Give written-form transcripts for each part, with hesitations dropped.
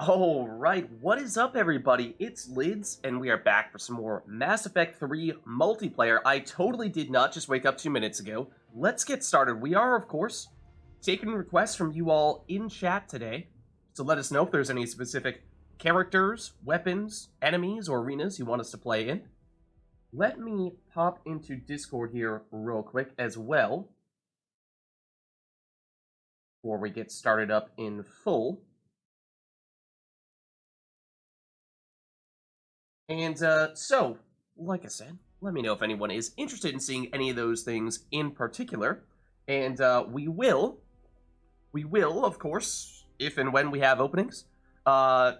Alright, what is up everybody? It's Lids, and we are back for some more Mass Effect 3 multiplayer. I totally did not just wake up 2 minutes ago. Let's get started. We are, of course, taking requests from you all in chat today, so let us know if there's any specific characters, weapons, enemies, or arenas you want us to play in. Let me pop into Discord here real quick as well, before we get started up in full. And so, like I said, let me know if anyone is interested in seeing any of those things in particular. And we will, of course, if and when we have openings. Well,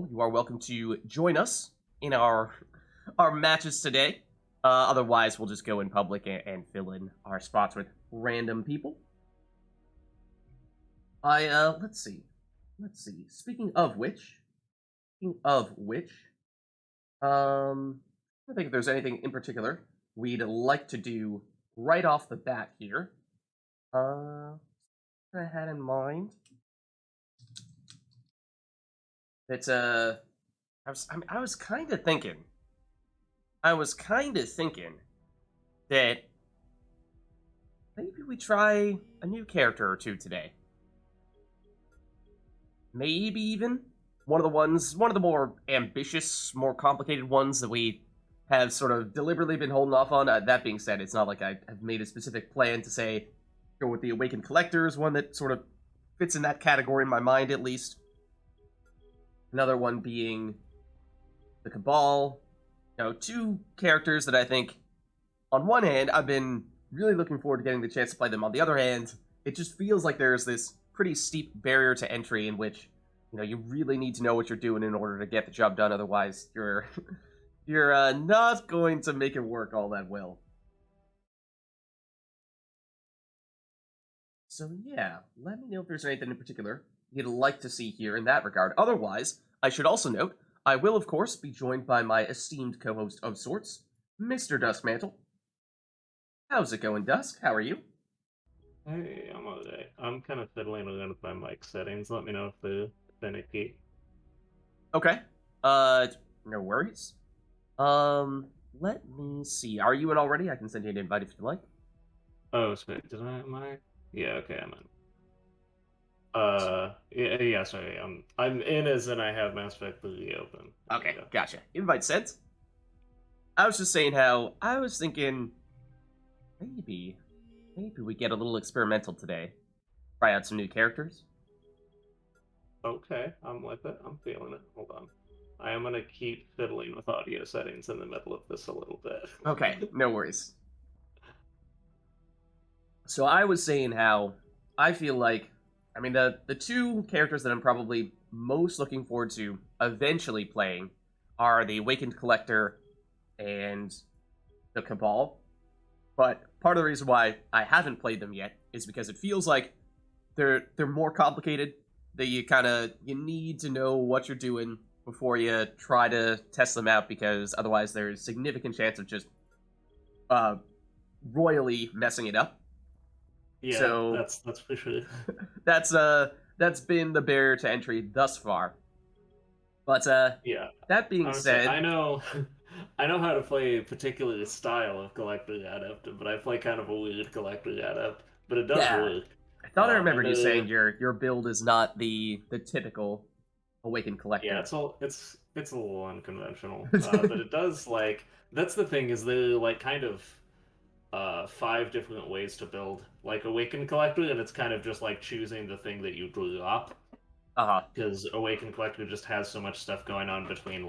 you are welcome to join us in our matches today. Otherwise, we'll just go in public and fill in our spots with random people. Let's see. Speaking of which, I think if there's anything in particular we'd like to do right off the bat here. I had in mind that I was kind of thinking. That maybe we try a new character or two today. Maybe even one of the more ambitious, more complicated ones that we have sort of deliberately been holding off on. That being said, it's not like I have made a specific plan to say go with the Awakened Collectors, one that sort of fits in that category in my mind at least. Another one being the Cabal. Two characters that I think, on one hand, I've been really looking forward to getting the chance to play them. On the other hand, it just feels like there's this pretty steep barrier to entry in which you really need to know what you're doing in order to get the job done. Otherwise, you're not going to make it work all that well. So yeah, let me know if there's anything in particular you'd like to see here in that regard. Otherwise, I should also note, I will of course be joined by my esteemed co-host of sorts, Mr. Duskmantle. How's it going, Dusk? How are you? Hey, I'm alright. I'm kind of fiddling around with my mic settings. Let me know if they're finicky. Okay. No worries. Let me see. Are you in already? I can send you an invite if you'd like. Oh, sorry. Am I? Yeah, okay, I'm in. Yeah, sorry. I'm in as in I have Mass Effect 3 open. There we Okay, go. gotcha. Invite sent. I was just saying how I was thinking maybe we get a little experimental today. Try out some new characters. Okay, I'm with it. I'm feeling it. Hold on. I am gonna keep fiddling with audio settings in the middle of this a little Okay, bit. no worries. So I was saying how I feel like, the two characters that I'm probably most looking forward to eventually playing are the Awakened Collector and the Cabal. But part of the reason why I haven't played them yet is because it feels like they're more complicated. That you need to know what you're doing before you try to test them out, because otherwise there's significant chance of just uh, royally messing it up. Yeah, So that's for sure. that's been the barrier to entry thus far. But Yeah. that being Honestly, said, I know I know how to play a particular style of collector adept, but I play kind of a weird collector adept, but it does yeah, work. I thought I And remembered you saying your build is not the typical Awakened yeah, Collector. it's a little unconventional. But it does that's the thing is there are kind of five different ways to build like Awakened Collector, and it's kind of just like choosing the thing that you drew up. Uh-huh. Because Awakened Collector just has so much stuff going on between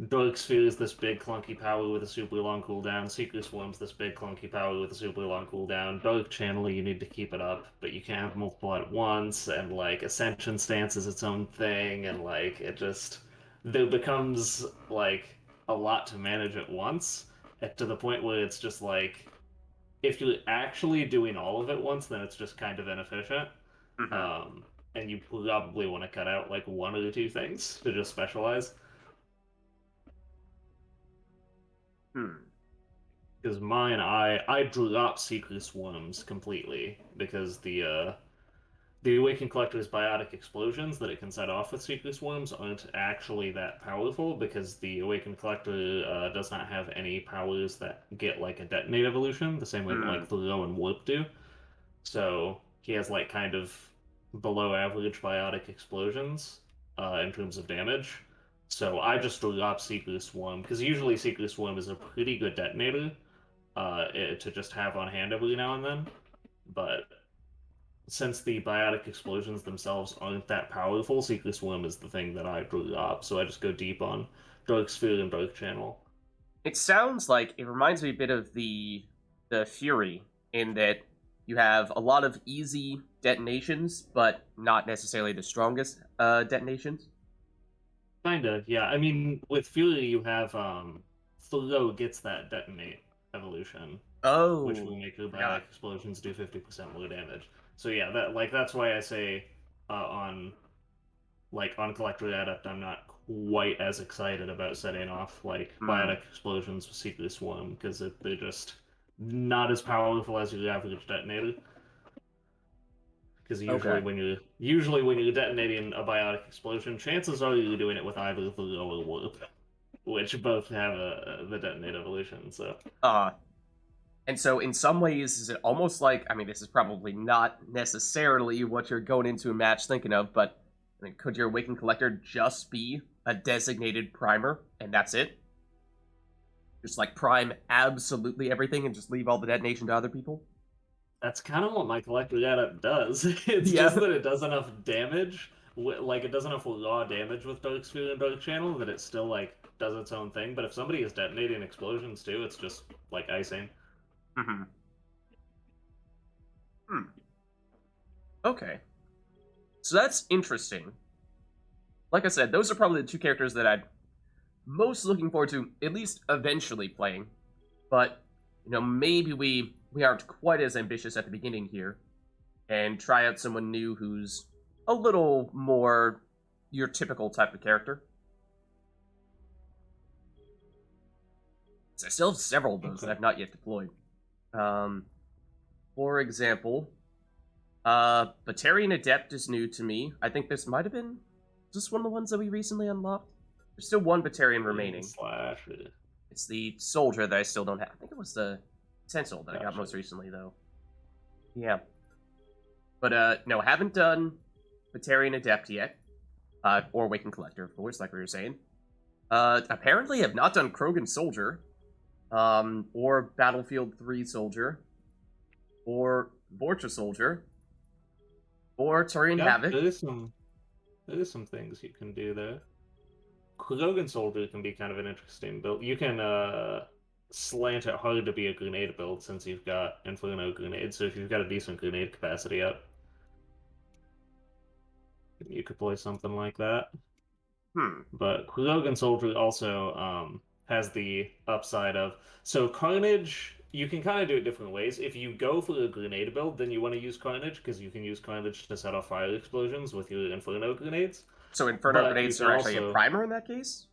Dark Sphere is this big clunky power with a super long cooldown. Secret Swarm's this big clunky power with a super long cooldown. Dark Channel, you need to keep it up, but you can't have multiple at once. And Ascension Stance is its own thing, and it just there becomes a lot to manage at once, to the point where it's just if you're actually doing all of it once, then it's just kind of inefficient. Mm-hmm. Um, and you probably want to cut out one or two things to just specialize. Hmm. Because mine, I drew up Secret Swarms completely because the the Awakened Collector's biotic explosions that it can set off with Secret Swarms aren't actually that powerful because the Awakened Collector does not have any powers that get like a detonate evolution, the same way that Hmm. like Throw and Warp do. So he has like kind of below average biotic explosions in terms of damage. So I just drop Secret Swarm because usually Secret Swarm is a pretty good detonator to just have on hand every now and then. But since the biotic explosions themselves aren't that powerful, Secret Swarm is the thing that I drop. So I just go deep on Dark Sphere and Dark Channel. It sounds like it reminds me a bit of the Fury in that you have a lot of easy detonations, but not necessarily the strongest detonations. Kinda, yeah. I mean, with Fury, you have Throw gets that detonate evolution, which will Oh, make your biotic forgot. explosions do 50% more damage. So yeah, that's why I say on on Collector Adept, I'm not quite as excited about setting off like Hmm. biotic explosions with Secret Swarm because they're just not as powerful as your average detonator. Because Okay. usually when you're detonating a biotic explosion, chances are you're doing it with either the or warp, which both have the detonate evolution. So Uh, and so in some ways, is it almost like, I mean, this is probably not necessarily what you're going into a match thinking of, but I mean, could your Awakened Collector just be a designated primer and that's it? Just like prime absolutely everything and just leave all the detonation to other people? that's kind of what my collector adept does. It's just Yeah. that it does enough damage, like it does enough raw damage with Dark Sphere and Dark Channel that it still like does its own thing. But if somebody is detonating explosions too, it's just like icing. Hmm. Hmm. Okay. So that's interesting. Like I said, those are probably the two characters that I'm most looking forward to, at least eventually playing. But maybe we aren't quite as ambitious at the beginning here, and try out someone new who's a little more your typical type of character. So I still have several of those that Okay. I've not yet deployed. Um, for example, Batarian Adept is new to me. I think this might have been just one of the ones that we recently unlocked. There's still one Batarian remaining. Slash. It's the soldier that I still don't have. I think it was the Sentinel that I got Gotcha. most recently, though. Yeah. But no, haven't done Batarian Adept yet. Or Waking Collector, of course, like we were saying. Apparently have not done Krogan Soldier, or Battlefield 3 Soldier, or Vorcha Soldier, or Turian Yeah, Havoc. there is some things you can do there. Krogan Soldier can be kind of an interesting build. You can slant it hard to be a grenade build since you've got Infernal Grenade. So if you've got a decent grenade capacity up, you could play something like that. Hmm. But Krogan Soldier also has the upside of so Carnage. You can kind of do it different ways. If you go for a grenade build, then you want to use Carnage because you can use Carnage to set off fire explosions with your Inferno grenades. So Inferno But you Grenades can are actually a also primer in that case?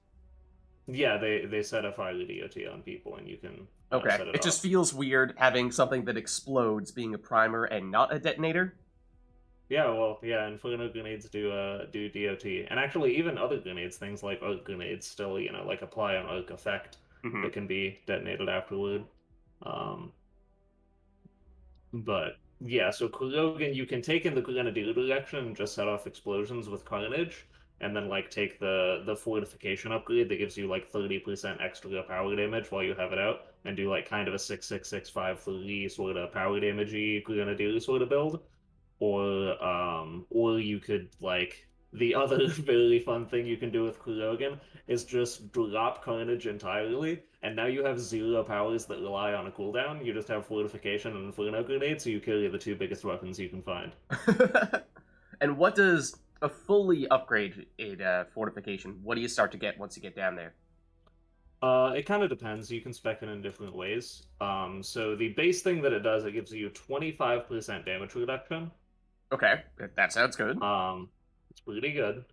yeah, they set a fire DOT on people, and you can Okay. set it It just off. feels weird having something that explodes being a primer and not a detonator. Yeah, well, yeah, Inferno grenades do DOT, and actually even other grenades, things like arc grenades, still like apply an arc effect Hmm. that can be detonated afterward. Um, but yeah, so Krogan, you can take in the Grenadier direction and just set off explosions with Carnage, and then like take the fortification upgrade that gives you like 30% extra power damage while you have it out, and do like kind of a 6 6 6 5 3 sort of power damagey Grenadier sort of build. Or you could like the other very fun thing you can do with Krogan is just drop Carnage entirely, and now you have zero powers that rely on a cooldown. You just have Fortification and Inferno Grenade, so you carry the two biggest weapons you can find. And what does a fully upgraded fortification? What do you start to get once you get down there? It kind of depends. You can spec it in different ways. So the base thing that it does, it gives you 25% damage reduction. Okay, that sounds good. It's pretty good.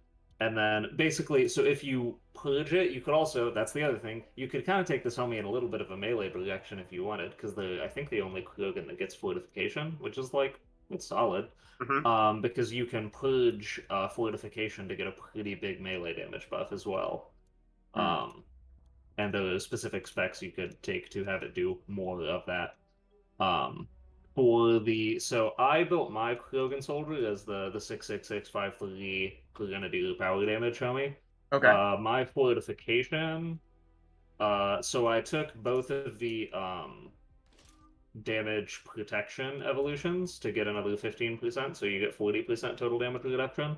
And then basically, so if you purge it, you could also, that's the other thing, you could kind of take this homie in a little bit of a melee direction if you wanted, because I think the only Krogan that gets fortification, which is like It's solid. Mm-hmm. Because you can purge fortification to get a pretty big melee damage buff as well. Hmm. And there are specific specs you could take to have it do more of that. Um, so I built my Krogan soldier as the 66653 gonna do power damage on me. Okay. My fortification. So I took both of the damage protection evolutions to get another 15%, so you get 40% total damage reduction.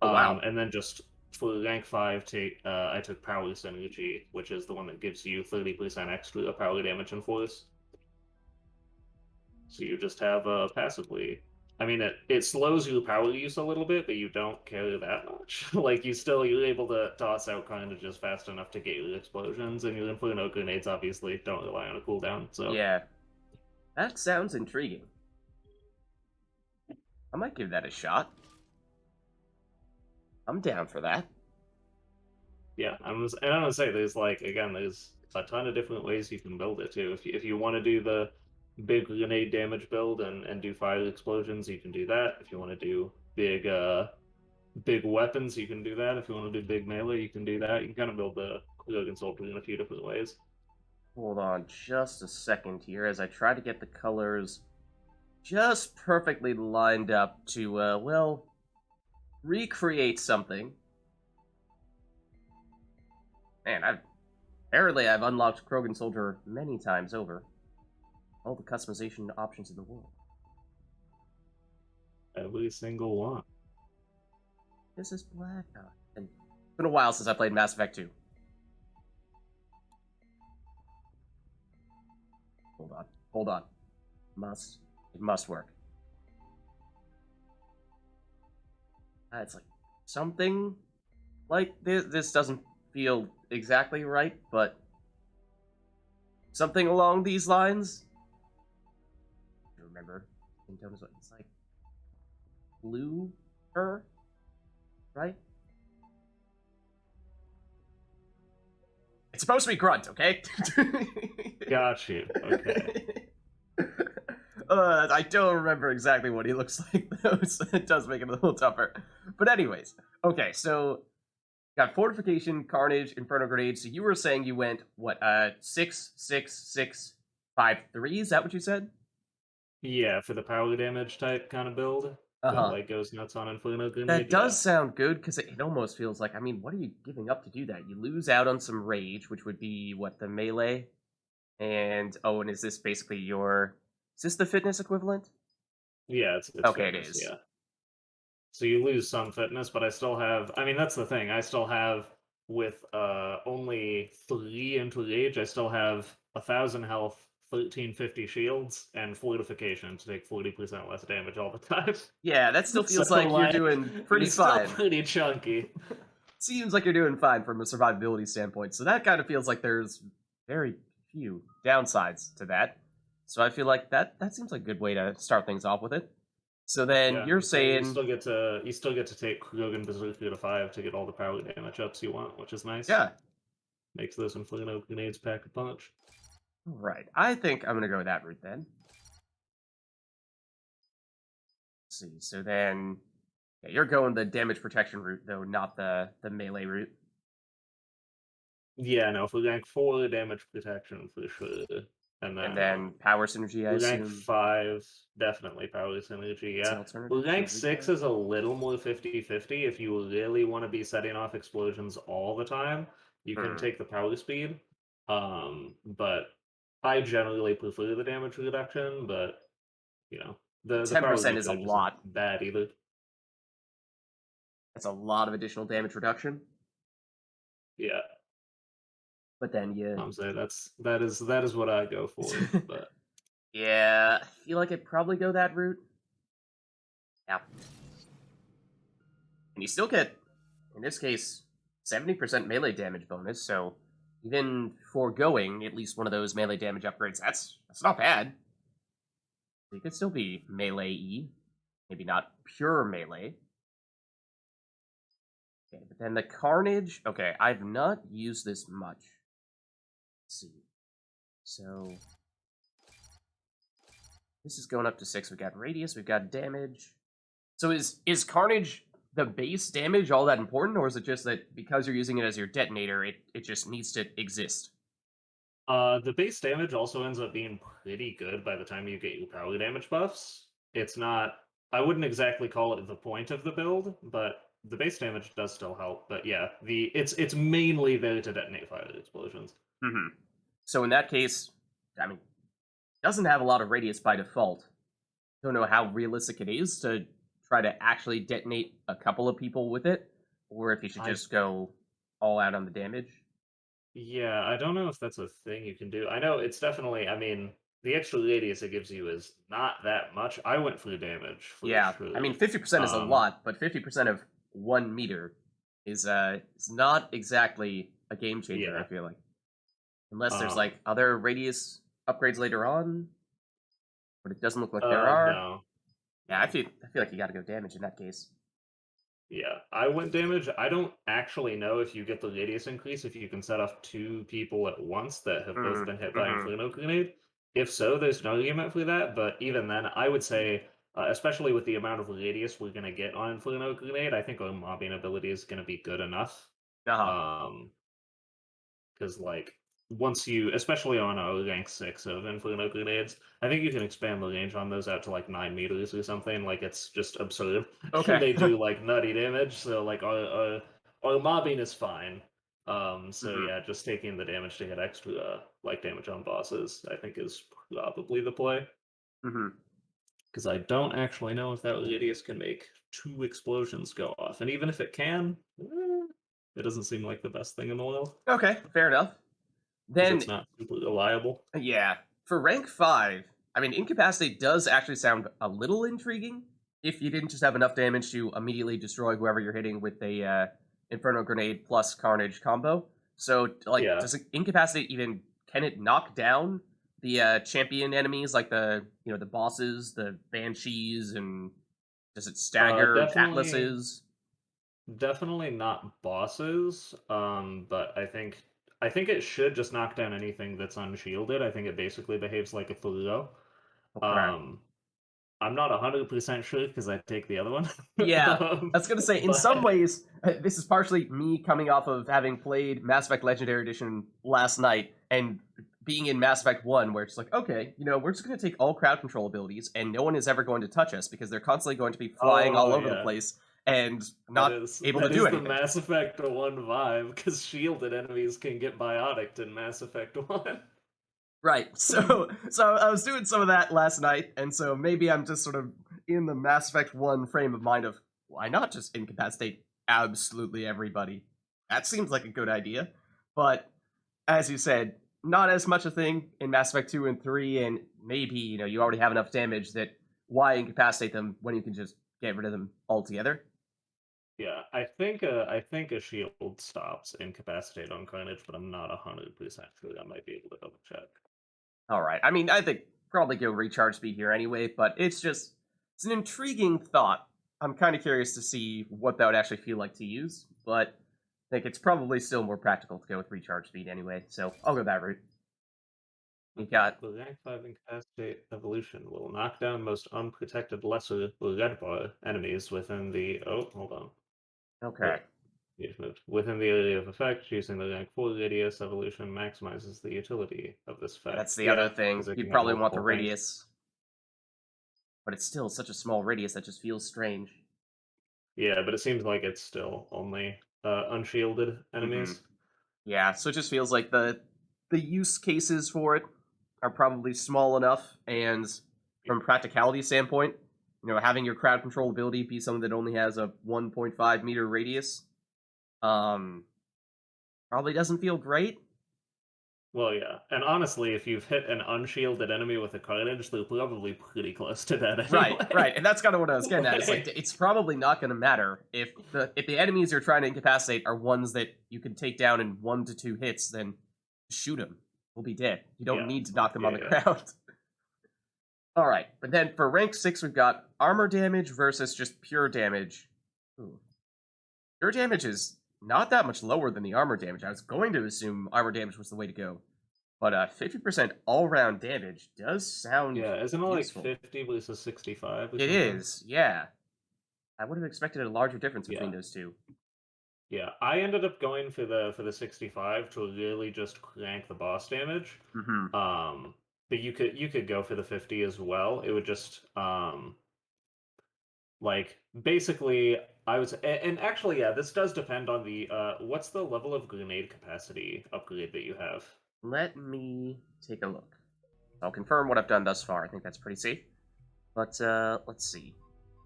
Oh wow. And then just for rank 5, I took Power Synergy, which is the one that gives you 30% extra power damage and force. So you just have passively. I mean, it slows your power use a little bit, but you don't carry that much. Like, you're able to toss out kind of just fast enough to get your explosions, and your Infernal Grenades obviously don't rely on a cooldown, so. Yeah, that sounds intriguing. I might give that a shot. I'm down for that. Yeah, and I'm gonna say there's like again, there's a ton of different ways you can build it too. If you want to do the big grenade damage build and do fire explosions, you can do that. If you want to do big weapons, you can do that. If you want to do big melee, you can do that. You can kind of build the Krogan soldier in a few different ways. Hold on just a second here as I try to get the colors just perfectly lined up to, well, recreate something. Man, I've unlocked Krogan Soldier many times over. All the customization options in the world. Every single one. This is black. And it's been a while since I played Mass Effect 2. Hold on. Hold on. It must work. It's like something like this doesn't feel exactly right, but something along these lines. I remember it's like blue her, right? It's supposed to be grunt, okay? Got you. Okay. I don't remember exactly what he looks like, though, so it does make it a little tougher. But anyways, okay, so got Fortification, Carnage, Infernal Grenade. So you were saying you went, what, 6, 6, 6, 5, 3? Is that what you said? Yeah, for the power damage type kind of build that Uh-huh. like goes nuts on Infernal That Grenade. does Yeah. sound good, because it almost feels like, I mean, what are you giving up to do that? You lose out on some rage, which would be, what, the melee? And, oh, and is this basically is this the fitness equivalent? Yeah, it's Okay, it fitness. is. Yeah. So you lose some fitness, but I still have. I mean, that's the thing. I still have with only 3 into rage. I still have 1,000 health, 1350 shields, and fortification to take 40% less damage all the time. Yeah, that still So feels like you're like, doing you're pretty still fine. pretty chunky. Seems like you're doing fine from a survivability standpoint. So that kind of feels like there's very few downsides to that. So I feel like that seems like a good way to start things off with it. So then Yeah, you're I'm saying saying, you still get to take Krogan Berserker to 5 to get all the power damage ups you want, which is nice. yeah, Makes those Inferno Grenades pack a punch. all right. I think I'm gonna go that route then. Let's see. So then, yeah, you're going the damage protection route though, not the melee route. Yeah, no, for rank 4 damage protection for sure. And And then then power synergy, I rank assume, 5, definitely power synergy, is an yeah. alternative to Rank 6 regen. is a little more 50-50. If you really want to be setting off explosions all the time, you can Hmm. take the power speed. But I generally prefer the damage reduction, but you know, the power 10% is a recharge isn't lot. bad either. That's a lot of additional damage reduction. Yeah, But then you I'm saying that is what I go for. But yeah, I feel like I'd probably go that route. Yeah. And you still get, in this case, 70% melee damage bonus, so even foregoing at least one of those melee damage upgrades, that's not bad. You could still be melee-y. Maybe not pure melee. Okay, but then the Carnage, okay, I've not used this much. Let's see. So This is going up to 6. We've got radius, we've got damage. So is Carnage the base damage all that important, or is it just that because you're using it as your detonator, it just needs to exist? The base damage also ends up being pretty good by the time you get your power damage buffs. It's not. I wouldn't exactly call it the point of the build, but the base damage does still help. But yeah, it's mainly there to detonate fire explosions. Hmm. So in that case, I mean, it doesn't have a lot of radius by default. Don't know how realistic it is to try to actually detonate a couple of people with it, or if you should I just go all out on the damage. Yeah, I don't know if that's a thing you can do. I know it's definitely. I mean, the extra radius it gives you is not that much. I went for damage for Yeah, I sure. mean, 50% is a Um, lot, but 50% of 1 meter is not exactly a game changer. I yeah. feel like, unless there's Um, like other radius upgrades later on, but it doesn't look like there are. no. Yeah, I feel like you got to go damage in that case. Yeah, I went damage. I don't actually know if you get the radius increase if you can set off two people at once that have both been hit by Mm-hmm. Infernal Grenade. If so, there's no argument for that, but even then, I would say, especially with the amount of radius we're going to get on Infernal Grenade, I think our mobbing ability is going to be good enough. Uh-huh. Um, because like once you, especially on a rank 6 of Infernal Grenades, I think you can expand the range on those out to like 9 meters or something. Like it's just absurd, and Okay. they do like nutty damage. So like our mobbing is fine. So Hmm. yeah, just taking the damage to hit extra like damage on bosses, I think is probably the play. Hmm. Because I don't actually know if that radius can make 2 explosions go off, and even if it can, it doesn't seem like the best thing in the world Okay, fair enough. because Then, it's not super reliable. yeah, for rank 5, I mean, Incapacitate does actually sound a little intriguing if you didn't just have enough damage to immediately destroy whoever you're hitting with a Infernal Grenade plus Carnage combo. So, like, Yeah. does Incapacitate even, can it knock down the champion enemies, like the bosses, the Banshees, and does it stagger Definitely, Atlases? definitely not bosses. But I think it should just knock down anything that's unshielded. I think it basically behaves like a Thuluo. Okay. Um, I'm not 100% sure because I take the other one. Yeah, um, I was gonna say, in some but ways, this is partially me coming off of having played Mass Effect Legendary Edition last night and being in Mass Effect 1, where it's like, okay, we're just gonna take all crowd control abilities and no one is ever going to touch us because they're constantly going to be flying all oh over the yeah, place and not able to that do is the anything. Mass Effect 1 vibe because shielded enemies can get biotic in Mass Effect 1. Right. So I was doing some of that last night, and so maybe I'm just sort of in the Mass Effect 1 frame of mind of why not just incapacitate absolutely everybody? That seems like a good idea. But as you said, not as much a thing in Mass Effect 2 and 3, and maybe, you already have enough damage that why incapacitate them when you can just get rid of them altogether? Yeah, I think a shield stops incapacitate on Carnage, but I'm not 100% sure. I might be able to double check. Alright. I mean, I think probably go recharge speed here anyway, but it's an intriguing thought. I'm kind of curious to see what that would actually feel like to use, but I think it's probably still more practical to go with recharge speed anyway, so I'll go that route. We got The rank 5 incapacitate evolution will knock down most unprotected lesser red bar enemies within the hold on. okay. Wait. You've moved. Within the area of effect, using the rank 4 radius evolution maximizes the utility of this Yeah, effect. that's the other Yeah, thing. because it You'd can have probably want the multiple things. radius, but it's still such a small radius that just feels strange. Yeah, but it seems like it's still only unshielded Hmm. enemies. Yeah, so it just feels like the use cases for it are probably small enough, and from a practicality standpoint, having your crowd control ability be something that only has a 1.5 meter radius, um, probably doesn't feel great. Well, yeah. And honestly, if you've hit an unshielded enemy with a carnage, they're probably pretty close to that Right, anyway. right, and that's kind of what I was getting at. It's like Like, it's probably not going to matter if the enemies you're trying to incapacitate are ones that you can take down in 1 to 2 hits. Then shoot them; we'll be dead. You don't yeah. need to knock them on Yeah, the yeah. ground. All right, but then for rank 6, we've got armor damage versus just pure damage. Ooh. Pure damage is not that much lower than the armor damage. I was going to assume armor damage was the way to go. But 50% all-round damage does sound Yeah, isn't it like useful. 50 versus 65 or It something? is, yeah. I would have expected a larger difference between Yeah. those two. Yeah, I ended up going for the 65 to really just crank the boss damage. Mm-hmm. But you could go for the 50 as well. It would just like basically I was and actually yeah, this does depend on the what's the level of grenade capacity upgrade that you have? Let me take a look. I'll confirm what I've done thus far. I think that's pretty safe. But let's see.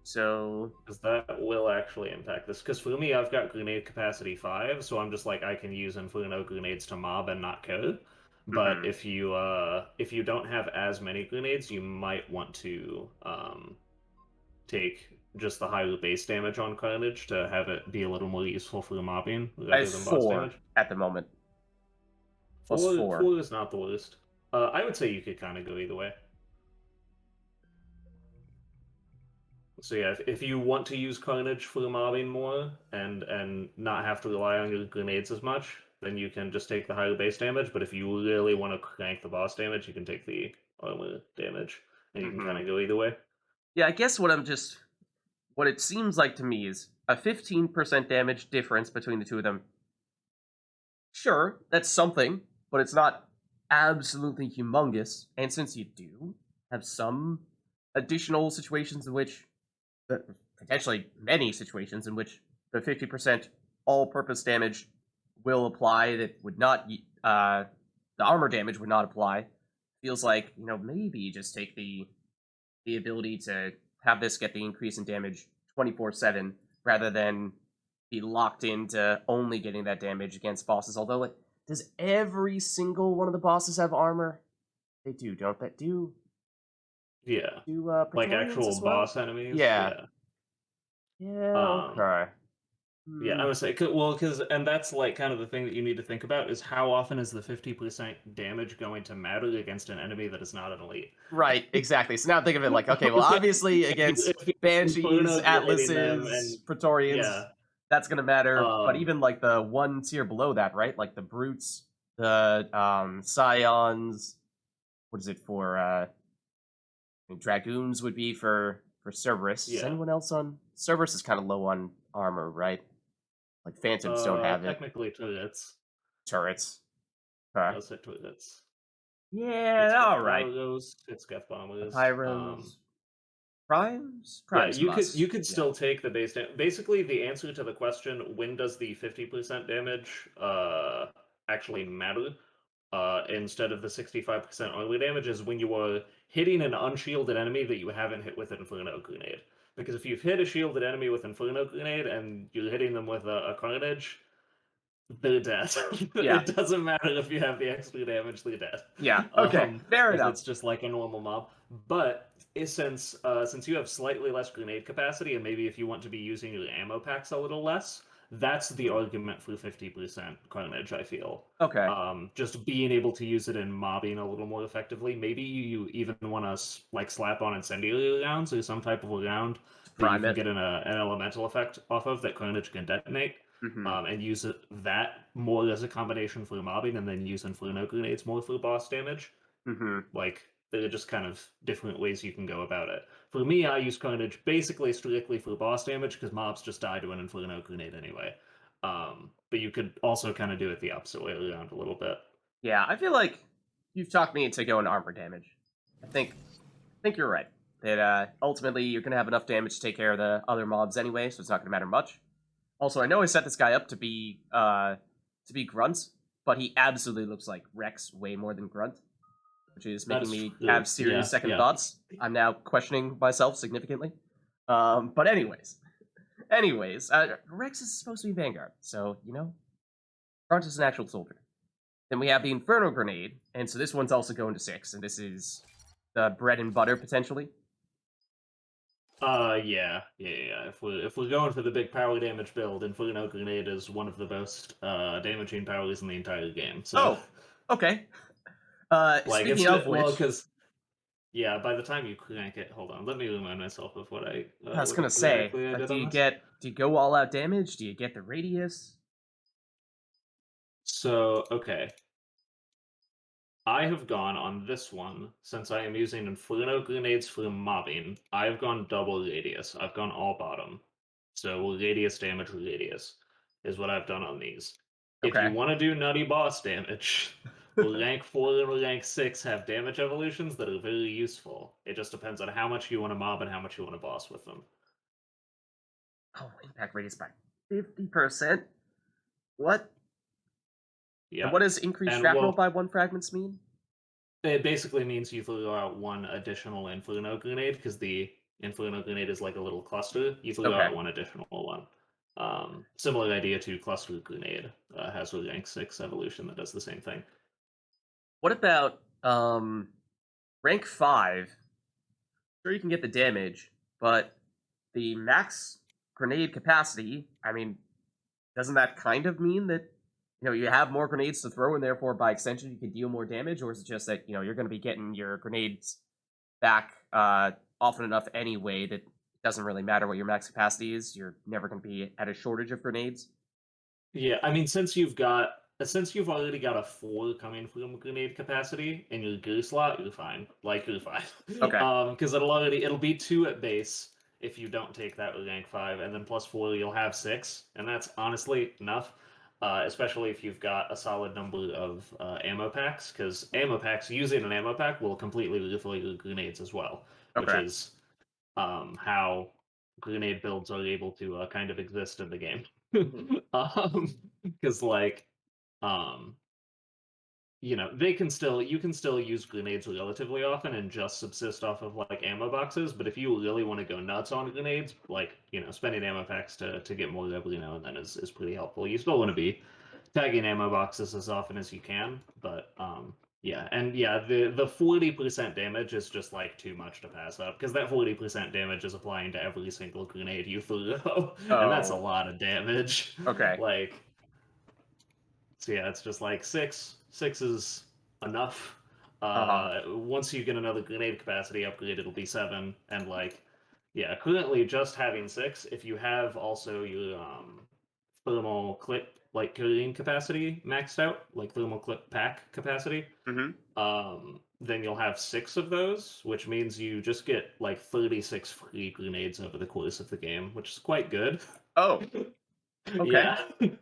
So, Because that will actually impact this. Because for me, I've got grenade capacity 5, so I'm just like I can use Inferno grenades to mob and not kill. But mhm. if you don't have as many grenades, you might want to take just the higher base damage on Carnage to have it be a little more useful for mobbing I rather have than boss 4 damage. at the moment. Plus Four 4. four is not the worst. I would say you could kind of go either way. So yeah, if you want to use Carnage for mobbing more and not have to rely on your grenades as much, then you can just take the higher base damage. But if you really want to crank the boss damage, you can take the armor damage, and you can kind Mhm. of go either way. Yeah, I guess what it seems like to me is a 15% damage difference between the two of them. Sure, that's something, but it's not absolutely humongous. And since you do have some additional situations in which, uh, potentially many situations in which the 50% all-purpose damage will apply that would not, the armor damage would not apply. Feels like, maybe just take the ability to have this get the increase in damage 24/7 rather than be locked into only getting that damage against bosses. Although, like, does every single one of the bosses have armor? They do, don't they? Yeah, Do like Praetorians actual as well? boss enemies. Yeah. Yeah. Yeah. Um, Okay. Yeah, I Hmm. would say, well, because, and that's like kind of the thing that you need to think about is how often is the 50% damage going to matter against an enemy that is not an elite? Right. Exactly. So now think of it like, okay, well, So, obviously against if you're banshees, Inferno grenading them, and atlases, praetorians, yeah, that's gonna matter. But um, even like the one tier below that, right? Like the brutes, the scions. What is it for? I mean, dragoons would be for Cerberus. Is yeah, anyone else on Cerberus? Is kind of low on armor, right? Like phantoms don't have it. technically turrets. Turrets. Okay. Does hit turrets. It's Yeah. got All right. pyros, it's got The bombers. pyros. Primes. Yeah, Primes you must. could Yeah. still take the base damage. Basically, the answer to the question, when does the 50% damage actually matter, instead of the 65% armor damage, is when you are hitting an unshielded enemy that you haven't hit with an Inferno Grenade. Because if you've hit a shielded enemy with Inferno Grenade and you're hitting them with a Carnage, they're dead. Yeah. It doesn't matter if you have the extra damage, they're dead. Yeah. Okay. Fair If enough. it's just like a normal mob. But since you have slightly less grenade capacity, and maybe if you want to be using your ammo packs a little less, that's the argument for 50% Carnage, I feel. Okay. Just being able to use it in mobbing a little more effectively. Maybe you even want to like slap on incendiary rounds or some type of round that you Prime can it. get an elemental effect off of that Carnage can detonate, Mm-hmm. and use that more as a combination for mobbing, and then use Inferno grenades more for boss damage. Mm-hmm. Like there are just kind of different ways you can go about it. For me, I use Carnage basically strictly for boss damage because mobs just die to an Inferno grenade anyway. But you could also kind of do it the opposite way around a little bit. Yeah. I feel like you've talked me into going armor damage. I think you're right. That ultimately you're gonna have enough damage to take care of the other mobs anyway, so it's not gonna matter much. Also, I know I set this guy up to be Grunt, but he absolutely looks like Rex way more than Grunt, which is making That's me true. have serious Yeah, second yeah. thoughts. I'm now questioning myself significantly. But anyways, Rex is supposed to be Vanguard, so Grunt is an actual soldier. Then we have the Infernal Grenade, and so this one's also going to 6, and this is the bread and butter potentially. Yeah. If we're going for the big power damage build, Inferno Grenade is one of the most damaging powers in the entire game. So, Oh, okay. like, Speaking of well, which, because yeah, by the time you crank it, hold on, let me remind myself of I was what gonna say, exactly I did do on you this. go all out damage? Do you get the radius? So, okay. I have gone on this one, since I am using Infernal Grenades for mobbing, I've gone double radius. I've gone all bottom. So radius damage radius is what I've done on these. If you Okay. want to do nutty boss damage, rank 4 and rank 6 have damage evolutions that are very useful. It just depends on how much you want to mob and how much you want to boss with them. Oh, impact radius by 50%. What? And Yeah. what does increased And shrapnel well, by 1 fragments mean? it basically means you throw out one additional Inferno Grenade, because the Inferno Grenade is like a little cluster. You throw Okay. out one additional one. Similar idea to Cluster Grenade, has a rank 6 evolution that does the same thing. What about rank 5? Sure, you can get the damage, but the max grenade capacity, I mean, doesn't that kind of mean that you have more grenades to throw and therefore by extension you can deal more damage, or is it just that you're going to be getting your grenades back often enough anyway that it doesn't really matter what your max capacity is, you're never going to be at a shortage of grenades? Yeah, I mean, since you've already got a 4 coming from grenade capacity in your gear slot, you're fine. Like, you're fine. Okay. Because it'll be 2 at base if you don't take that with rank 5, and then plus 4 you'll have 6, and that's honestly enough. Especially if you've got a solid number of ammo packs, because ammo packs, using an ammo pack will completely refill your grenades as well, which Okay. is how grenade builds are able to kind of exist in the game. Mhm. Because um, you can still use grenades relatively often and just subsist off of like ammo boxes. But if you really want to go nuts on grenades, like spending ammo packs to get more every now and then is pretty helpful. You still want to be tagging ammo boxes as often as you can, but yeah, and yeah, the 40% damage is just like too much to pass up, because that 40% damage is applying to every single grenade you throw, and that's a Oh, lot of damage. okay. Like, so yeah, it's just like six is enough. Uh-huh. Once you get another grenade capacity upgrade, it'll be 7, and like, yeah, currently just having 6. If you have also your thermal clip like carrying capacity maxed out, like thermal clip pack capacity, Mm-hmm. then you'll have 6 of those, which means you just get like 36 free grenades over the course of the game, which is quite good. Oh, okay. Yeah, That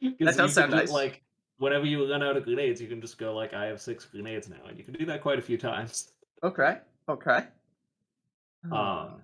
because does you can sound just nice. like whenever you run out of grenades, you can just go like, I have 6 grenades now, and you can do that quite a few times. Okay. Okay. Huh. Um,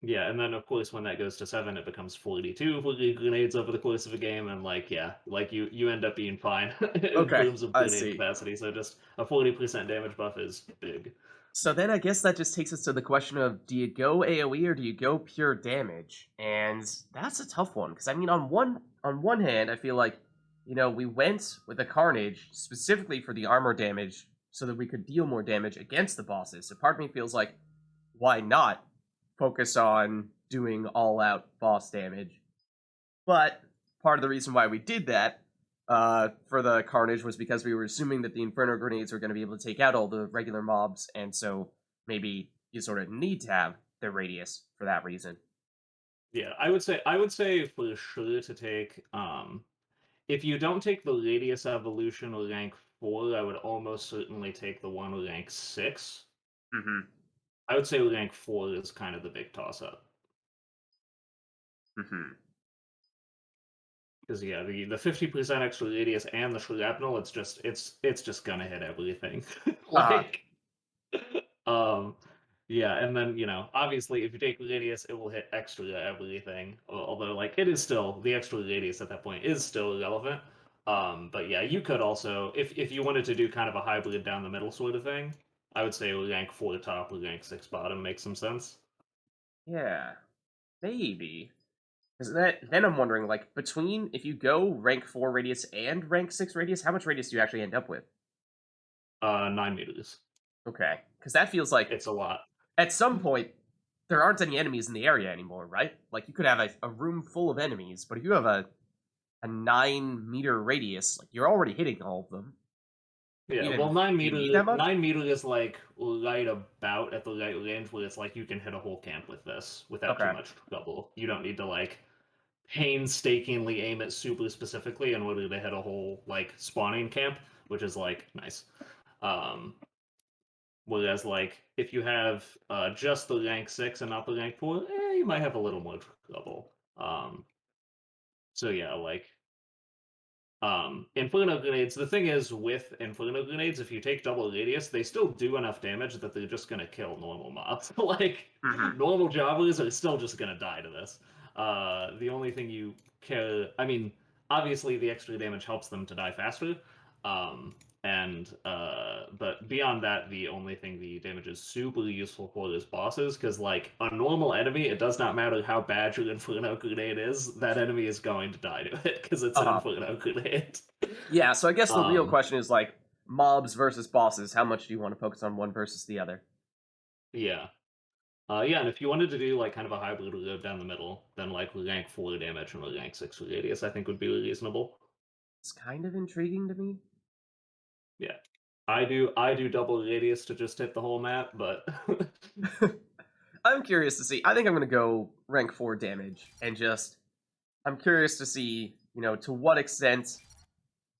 Yeah, and then of course when that goes to 7, it becomes 42 fully grenades over the course of a game, and like yeah, like you end up being fine in Okay, terms of I grenade see. capacity. So just a 40% damage buff is big. So then I guess that just takes us to the question of, do you go AoE or do you go pure damage? And that's a tough one, because I mean on one hand, I feel like, we went with a Carnage specifically for the armor damage so that we could deal more damage against the bosses. So part of me feels like, why not focus on doing all out boss damage? But part of the reason why we did that for the Carnage was because we were assuming that the Inferno Grenades were going to be able to take out all the regular mobs, and so maybe you sort of need to have the radius for that reason. Yeah, I would say for sure to take if you don't take the radius evolution rank 4, I would almost certainly take the one rank 6. Mm-hmm. I would say rank 4 is kind of the big toss up. Mm-hmm. Because yeah, the 50% extra radius and the shrapnel, it's just gonna hit everything. Uh-huh. Like, um, yeah, and then obviously, if you take radius, it will hit extra everything. Although, like, it is still the extra radius at that point is still irrelevant. But yeah, you could also, if you wanted to do kind of a hybrid down the middle sort of thing, I would say rank 4 top or rank 6 bottom makes some sense. Yeah, maybe. Because then I'm wondering, like, between if you go rank 4 radius and rank 6 radius, how much radius do you actually end up with? 9 meters. Okay. Because that feels like It's a lot. at some point there aren't any enemies in the area anymore, right? Like you could have a room full of enemies, but if you have a 9 meter radius, like you're already hitting all of them. Yeah, well, Even do you need that much? 9 meter is like right about at the right range where it's like you can hit a whole camp with this without too Okay. much trouble. You don't need to like painstakingly aim it super specifically in order to hit a whole like spawning camp. which is like nice. Whereas like if you have just the rank 6 and not the rank 4, you might have a little more trouble. So yeah, like Infernal Grenades, the thing is with Infernal Grenades, if you take double radius, they still do enough damage that they're just gonna kill normal mobs. Like, normal Javelins are still just gonna die to this. The only thing you care... I mean, obviously the extra damage helps them to die faster, but beyond that, the only thing the damage is super useful for is bosses, because like a normal enemy, it does not matter how bad your Inferno Grenade is, that enemy is going to die to it because it's an Inferno Grenade. Yeah, so I guess the real question is like mobs versus bosses. How much do you want to focus on one versus the other? Yeah. Yeah, and if you wanted to do like kind of a hybrid load down the middle, then like rank 4 damage and rank 6 radius, I think would be reasonable. It's kind of intriguing to me. Yeah. I do double radius to just hit the whole map, but I'm curious to see. I think I'm going to go rank 4 damage and just I'm curious to see, to what extent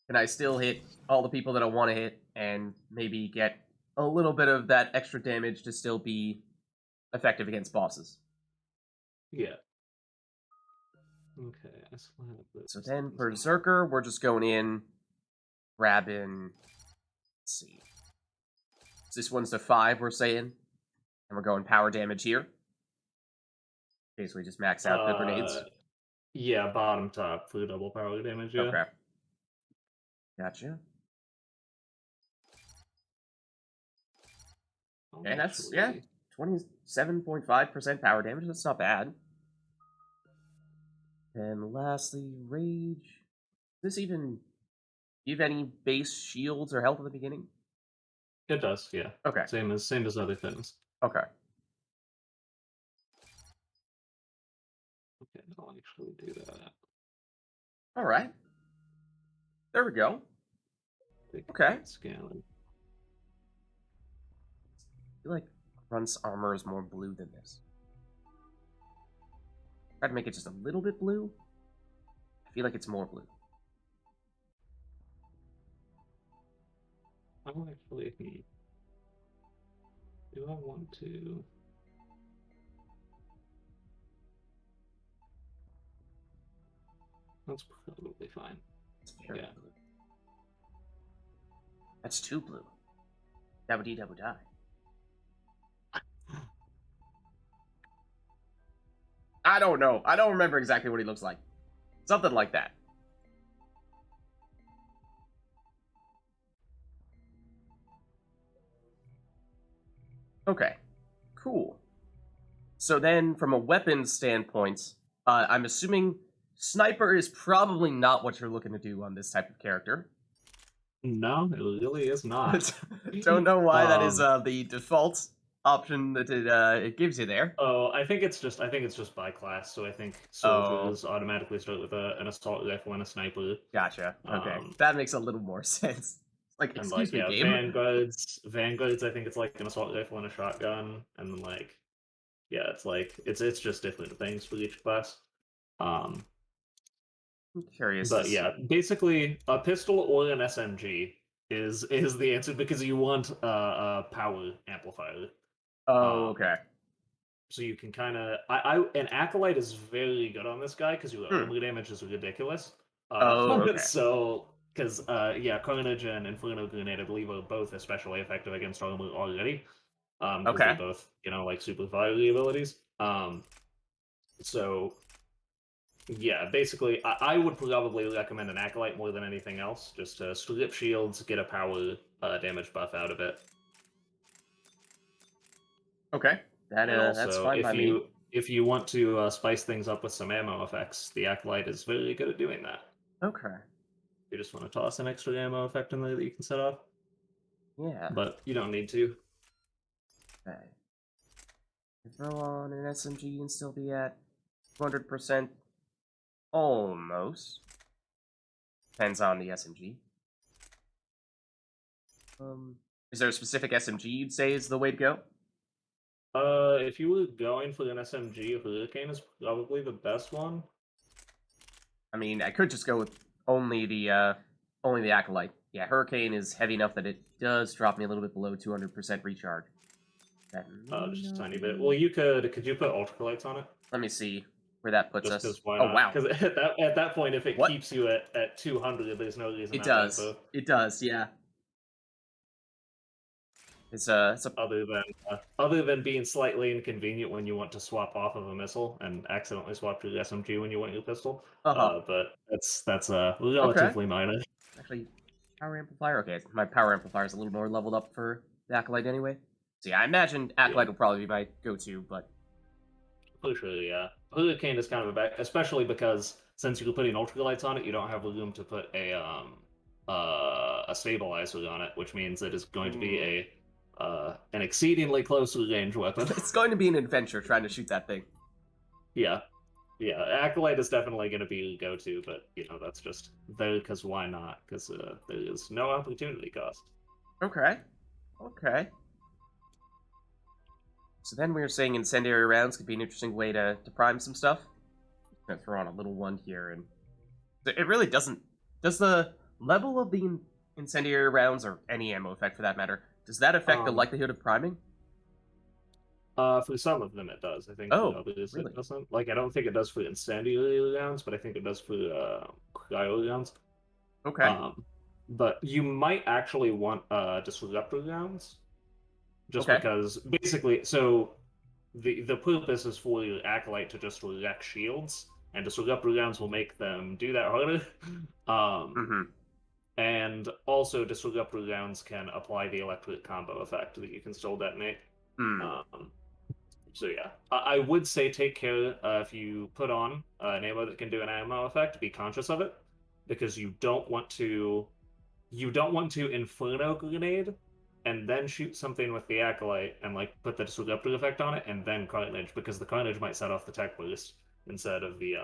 can I still hit all the people that I want to hit and maybe get a little bit of that extra damage to still be effective against bosses. Yeah. Okay, I still have this. So then Berserker, we're just going in, grabbing, let's see. This one's to 5, we're saying. And we're going power damage here. Basically just max out the grenades. Yeah, bottom top for double power damage, yeah. Okay. Gotcha. And that's, 27.5% power damage. That's not bad. And lastly, Rage. Does this even give any base shields or health at the beginning? It does, yeah. Okay. Same as other things. Okay. Okay, I'll actually do that. Alright. There we go. Okay. Scaling. I feel like Grunt's armor is more blue than this. Try to make it just a little bit blue. I feel like it's more blue. I'll actually... Do I want to... That's probably fine. Yeah. Blue. That's too blue. Dabba dee dabba die. I don't know. I don't remember exactly what he looks like. Something like that. Okay. Cool. So then, from a weapons standpoint, I'm assuming Sniper is probably not what you're looking to do on this type of character. No, it really is not. Don't know why that is the default option that it gives you there. Oh, I think it's just by class. So I think soldiers automatically start with an assault rifle and a sniper. Gotcha. Okay, that makes a little more sense. Like, excuse me, game. Vanguards. I think it's like an assault rifle and a shotgun, and then like, yeah, it's like it's just different things for each class. I'm curious. But yeah, basically a pistol or an SMG is the answer because you want a power amplifier. Oh, okay. So you can kind of an acolyte is very good on this guy because your armor damage is ridiculous. Okay. So because Carnage and Infernal Grenade I believe are both especially effective against armor already. Okay. They're both like super fiery abilities. So yeah, basically I would probably recommend an acolyte more than anything else, just to strip shields, get a power damage buff out of it. Okay, that's fine by me. If you want to spice things up with some ammo effects, the acolyte is very good at doing that. Okay. You just want to toss an extra ammo effect in there that you can set off. Yeah. But you don't need to. Okay. Throw on an SMG and still be at 200%. Almost. Depends on the SMG. Is there a specific SMG you'd say is the way to go? If you were going for an SMG, Hurricane is probably the best one. I mean, I could just go with only the Acolyte. Yeah, Hurricane is heavy enough that it does drop me a little bit below 200% recharge. That may Just a not tiny bit. be- Well, could you put ultralights on it? Let me see where that puts Just us. because why Oh, not? wow. Because at that point, if it What? keeps you at 200, there's no reason It not to have does. both. It does, yeah. It's a Other than being slightly inconvenient when you want to swap off of a missile and accidentally swap to the SMG when you want your pistol. uh-huh. But that's Okay. relatively minor. Actually, power amplifier. Okay, my power amplifier is a little more leveled up for the Acolyte anyway. So yeah, I imagine Acolyte Yeah. will probably be my go-to, but For sure, yeah. Hurricane is kind of a back, especially because since you're putting ultralights on it, you don't have room to put a stabilizer on it, which means it is going to be an exceedingly close range weapon. it's going to be an adventure trying to shoot that thing. Yeah, yeah. Acolyte is definitely going to be the go-to, but that's just there because why not? Because there is no opportunity cost. Okay. Okay. So then we were saying incendiary rounds could be an interesting way to prime some stuff. I'm gonna throw on a little one here, and it really doesn't. Does the level of the incendiary rounds, or any ammo effect for that matter, does that affect the likelihood of priming? For some of them it does. I think for Oh, others really? it doesn't. Like I don't think it does for incendiary rounds, but I think it does for cryo rounds. Okay. But you might actually want disruptor rounds, just Okay. because basically, so the purpose is for your acolyte to just wreck shields, and disruptor rounds will make them do that harder. Mm-hmm. And also disruptor rounds can apply the electric combo effect that you can still detonate. Hmm. So yeah, I would say take care if you put on an ammo that can do an ammo effect. Be conscious of it because you don't want to Inferno Grenade and then shoot something with the Acolyte and put the disruptor effect on it and then Carnage because the Carnage might set off the tech burst instead of the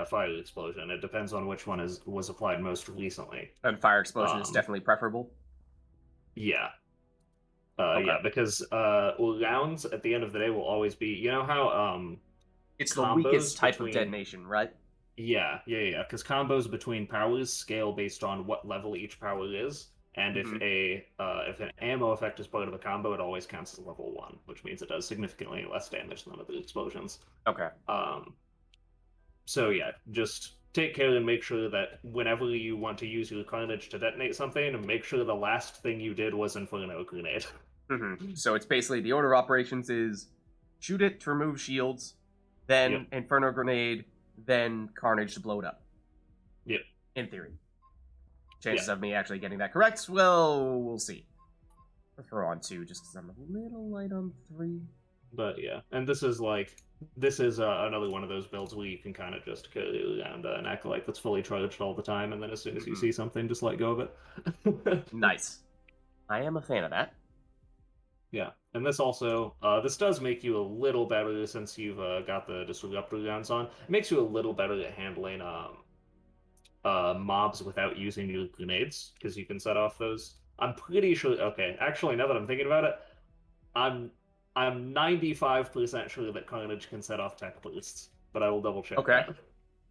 fire explosion. It depends on which one was applied most recently. And fire explosion is definitely preferable. Yeah. Okay. Yeah, because rounds at the end of the day will always be. You know how It's the weakest combos type of between detonation, right? yeah, because combos between powers scale based on what level each power is, and Mm-hmm. if an ammo effect is part of a combo, it always counts as level 1, which means it does significantly less damage than other explosions. Okay. So yeah, just take care and make sure that whenever you want to use your Carnage to detonate something, make sure the last thing you did was Inferno Grenade. Mm-hmm. So it's basically the order of operations is shoot it to remove shields, then Yep. Inferno Grenade, then Carnage to blow it up. Yep. In theory. Chances of me actually getting that correct, well, we'll see. I'll throw on 2 just because I'm a little light on 3. But yeah, and this is another one of those builds where you can kind of just carry around an acolyte that's fully charged all the time, and then as soon as you see something, just let go of it. Nice. I am a fan of that. Yeah, and this also this does make you a little better since you've got the disruptor rounds on. It makes you a little better at handling mobs without using your grenades because you can set off those. I'm pretty sure. Okay, actually, now that I'm thinking about it, I'm 95% sure that Carnage can set off tech bursts, but I will double check Okay. that.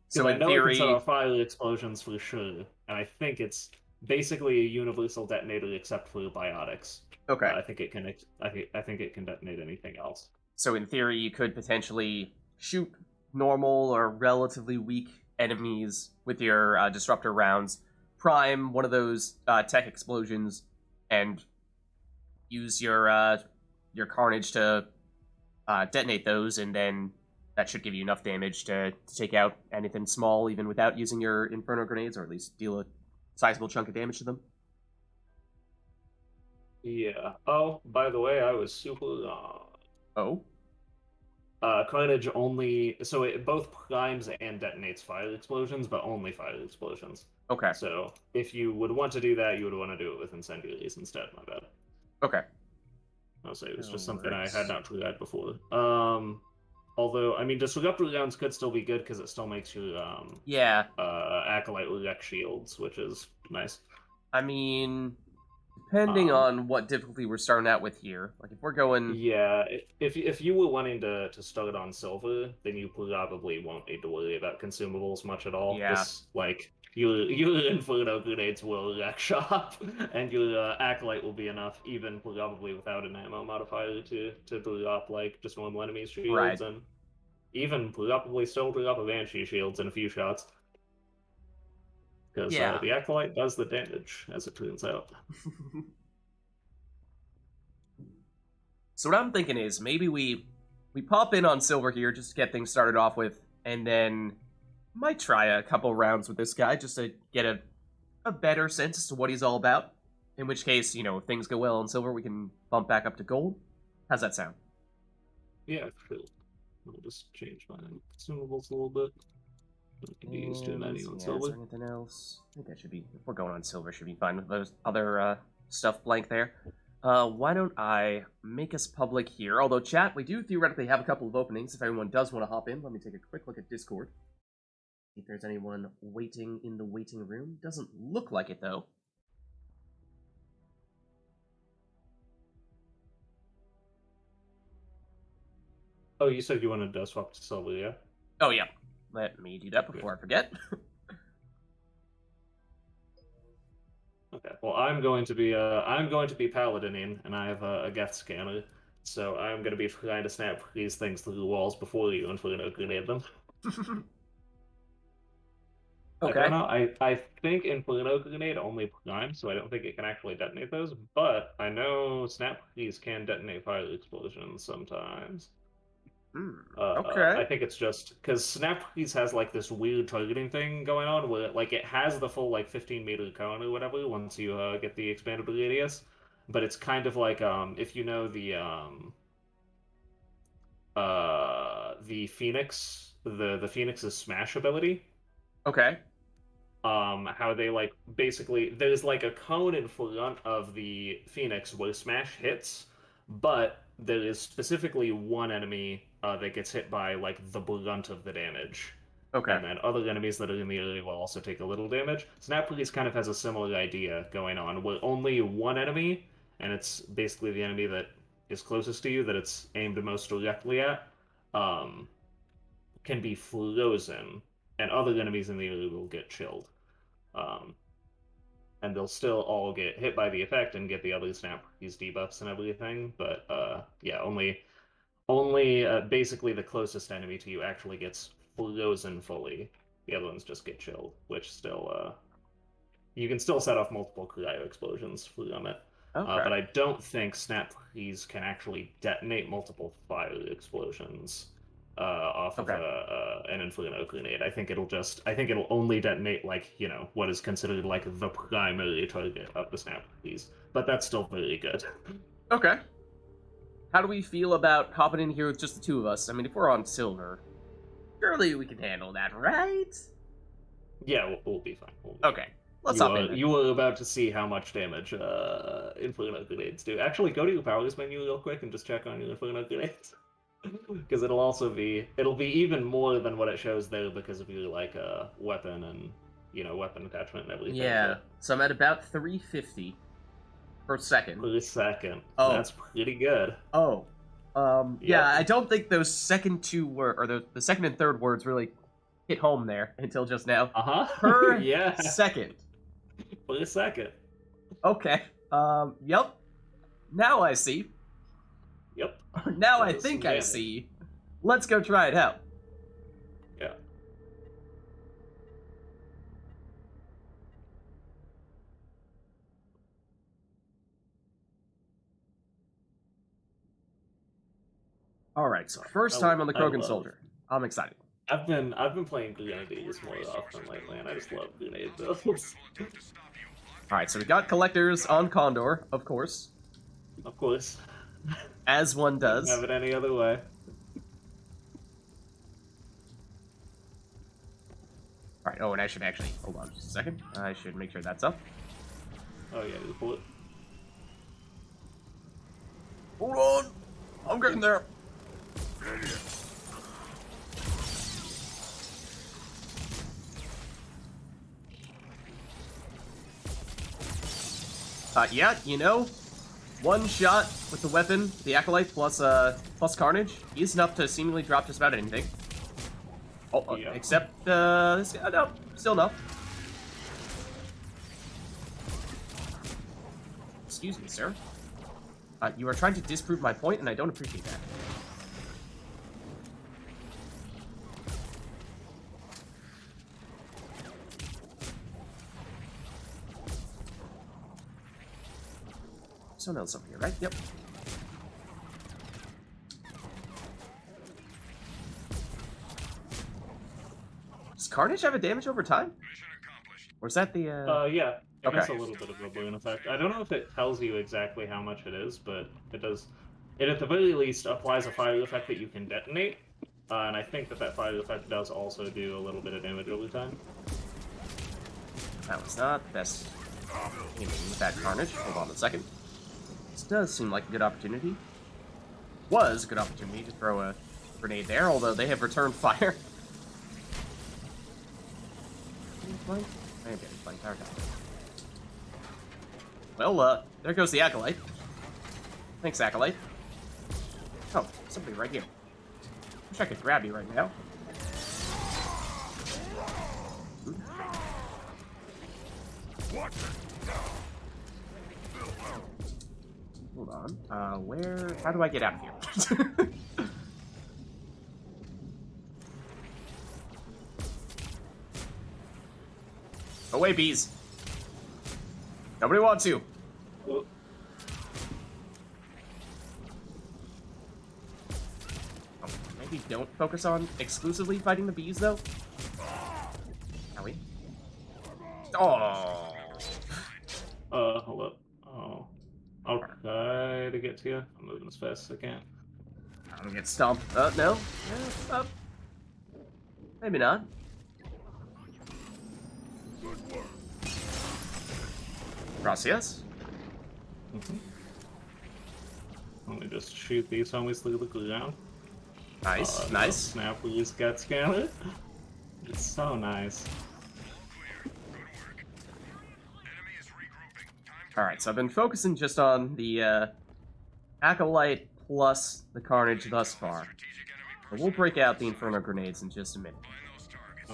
So I in know theory, it can set off fire explosions for sure, and I think it's basically a universal detonator except for biotics. okay. I think it can. I think it can detonate anything else. So in theory, you could potentially shoot normal or relatively weak enemies with your disruptor rounds, prime one of those tech explosions, and use your Carnage to detonate those, and then that should give you enough damage to take out anything small, even without using your Inferno Grenades, or at least deal a sizable chunk of damage to them. Yeah. Oh, by the way, I was super. Oh? Carnage only it both primes and detonates fire explosions, but only fire explosions. Okay. So if you would want to do that, you would want to do it with incendiaries instead. My bad. Okay. I'll say it was That just something I works. had not tried before. Although I mean, disruptor rounds could still be good because it still makes you Yeah. acolyte wreck shields, which is nice. I mean, depending on what difficulty we're starting out with here, like if we're going, Yeah, if you were wanting to start on silver, then you probably won't need to worry about consumables much at all. Yeah. your Infernal Grenades will wreck shop, and your Acolyte will be enough, even probably without an ammo modifier, to drop like just normal enemy Right. shields, and even probably still drop a Banshee shields in a few shots. Because Yeah. the Acolyte does the damage, as it turns out. So what I'm thinking is maybe we pop in on Silver here just to get things started off with, and then might try a couple rounds with this guy just to get a better sense as to what he's all about. In which case, you know, if things go well on Silver, we can bump back up to Gold. How's that sound? Yeah, cool. I'll just change my consumables a little bit. I can use 290 on Is Silver. there anything else? I think that should be, if we're going on Silver, should be fine with those other stuff blank there. Why don't I make us public here? Although, chat, we do theoretically have a couple of openings. If anyone does want to hop in, let me take a quick look at Discord. See if there's anyone waiting in the waiting room. Doesn't look like it, though. Oh, you said you wanted to swap to Silver, yeah? Oh, yeah. Let me do that before I forget. Okay. Well, I'm going to be paladining, and I have a Geth scanner, so I'm going to be trying to snap these things through the walls before you Infernal Grenade them. Okay. I don't know. I think Infernal Grenade only primes, so I don't think it can actually detonate those. But I know snap keys can detonate fire explosions sometimes. Okay. I think it's just because snap keys has like this weird targeting thing going on where like it has the full like 15-meter cone or whatever once you get the expanded radius, but it's kind of like if you know the Phoenix the Phoenix's smash ability. Okay. How they like basically there's like a cone in front of the Phoenix where smash hits, but there is specifically one enemy that gets hit by like the brunt of the damage. Okay. And then other enemies that are in the area will also take a little damage. Snap Police kind of has a similar idea going on, where only one enemy, and it's basically the enemy that is closest to you, that it's aimed most directly at, can be frozen, and other enemies in the area will get chilled. And they'll still all get hit by the effect and get the other Snap Police debuffs and everything, but yeah, only basically the closest enemy to you actually gets frozen fully. The other ones just get chilled, which still you can still set off multiple cryo explosions from it. Okay. But I don't think snap freeze can actually detonate multiple fire explosions off of an Infernal Grenade. I think it'll only detonate like, you know, what is considered like the primary target of the snap freeze. But that's still very good. Okay. How do we feel about hopping in here with just the two of us? I mean, if we're on Silver, surely we can handle that, right? Yeah, we'll be fine. Okay, let's hop in. You were about to see how much damage Infernal Grenades do. Actually, go to your powers menu real quick and just check on your Infernal Grenades. Because it'll be even more than what it shows there because of your like weapon and, you know, weapon attachment and everything. Yeah, so I'm at about 350 per second. Per second. Oh. That's pretty good. Oh. Yeah, Yep. I don't think those second two or the second and third words really hit home there until just now. Per yeah. second. Per second. Okay. Yep. Now I see. Yep. Now I think I see. Let's go try it out. Yeah. All right, so first time on the Krogan Soldier. I'm excited. I've been playing Grenades more often lately, and I just love Grenade builds. All right, so we got collectors on Condor, of course. Of course. As one does. Have it any other way. All right. Oh, and I should actually hold on just a second. I should make sure that's up. Oh yeah, you pull it. Hold on, I'm getting there. Yeah, you know, one shot with the weapon, the Acolyte plus Carnage, is enough to seemingly drop just about anything. Oh, Yeah. except this guy. No, still no. excuse me, sir. You are trying to disprove my point, and I don't appreciate that. Someone else over here, right? Yep. Does Carnage have a damage over time? Or is that the, Yeah. It Okay. has a little bit of a balloon effect. I don't know if it tells you exactly how much it is, but it does. It at the very least applies a fire effect that you can detonate, and I think that fire effect does also do a little bit of damage over time. That was not the best aiming with that Carnage. Hold on a second. This does seem like a good opportunity. Was a good opportunity to throw a grenade there, although they have returned fire. I am getting flanked, aren't I? Well, there goes the Acolyte. Thanks, Acolyte. Oh, somebody right here. Wish I could grab you right now. Hold on. How do I get out of here? Away, bees. Nobody wants you. Oh. Oh, maybe don't focus on exclusively fighting the bees, though. Howie. Oh. Hold up. Oh. I'll try to get to you. I'm moving as fast as I can. I'm gonna get stomped. No. Yeah, maybe not. Gracias. Let me just shoot these homies through the ground. Nice, nice. Snap these gut scanner. It's so nice. Alright, so I've been focusing just on the Acolyte plus the Carnage thus far. But we'll break out the Infernal Grenades in just a minute.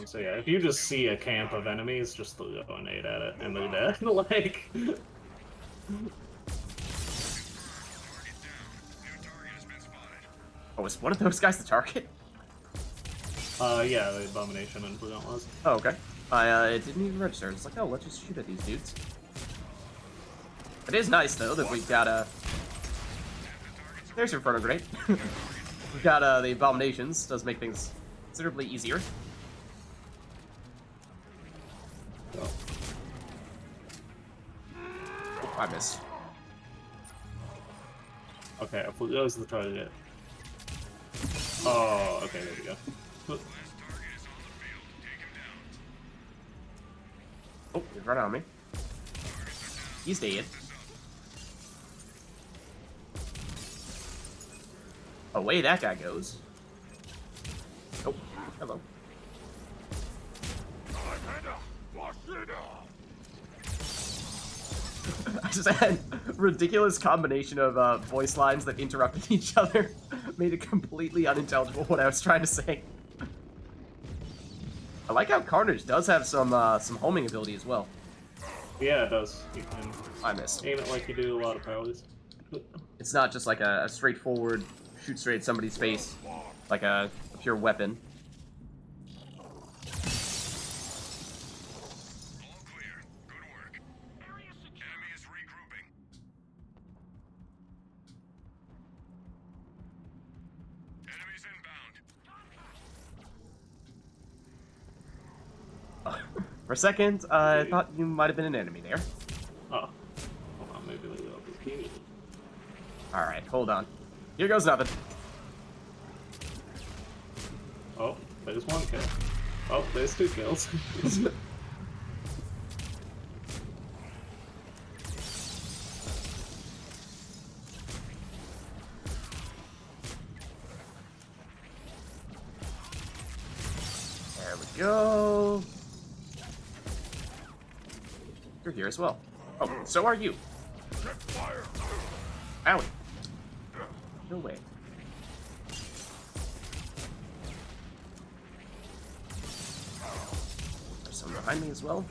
So yeah, if you just see a camp of enemies, just throw a grenade at it, and they're dead. Like... Oh, is one of those guys the target? Yeah, the Abomination and Blue was. Oh, okay. It didn't even register. It's like, oh, let's just shoot at these dudes. It is nice, though, that we've got, There's your Infernal Grenade. We've got, the Abominations. Does make things considerably easier. Oh. Oh, I missed. Okay, that was the target. Oh, okay, there we go. Oh, he's right on me. He's dead. Away that guy goes. Oh, hello. I just had a ridiculous combination of voice lines that interrupted each other. Made it completely unintelligible what I was trying to say. I like how Carnage does have some homing ability as well. Yeah, it does. You can I missed. aim it like you do a lot of powers. It's not just like a straightforward shoot straight at somebody's face, like a pure weapon. For a second, I thought you might have been an enemy there. Oh. Hold on, maybe I'll be... Alright, hold on. Here goes nothing. Oh, there's one kill. Oh, there's two kills. There we go. You're here as well. Oh, so are you. Owie. No way. There's someone behind me as well.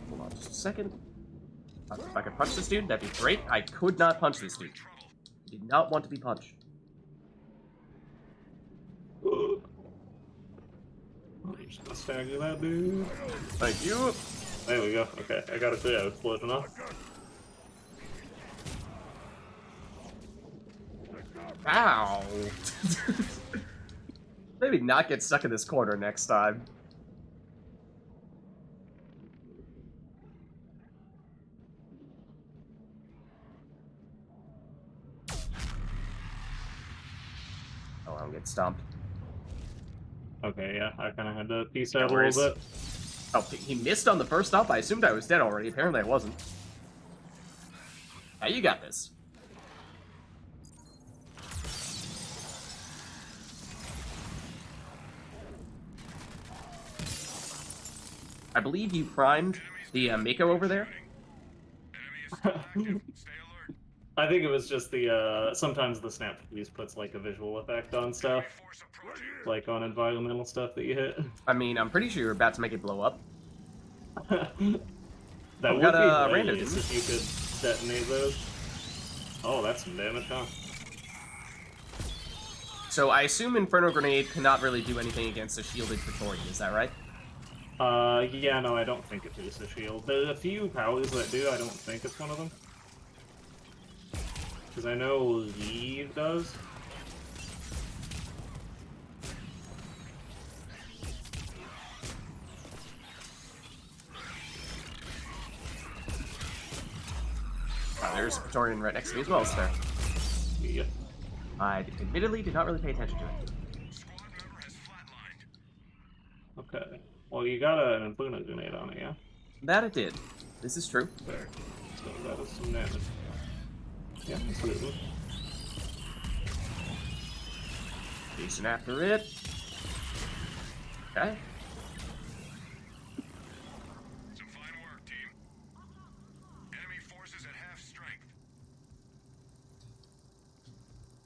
Hold on just a second. If I could punch this dude, that'd be great. I could not punch this dude. I did not want to be punched. I'm just gonna stagger that dude. Thank you. There we go. Okay, I got it clear. It's close enough. Ow. Maybe not get stuck in this corner next time. Oh, I'll get stomped. Okay, yeah, I kind of had to piece out a worries. little bit. Oh, he missed on the first stomp? I assumed I was dead already. Apparently I wasn't. Hey, you got this. I believe you primed the Mako over there. I think it was just the, sometimes the snap piece puts, like, a visual effect on stuff. Like, on environmental stuff that you hit. I mean, I'm pretty sure you're about to make it blow up. That would got be random, hilarious didn't if you could detonate those. Oh, that's some damage, huh? So I assume Infernal Grenade cannot really do anything against a shielded Praetorian, is that right? Yeah, no, I don't think it is a shield. There are a few powers that do, I don't think it's one of them. Because I know Leave does. Oh, there's a Praetorian right next to me as well, is there? Yep. I admittedly did not really pay attention to it. Okay. Well, you got an Infernal Grenade on it, yeah? That it did. This is true. There. So that is some damage. Yeah, absolutely. Chasing after it. Okay. Some fine work, team. Enemy forces at half strength.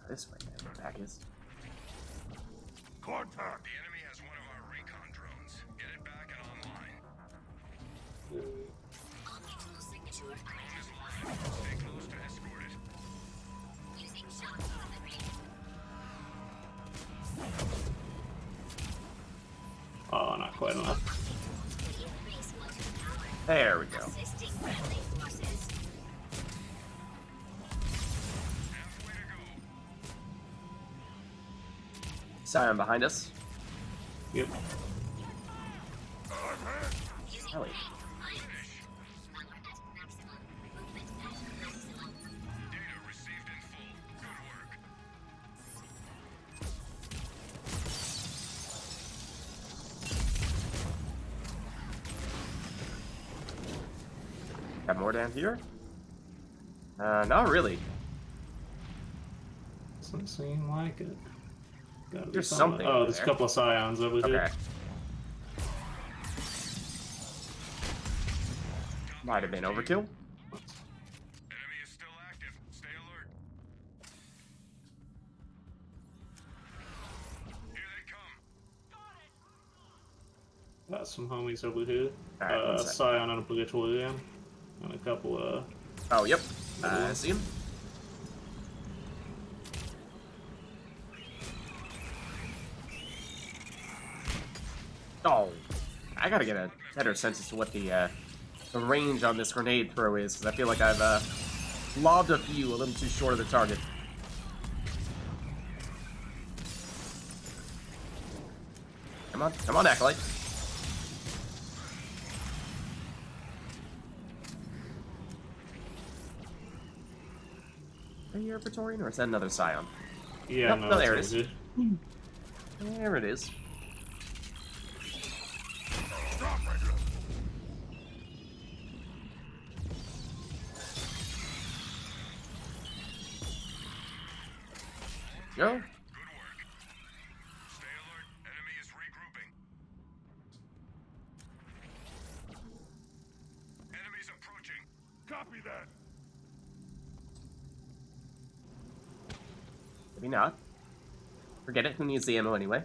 This way, man. Back is. Contact. The enemy has one of our recon drones. Get it back and online. Drone is live. Stay close to escort it. Oh, not quite enough. There we go. Scion behind us. Yep. Ellie. Data received in full. Good work. Got more down here? Not really. Doesn't seem like it. Gotta be There's something. something Oh, over there's a there. couple of scions over Okay. here. Might have been overkill. Enemy is still active. Stay alert. Here they come. Got some homies over here. Alright, one sec. Scion and a Praetorian. And a couple of... Oh, yep. I see him. Oh, I gotta get a better sense as to what the range on this grenade throw is, because I feel like I've lobbed a few a little too short of the target. Come on, Acolyte. Are you a Praetorian, or is that another Scion? Yeah, Nope, no, no, there that's it is. good. There it is. Go. Good work. Stay alert. Enemy is regrouping. Enemies approaching. Copy that. Maybe not. Forget it. Who needs the ammo anyway?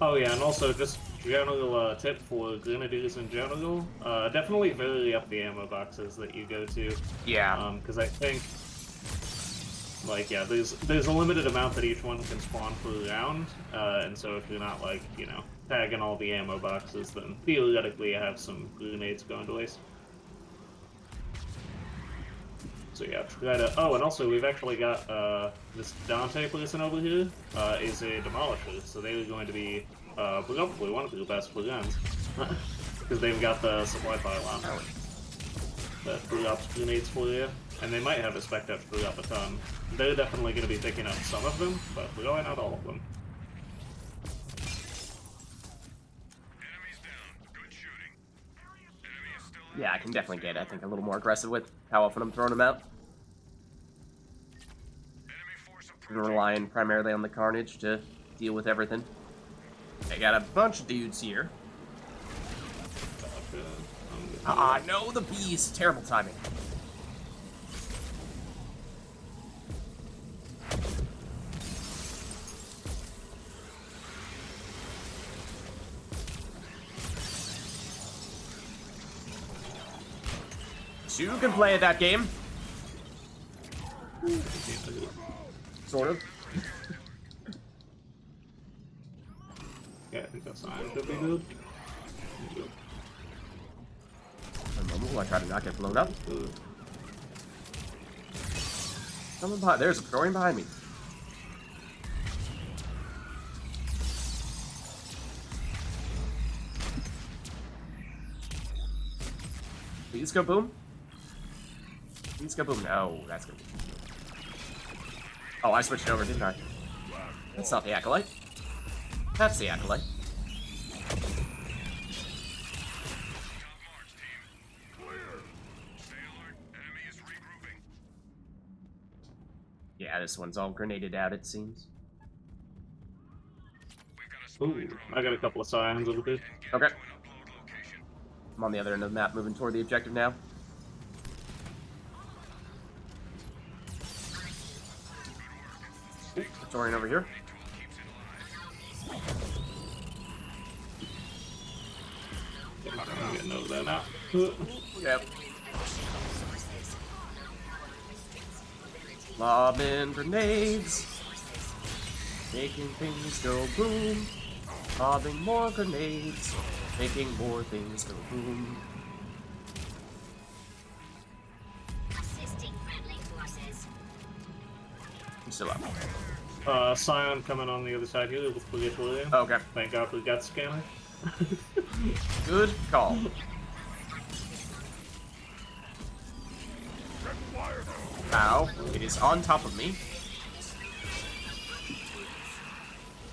Oh yeah, and also just general tip for grenadiers in general, definitely vary up the ammo boxes that you go to. Yeah. Because I think, like, yeah, there's a limited amount that each one can spawn per round, and so if you're not, like, you know, tagging all the ammo boxes, then theoretically you have some grenades going to waste. So yeah, try to... Oh, and also we've actually got, this Dante person over here, is a demolisher, so they are going to be, probably one of the best for guns. Because they've got the supply pile on. That drops grenades for you, and they might have a spec that threw up a ton. They're definitely going to be picking up some of them, but probably not all of them. Enemies down. Good shooting. Enemy is still in. Yeah, I can definitely get, I think, a little more aggressive with how often I'm throwing them out. Enemy force I'm approaching. relying primarily on the carnage to deal with everything. I got a bunch of dudes here. Ah, no, the bees. Terrible timing. Two can play at that game. Sort of. Yeah, I think that's fine. Should be good. One moment while I try to not get blown up. Good. Someone behind. There's a Praetorian behind me. Please go boom. Please go boom. No, that's gonna be. Oh, I switched over, didn't I? That's not the Acolyte. That's the Acolyte. Top march, team. Clear. Stay alert. Enemy is regrouping. Yeah, this one's all grenaded out, it seems. We've got a spy Ooh, drone I got a couple of scions over there. and get Okay. to an upload location. I'm on the other end of the map, moving toward the objective now. Ooh, Praetorian over here. I'm getting over there now. Yep. Lobbing grenades. Making things go boom. Lobbing more grenades. Making more things go boom. Assisting friendly forces. I'm still up. Scion coming on the other side here with Purgatory. Okay. Thank God we got scanner. Good call. Ow. It is on top of me.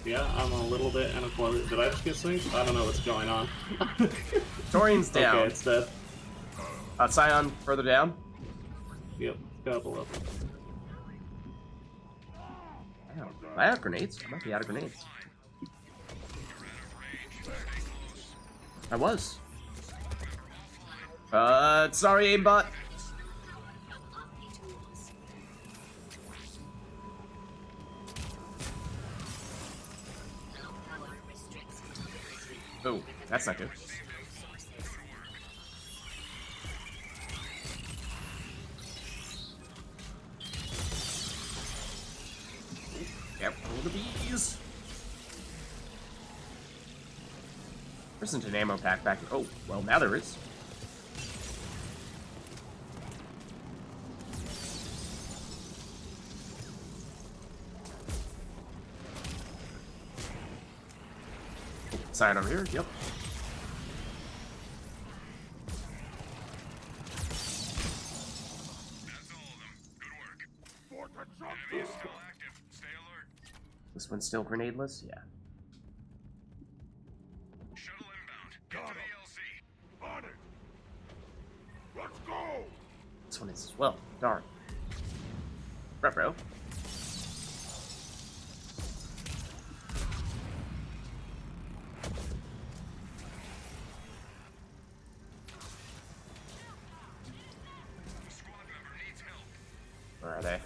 Yeah, I'm a little bit in a corner. Did I just get synced? I don't know what's going on. Praetorian's down. Okay, it's dead. Scion further down. Yep, couple of them. Wow. Am I out of grenades? I might be out of grenades. I was. Sorry, aimbot. Oh, that's not good. Yep, pull the bees. There isn't an ammo pack back. Oh, well, now there is. Sign over here. Yep. That's all of them. Good work. Enemy is still active. Stay alert. This one's still grenadeless? Yeah. Shuttle inbound. Get to the LC. On it. Let's go. This one is as well. Darn. Retro. Squad member needs help. Where are they?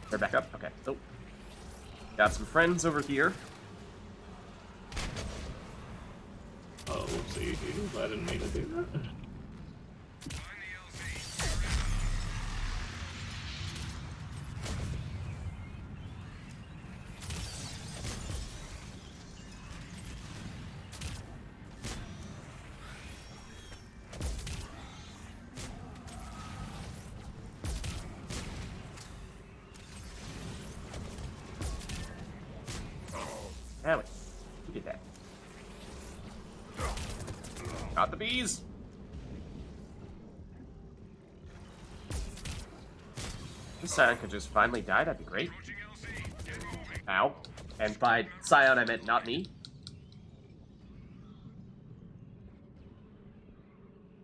They're back up? Okay. Oh. Got some friends over here. GG. I didn't mean to do that. Find the LZ. Damn it. Who did that? Not the bees! This Scion could just finally die, that'd be great. Approaching LZ. Get moving. Ow. And by Scion, I meant not me.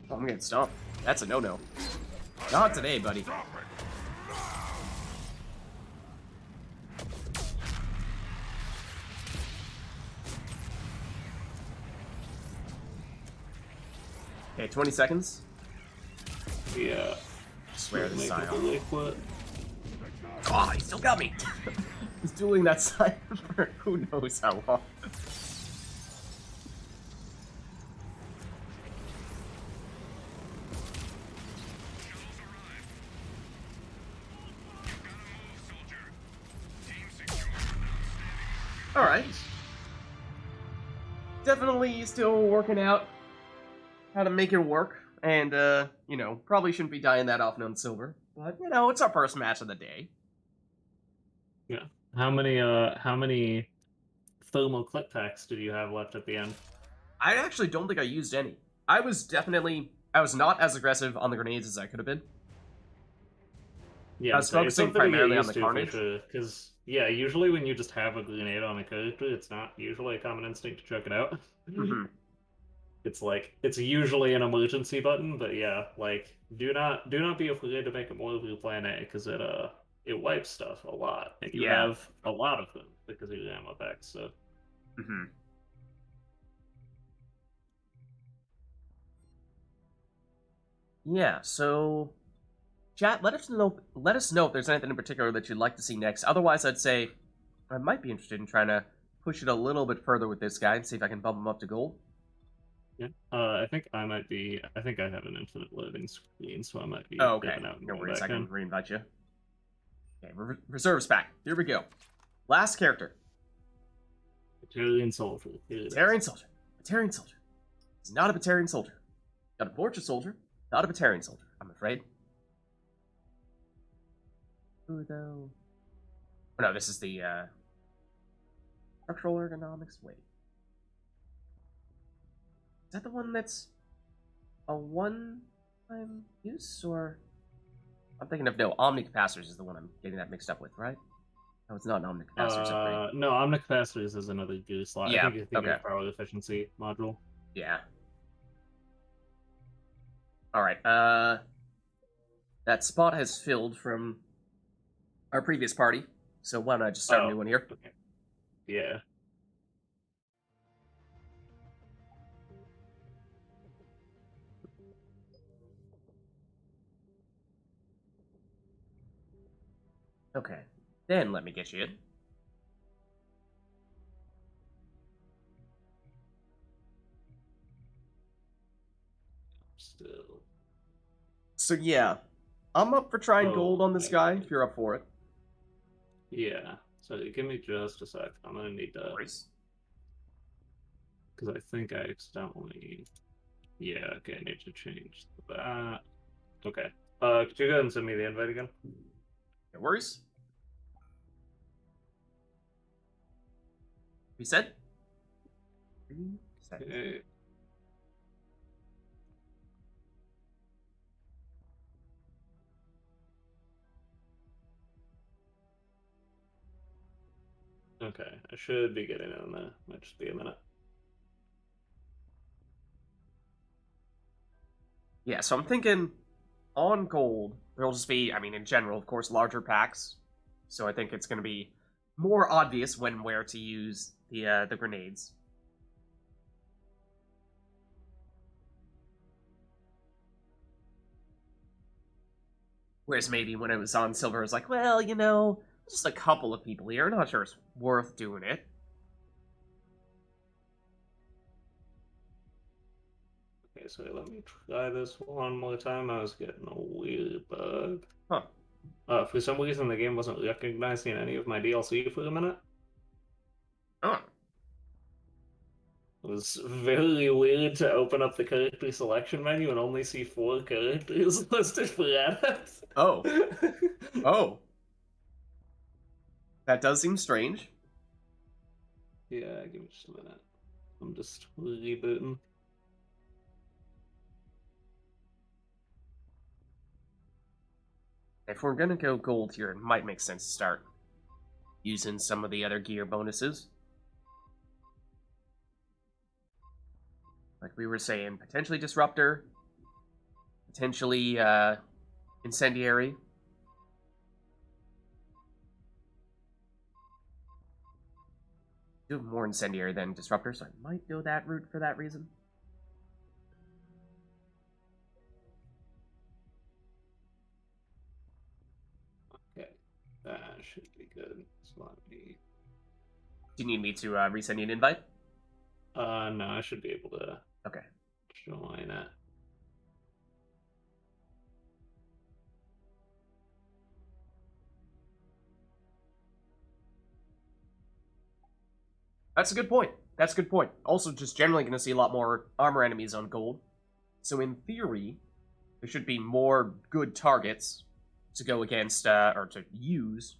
Oh, I'm getting stomped. That's a no-no. Not today, buddy. Stop it! Okay, 20 seconds. Yeah. I swear this Make it Scion. really quick. Oh, he still got me! He's dueling that Scion for who knows how long. Shuttles arrived. You've got to move, soldier. Team secure. Outstanding. Alright. Definitely still working out how to make it work. And, you know, probably shouldn't be dying that often on silver. But, you know, it's our first match of the day. Yeah. How many thermal clip packs did you have left at the end? I actually don't think I used any. I was not as aggressive on the grenades as I could have been. Yeah, I was focusing primarily on the carnage. Because, yeah, usually when you just have a grenade on a character, it's not usually a common instinct to chuck it out. Mhm. It's like, it's usually an emergency button, but yeah, like, do not be afraid to make it more of your plan A, because it wipes stuff a lot, and you Yeah. have a lot of them because of your ammo packs, so... Mhm. Yeah, so chat, let us know if there's anything in particular that you'd like to see next. Otherwise, I'd say I might be interested in trying to push it a little bit further with this guy and see if I can bump him up to gold. Yeah, I think I might be... I think I have an infinite loading screen, so I might be Oh, okay. dipping out and No going worries, I back can in. reinvite you. Okay, reserves back. Here we go. Last character. Batarian soldier. Here it is. Batarian soldier. Batarian soldier. He's not a Batarian soldier. Got a Fortress soldier, not a Batarian soldier, I'm afraid. Who though? Oh, no, this is the structural ergonomics. Wait. Is that the one that's a one-time use, or I'm thinking of no, omnicapacitors is the one I'm getting that mixed up with, right? No, it's not an omnicapacitors upgrade. No, omnicapacitors is another gear slot. Yeah, I think you're thinking okay. of power efficiency module. Yeah. Alright, that spot has filled from our previous party, so why don't I just start a new one here? Okay. Yeah. Okay, then let me get you in. Still. So yeah, I'm up for trying Oh, gold on this okay. guy, if you're up for it. Yeah. So give me just a sec. I'm gonna need to... Worries. Because I think I accidentally... Yeah, okay, I need to change that. Okay. Could you go ahead and send me the invite again? No worries. We said? 3 seconds. Okay. Okay, I should be getting in there. Might just be a minute. Yeah, so I'm thinking on gold, there'll just be, I mean, in general, of course, larger packs. So I think it's going to be more obvious when and where to use the grenades. Whereas maybe when it was on silver, it was like, well, you know, just a couple of people here. I'm not sure it's worth doing it. sorry, let me try this one more time. I was getting a weird bug. Huh. For some reason, the game wasn't recognizing any of my DLC for a minute. Oh. It was very weird to open up the character selection menu and only see 4 characters listed for edits. Oh. Oh. That does seem strange. Yeah, give me just a minute. I'm just rebooting. If we're gonna go gold here, it might make sense to start using some of the other gear bonuses. Like we were saying, potentially Disruptor, potentially Incendiary. Do have more Incendiary than Disruptor, so I might go that route for that reason. Okay, that should be good. So let me... Do you need me to resend you an invite? No, I should be able to Okay. join it. That's a good point. That's a good point. Also, just generally going to see a lot more armor enemies on gold. So in theory, there should be more good targets to go against, or to use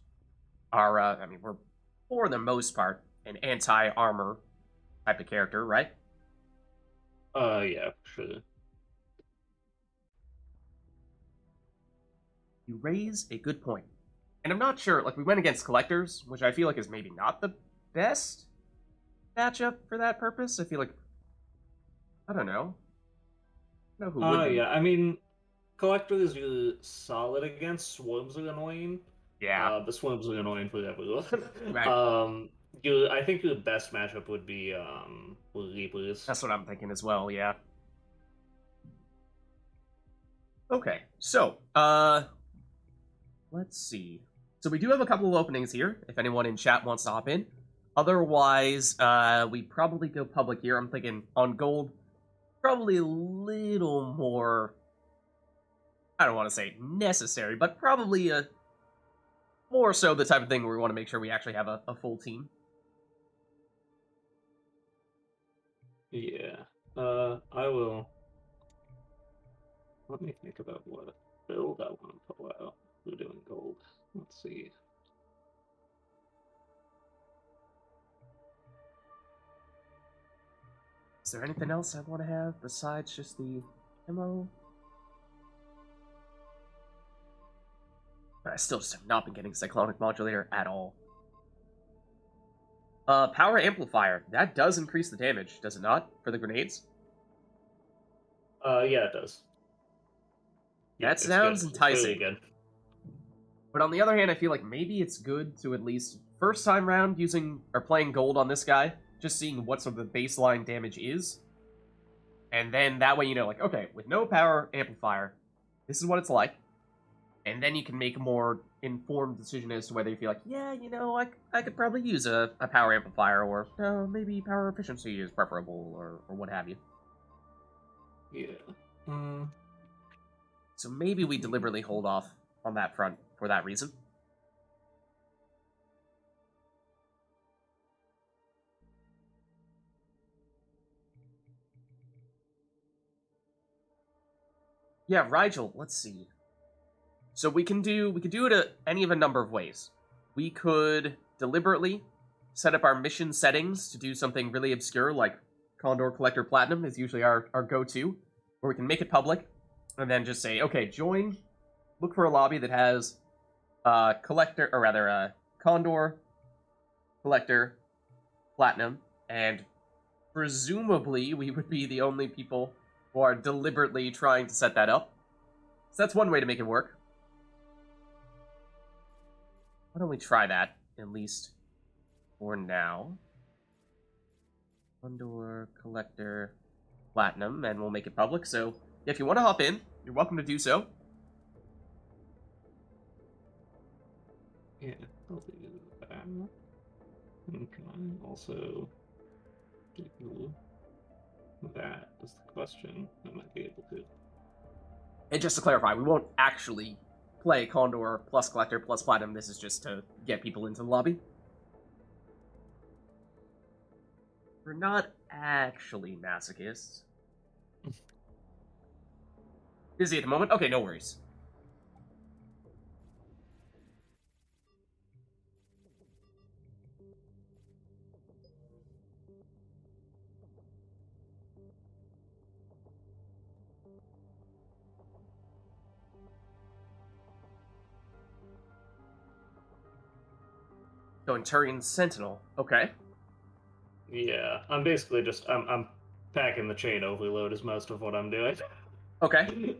our, I mean, we're, for the most part, an anti-armor type of character, right? Yeah, sure. You raise a good point. And I'm not sure, like, we went against Collectors, which I feel like is maybe not the best matchup for that purpose. I feel like, I don't know. I don't know who would be. Yeah, I mean, Collectors you're solid against, Swarms are annoying. Yeah. The Swarms are annoying for everyone. Right. I think your best matchup would be Reapers. That's what I'm thinking as well, yeah. Okay, so, let's see. So we do have a couple of openings here, if anyone in chat wants to hop in. Otherwise, we probably go public here. I'm thinking on gold, probably a little more, I don't want to say necessary, but probably more so the type of thing where we want to make sure we actually have a full team. Yeah. I will. Let me think about what build I want to pull out. We're doing gold. Let's see. Is there anything else I want to have besides just the ammo? But I still just have not been getting Cyclonic Modulator at all. Power Amplifier. That does increase the damage, does it not? For the grenades? Yeah, it does. That sounds good. enticing. It's really good. But on the other hand, I feel like maybe it's good to at least first time round using or playing gold on this guy, just seeing what sort of the baseline damage is. And then that way you know, like, okay, with no power amplifier, this is what it's like. And then you can make a more informed decision as to whether you feel like, yeah, you know, I could probably use a power amplifier, or maybe power efficiency is preferable, or what have you. Yeah. So maybe we deliberately hold off on that front for that reason. Yeah, Rigel, let's see. So we can do it any of a number of ways. We could deliberately set up our mission settings to do something really obscure, like Condor Collector Platinum is usually our go-to, where we can make it public, and then just say, okay, join, look for a lobby that has Collector, or rather, Condor, Collector, Platinum, and presumably we would be the only people who are deliberately trying to set that up. So that's one way to make it work. Why don't we try that, at least for now. Condor, Collector, Platinum, and we'll make it public. So if you want to hop in, you're welcome to do so. Yeah, I'll do that. And can I also do That is the question. I might be able to. And just to clarify, we won't actually play Condor plus Collector plus Platinum. This is just to get people into the lobby. We're not actually masochists. Busy at the moment? Okay, no worries. Going Turian Sentinel. Okay. Yeah, I'm basically just I'm packing the chain overload is most of what I'm doing. Okay.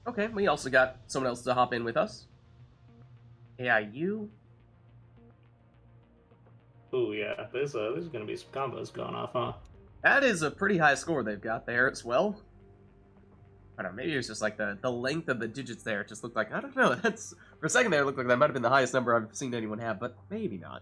Okay, we also got someone else to hop in with us. AIU. Ooh, yeah, there's gonna be some combos going off, huh? That is a pretty high score they've got there as well. I don't know, maybe it's just like the length of the digits there. It just looked like, I don't know, that's, for a second there it looked like that might have been the highest number I've seen anyone have, but maybe not.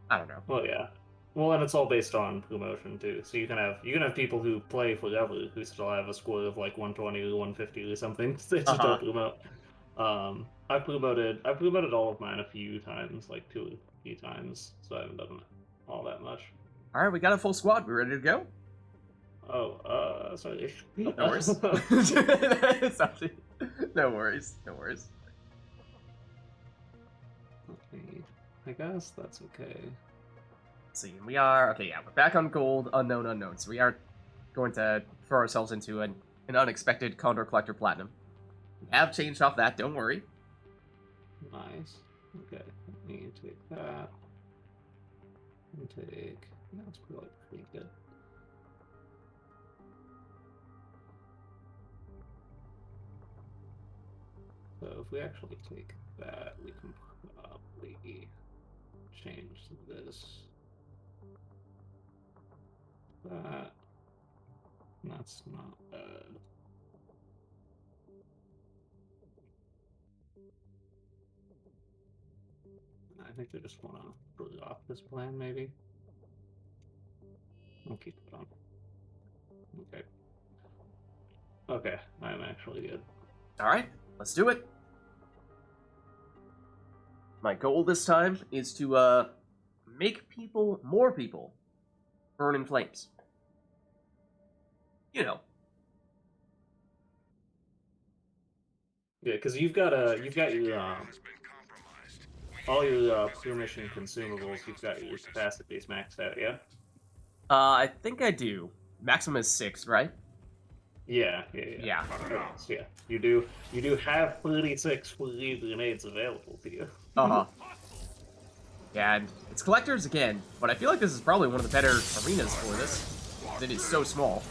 I don't know. Well, yeah. Well, and it's all based on promotion too. So you can have people who play forever who still have a score of like 120 or 150 or something. They just don't promote. I've promoted all of mine a few times, like 2 or 3 times, so I haven't done all that much. Alright, we got a full squad. We ready to go? Oh, sorry. No worries. No worries. No worries. Okay, I guess that's okay. Let's see, we are... Okay, yeah, we're back on gold, unknown unknowns. We are going to throw ourselves into an unexpected Condor Collector Platinum. We have changed off that, don't worry. Nice. Okay, let me take that. And take... Yeah, that's probably pretty good. So if we actually take that, we can probably change this. That. That's not bad. I think they just want to put it off this plan, maybe. I'll keep it on. Okay. Okay, I'm actually good. Alright, let's do it. My goal this time is to, make more people, burn in flames. You know. Yeah, because you've got your Has been compromised. all your pre-mission consumables. You've got your capacities maxed out, yeah. I think I do. Maximum is 6, right? Yeah. Yeah. Okay, so yeah, you do have 36 fully grenades available to you. Uh-huh. Yeah, and it's collectors again, but I feel like this is probably one of the better arenas for this. It is so small.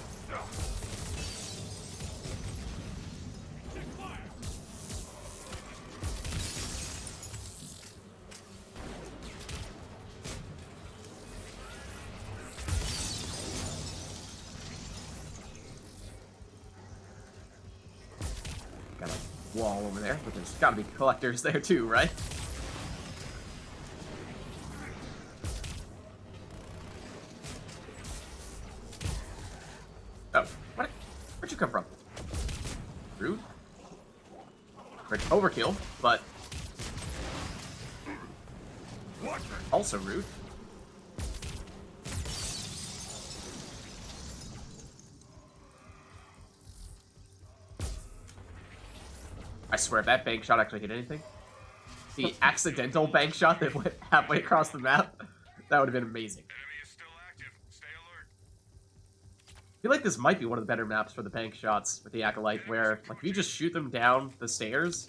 Got a wall over there, but there's gotta be collectors there too, right? Oh, where'd you come from? Rude. Overkill, but also rude. I swear, if that bank shot actually hit anything, the accidental bank shot that went halfway across the map, that would have been amazing. Enemy is still active. Stay alert. I feel like this might be one of the better maps for the bank shots with the Acolyte, where, like, if you just shoot them down the stairs,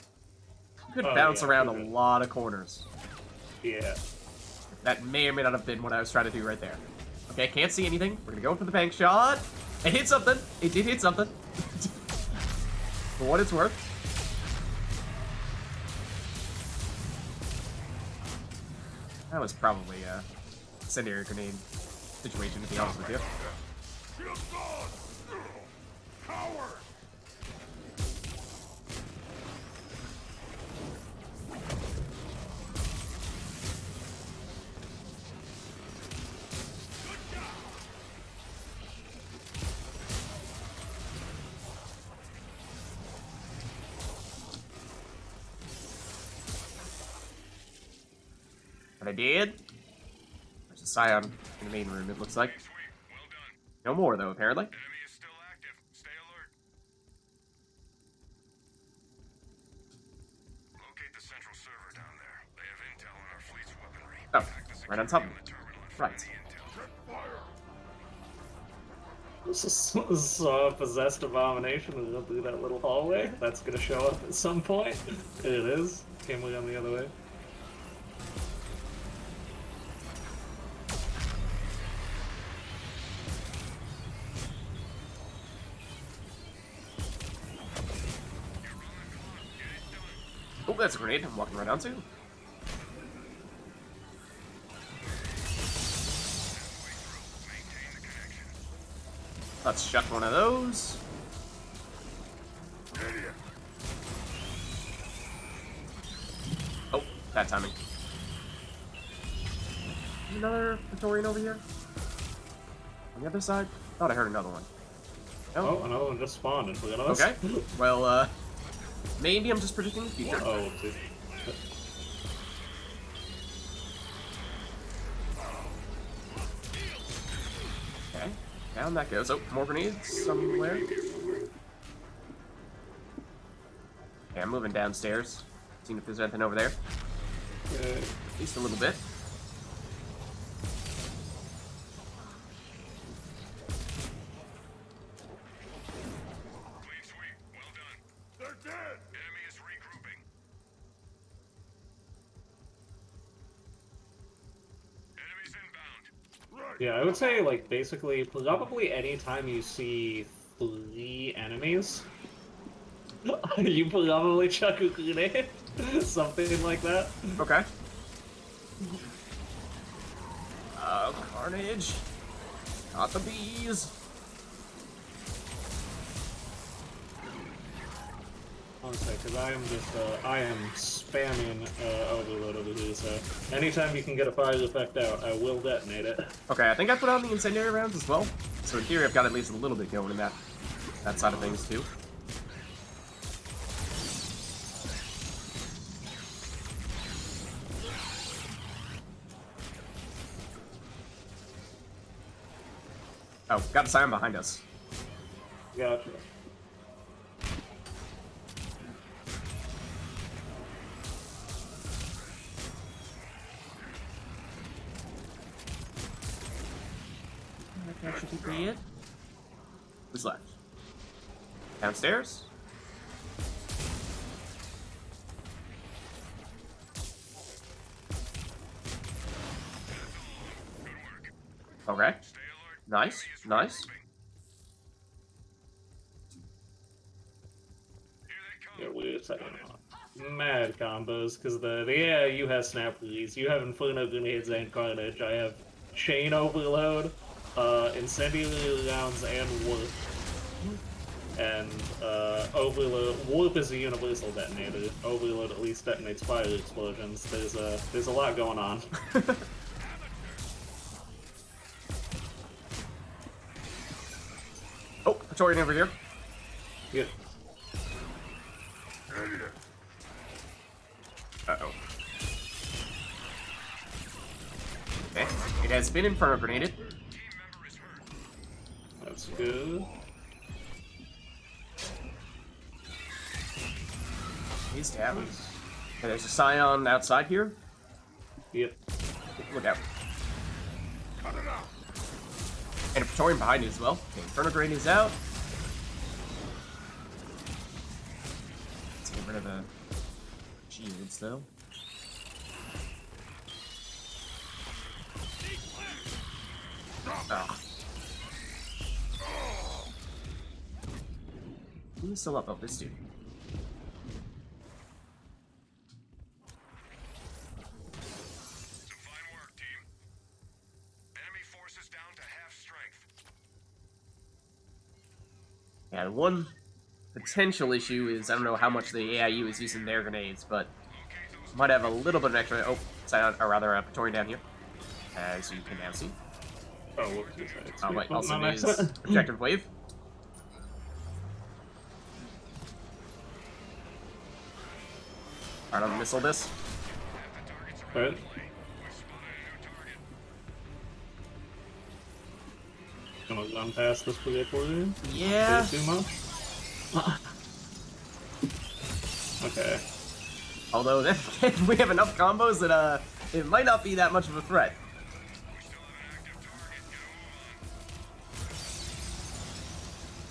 you could bounce around a lot of corners. Yeah. That may or may not have been what I was trying to do right there. Okay, can't see anything. We're gonna go for the bank shot. It hit something. It did hit something. For what it's worth. That was probably a incendiary grenade situation, to be honest with you. Shield gone! Coward! I did. There's a Scion in the main room, it looks like. Sweet. Well done. No more, though, apparently. Enemy is still active. Stay alert. Locate the central server down there. They have intel on our fleet's weaponry. Oh, Hack the right on security top of on it. the terminal and Right. find the intel. Fire! This is so a possessed abomination is up through that little hallway. That's gonna show up at some point. It is. Came around the other way. Oh, that's a grenade. I'm walking right onto. Halfway through. Maintain the connection. Let's chuck one of those. Idiot! Oh, bad timing. Another Praetorian over here? On the other side? Thought I heard another one. Oh, another one just spawned in front of us. Okay. Well, maybe I'm just predicting the future. Oh, dude. Okay. Down that goes. Oh, more grenades somewhere. Okay, I'm moving downstairs. Seeing if there's anything over there. At least a little bit. Clean sweep. Well done. They're dead! Enemy is regrouping. Enemies inbound. Right! Yeah, I would say, like, basically, probably anytime you see 3 enemies, you probably chuck a grenade. Something like that. Okay. Carnage. Got the bees. Honestly, because I am just, I am spamming Overload over here, so anytime you can get a fire effect out, I will detonate it. Okay, I think I put on the incendiary rounds as well. So in theory, I've got at least a little bit going in that side of things too. Oh, got a Scion behind us. Gotcha. That should be it. Who's left? Downstairs? Okay. Stay alert. Nice, Enemy is nice. regrouping. Here they Yeah, come. wait a second. Mad combos, because the AIU has snap release, you have Infernal Grenades and Carnage, I have Chain Overload, Incendiary Rounds, and Warp. And, Overload, Warp is a universal detonator, Overload at least detonates fire explosions, there's a lot going on. Oh, Praetorian over here. Yeah. Idiot! Uh-oh. Okay, it has been Infernal Grenaded. Team member is hurt. That's good. He's down. Okay, there's a Scion outside here. Yep. Look out. Cut it out! And a Praetorian behind you as well. Okay, Infernal Grenade is out. Let's get rid of the shields, though. Ah. Who's still up? Oh, this dude. Some fine work, team. Enemy forces down to half strength. Yeah, the one potential issue is I don't know how much the AIU is using their grenades, but Locate those. might have a little bit of extra. Oh, Scion, or rather, Praetorian down here, as you can now see. Oh, whoops, it's Oh, wait, also not needs nice. projective wave. Alright, I'll missile this. Have the targets Right. around. With gonna run past this Praetorian. Yeah. Too much. Okay. Although then again, we have enough combos that it might not be that much of a threat.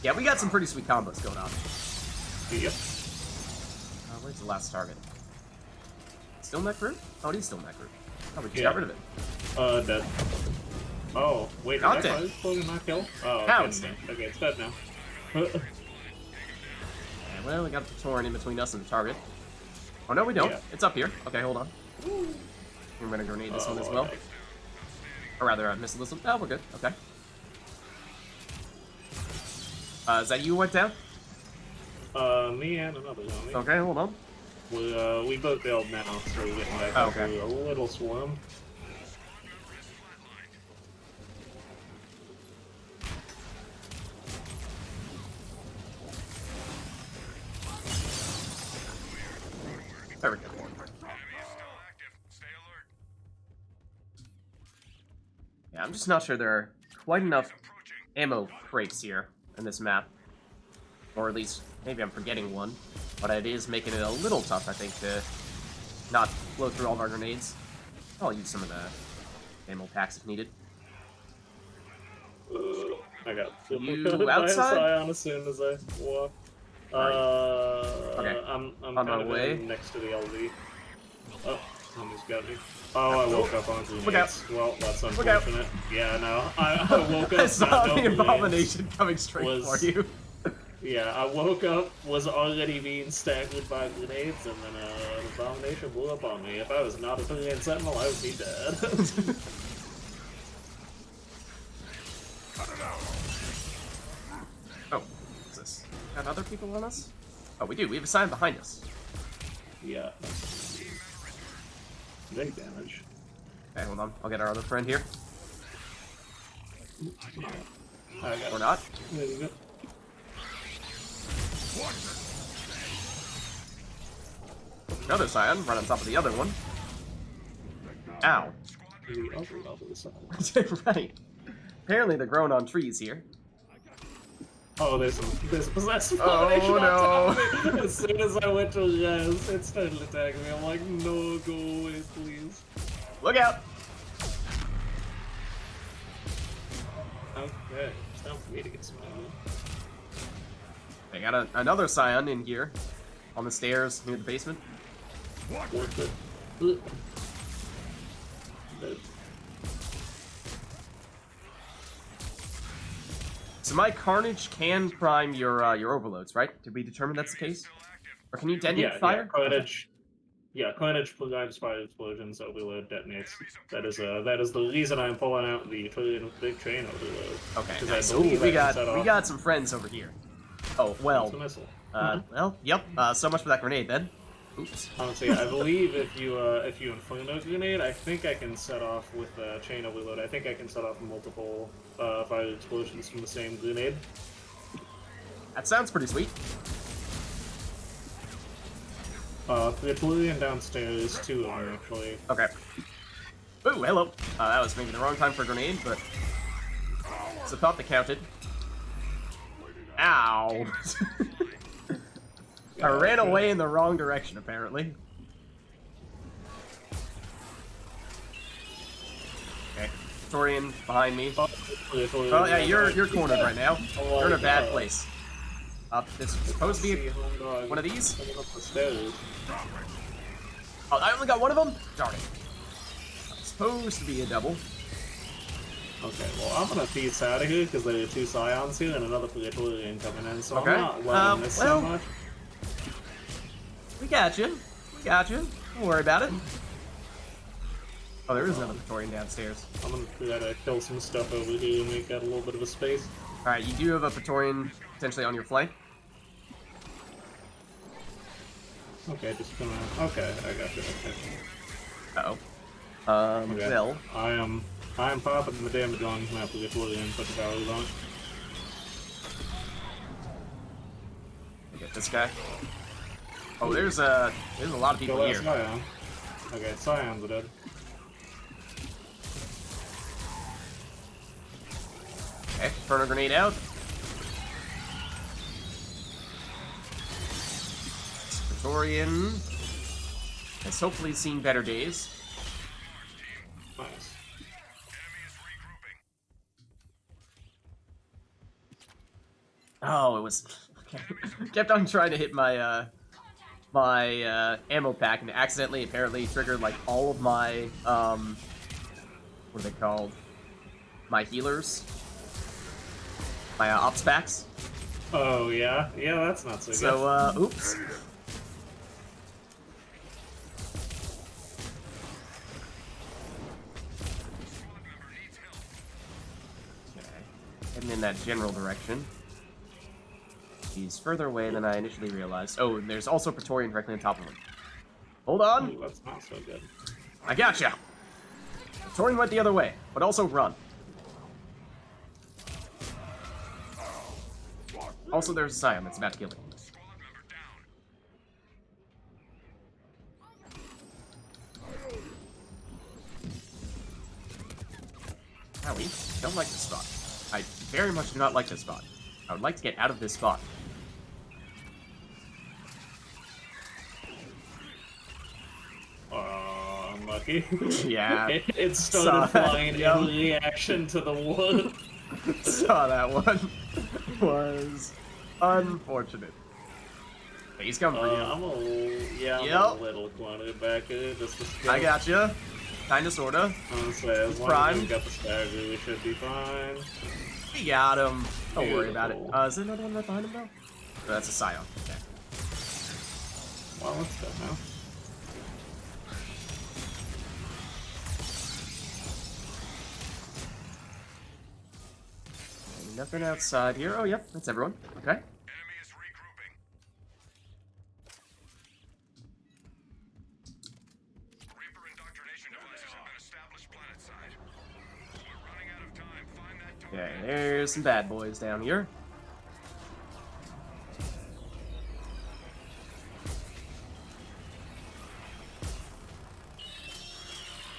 Yeah, we got some pretty sweet combos going on. Yep. Where's the last target? Still mech root? Oh, he's still mech root. Oh, we just Yeah. got rid of it. Dead. Oh, wait, Not did dead. I explode not kill? Oh, Now okay, it's dead. Okay, it's dead now. Yeah, well, we got the Praetorian in between us and the target. Oh, no, we don't. Yeah. It's up here. Okay, hold on. We're gonna grenade this one as well. okay. Or rather, missile this one. Oh, we're good. Okay. Is that you went down? Me and another zombie. Okay, hold on. We both bailed now, so we're getting back Oh, into okay. a little swarm. There we go. Enemy is still active. Stay alert. Yeah, I'm just not sure there are quite enough Approaching. ammo crates here in this map. Or at least, maybe I'm forgetting one. But it is making it a little tough, I think, to not blow through all of our grenades. I'll use some of the ammo packs if needed. I got You outside? Scion as soon as I walk. Okay. I'm On kind my of way. next to the LD. Oh, somebody's got me. Oh, I woke up on grenades. Look out. Well, that's Look out. unfortunate. Yeah, no. I woke up. I saw not the knowing abomination coming straight was- for you. Yeah, I woke up, was already being staggered by grenades, and then the abomination blew up on me. If I was not a 3-man sentinel, I would be dead. Oh, what's this? Got other people on us? Oh, we do. We have a sign behind us. Yeah. Big damage. Okay, hold on. I'll get our other friend here. I got Or it. not. There you go. Another Scion, right on top of the other one. Ow. The other level side. Right. Apparently they're growing on trees here. Oh, there's a possessive Oh, abomination on top no. of me. As soon as I went to res, it started attacking me. I'm like, no, go away, please. Look out! Okay, it's time for me to get some ammo. They got another Scion in here. On the stairs near the basement. Worth it. Ugh. Dead. So my Carnage can prime your overloads, right? Did we determine that's the case? Or can you detonate fire? Carnage primes fire explosions, overload detonates. That is the reason I'm pulling out the big train overload. Okay, 'Cause nice. I So believe we I can set got off- got some friends over here. Oh It's a well. missile. Well, yep. So much for that grenade then. Oops. Honestly, I believe if you Infernal Grenade, I think I can set off with chain overload. I think I can set off multiple fire explosions from the same grenade. That sounds pretty sweet. Praetorian downstairs, 2 of them actually. Okay. Ooh, hello. That was maybe the wrong time for a grenade, but it's a thought that counted. Ow. I ran away in the wrong direction, apparently. Okay. Praetorian behind me. Praetorian Oh yeah, you're cornered right now. Oh, You're in a bad God. place. This is supposed to be Home one of these. coming up the stairs. Oh, I only got one of them? Darn it. It's supposed to be a double. Okay, well I'm gonna peace out of here because there are 2 Scions here and another Praetorian coming in, so Okay. I'm not loving this well- so much. We got you. We got you. Don't worry about it. Oh, there is another Praetorian downstairs. I'm gonna try to kill some stuff over here and make out a little bit of a space. Alright, you do have a Praetorian potentially on your flank. Okay, just gonna. Okay, I got you. Okay. Uh-oh. Okay. Well, I am popping the damage on map before the put the values on. get this guy. Oh, there's a lot of people Kill here. that Scion. Okay, Scions are dead. Okay, Infernal Grenade out. Praetorian has hopefully seen better days. Nice. Enemy is regrouping. Oh, it was okay. Kept on trying to hit my my ammo pack and accidentally apparently triggered like all of my what are they called? My healers. My ops packs. Oh yeah, yeah, that's not so good. So oops. Squad member needs help. Okay. Heading in that general direction. He's further away than I initially realized. Oh, and there's also Praetorian directly on top of him. Hold on! Ooh, that's not so good. I gotcha! Praetorian went the other way, but also run. Also, there's a Scion that's about to kill him. Squad member down. Howie, don't like this spot. I very much do not like this spot. I would like to get out of this spot. Unlucky. Yeah. It Saw started that, flying yep. in reaction to the wood. Saw that one. Was unfortunate. But he's coming for you. I'm a Yep. little cornered back here. Just I gotcha. Kinda, sorta. Honestly, as long Prime. as we got the stagger, we should be fine. We got him. Don't worry about it. Beautiful. Is there another one right behind him, though? Oh, that's a Scion. Okay. Well, let's go now. Nothing outside here. Oh, yep. That's everyone. Okay. Enemy is regrouping. Reaper indoctrination devices have been established planetside. We're running out of time. Find that token. Okay, there's some bad boys down here.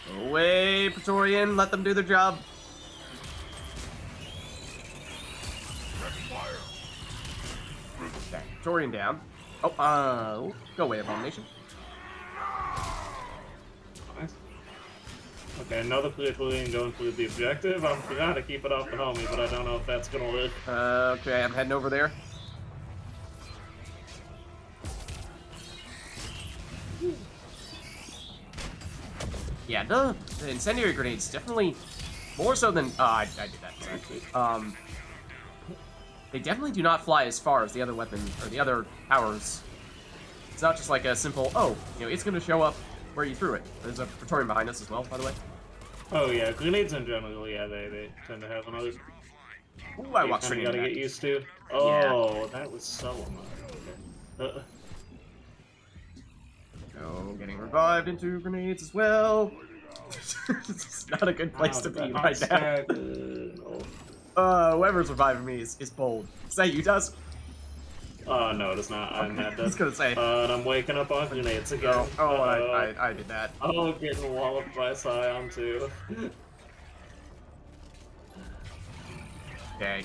Go away, Praetorian. Let them do their job. Okay, Praetorian down. Oh, go away, Abomination. Nice. Okay, another Praetorian going for the objective. I'm trying to keep it off the homie, but I don't know if that's gonna work. Okay, I'm heading over there. Yeah, the incendiary grenades definitely more so than I did that. Sorry. They definitely do not fly as far as the other weapon or the other powers. It's not just like a simple it's going to show up where you threw it. There's a Praetorian behind us as well, by the way. Oh yeah, grenades in general, yeah, they tend to have another. Ooh, I walked You straight kinda into gotta that. get used to. Oh, that was so annoying. Oh, getting revived into grenades as well. It's not a good place to be right now. Whoever's reviving me is bold. Is that you, Dust? No, it is not. I'm not I done. was gonna say. And I'm waking up on grenades again. I did that. Oh, getting walloped by Scion too. Okay,